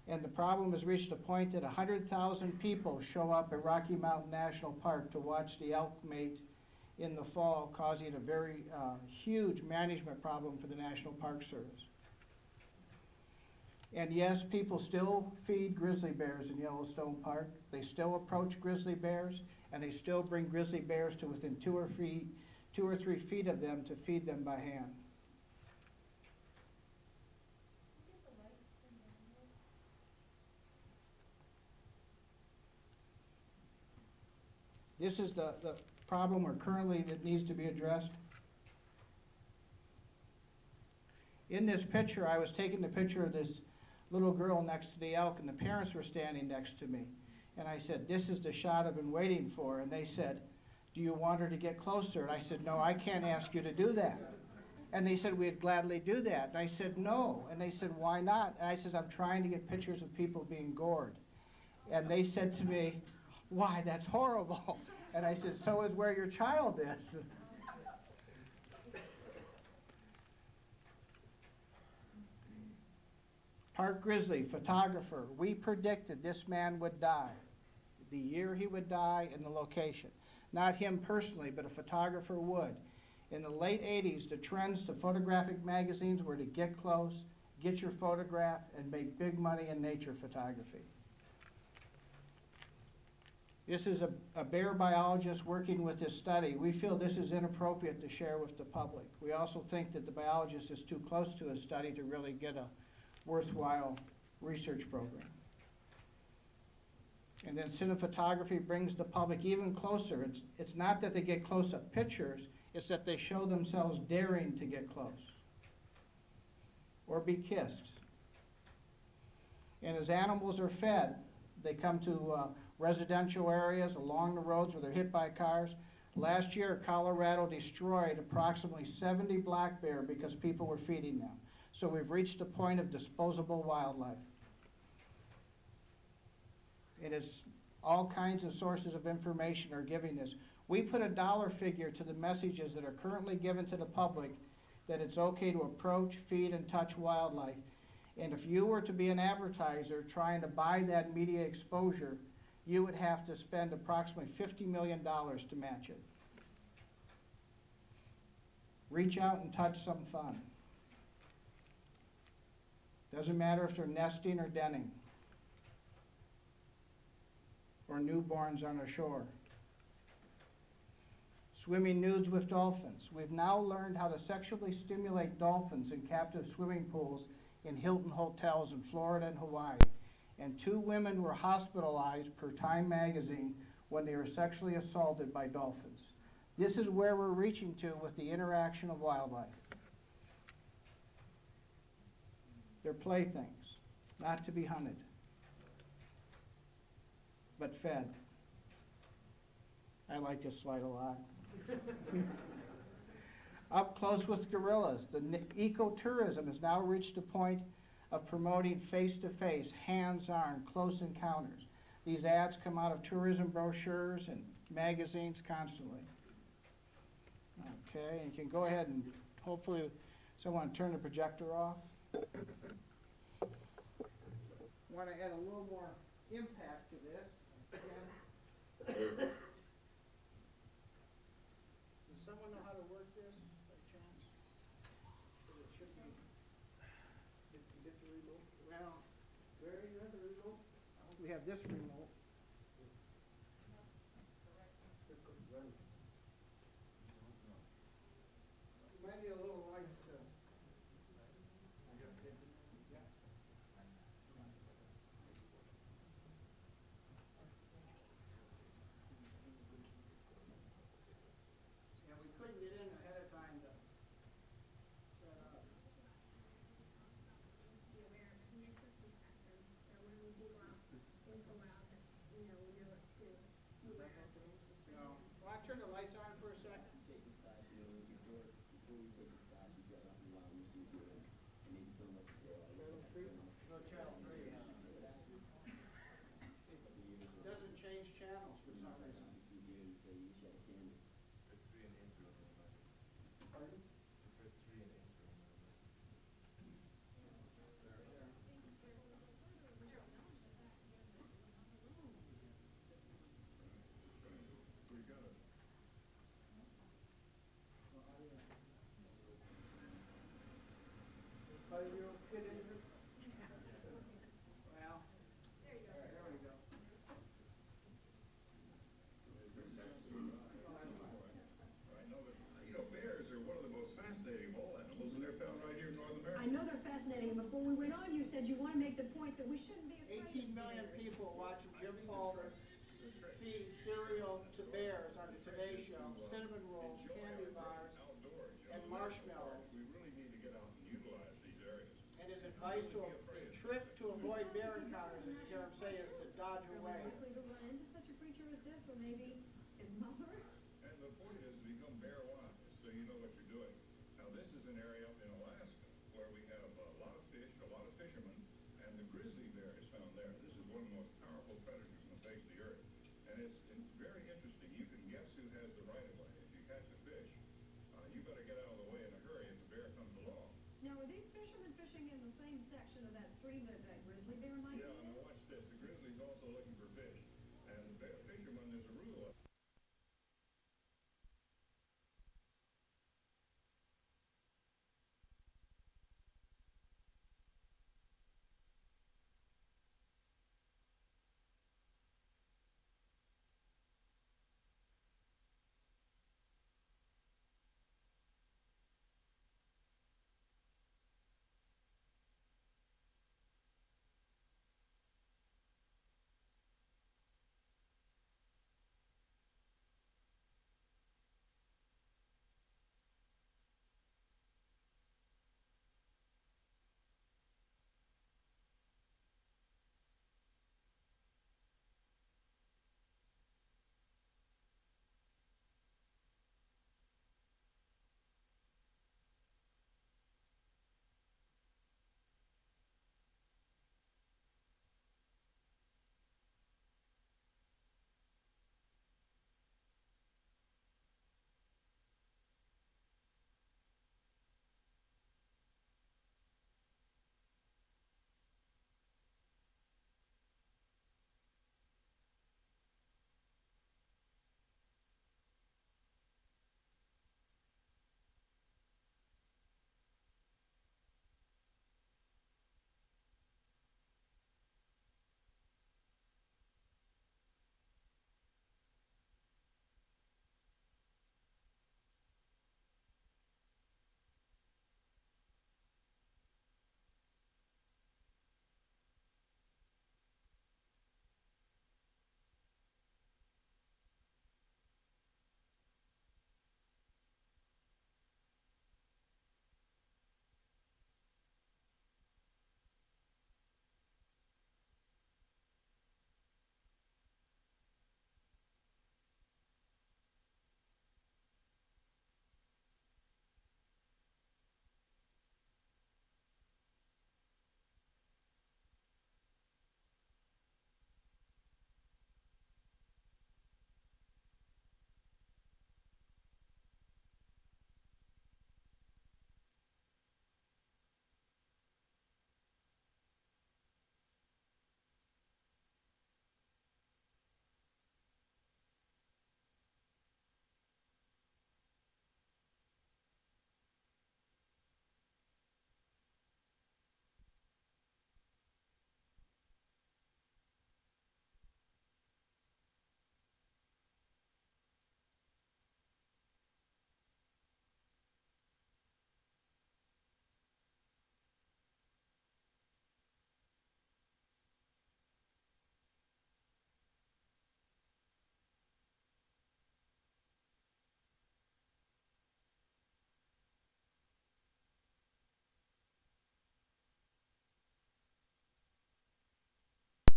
Speaker 14: And the problem has reached a point that 100,000 people show up at Rocky Mountain National Park to watch the elk mate in the fall, causing a very huge management problem for the National Park Service. And yes, people still feed grizzly bears in Yellowstone Park. They still approach grizzly bears, and they still bring grizzly bears to within 2 or 3 feet of them to feed them by hand. This is the problem currently that needs to be addressed. In this picture, I was taking the picture of this little girl next to the elk, and the parents were standing next to me. And I said, "This is the shot I've been waiting for." And they said, "Do you want her to get closer?" And I said, "No, I can't ask you to do that." And they said, "We'd gladly do that." And I said, "No." And they said, "Why not?" And I said, "I'm trying to get pictures of people being gored." And they said to me, "Why, that's horrible." And I said, "So is where your child is." Park grizzly, photographer. We predicted this man would die, the year he would die and the location. Not him personally, but a photographer would. In the late 80s, the trends to photographic magazines were to get close, get your photograph, and make big money in nature photography. This is a bear biologist working with this study. We feel this is inappropriate to share with the public. We also think that the biologist is too close to a study to really get a worthwhile research program. And then cinephotography brings the public even closer. It's not that they get close-up pictures, it's that they show themselves daring to get close or be kissed. And as animals are fed, they come to residential areas along the roads where they're hit by cars. Last year, Colorado destroyed approximately 70 black bear because people were feeding them. So we've reached a point of disposable wildlife. It is All kinds of sources of information are giving this. We put a dollar figure to the messages that are currently given to the public that it's okay to approach, feed, and touch wildlife. And if you were to be an advertiser trying to buy that media exposure, you would have to spend approximately $50 million to match it. Reach out and touch some fun. Doesn't matter if they're nesting or denning, or newborns on a shore. Swimming nudes with dolphins. We've now learned how to sexually stimulate dolphins in captive swimming pools in Hilton hotels in Florida and Hawaii. And 2 women were hospitalized per Time magazine when they were sexually assaulted by dolphins. This is where we're reaching to with the interaction of wildlife. They're playthings, not to be hunted, but fed. I like this slide a lot. Up close with gorillas, the ecotourism has now reached a point of promoting face-to-face, hands-on, close encounters. These ads come out of tourism brochures and magazines constantly. Okay, and you can go ahead and hopefully someone turn the projector off. Want to add a little more impact to this. Again. Does someone know how to work this by chance? It should be. Get the remote. Well, where you have the remote? We have this remote. Might need a little light to. Couldn't get in ahead of time to set up. No. Well, I turn the lights on for a second. No, channel 3. It doesn't change channels for some reason. Pardon? Well, there we go.
Speaker 4: You know, bears are one of the most fascinating of all animals, and they're found right here in North America.
Speaker 15: I know they're fascinating. Before we went on, you said you want to make the point that we shouldn't be afraid
Speaker 14: 18 million people watching Jim Palmer feed cereal to bears on the Today Show, cinnamon rolls, candy bars, and marshmallows.
Speaker 4: We really need to get out and utilize these areas.
Speaker 14: And his advice to a trick to avoid bear encounters, as you hear him say, is to dodge away.
Speaker 15: likely to run into such a creature as this, or maybe his mother?
Speaker 4: And the point is to become bear wise, so you know what you're doing. Now, this is an area in Alaska where we have a lot of fish, a lot of fishermen, and the grizzly bear is found there. This is one of the most powerful predators on the face of the earth. And it's very interesting. You can guess who has the right of way. If you catch a fish, you better get out of the way in a hurry if the bear comes along.
Speaker 15: Now, are these fishermen fishing in the same section of that stream that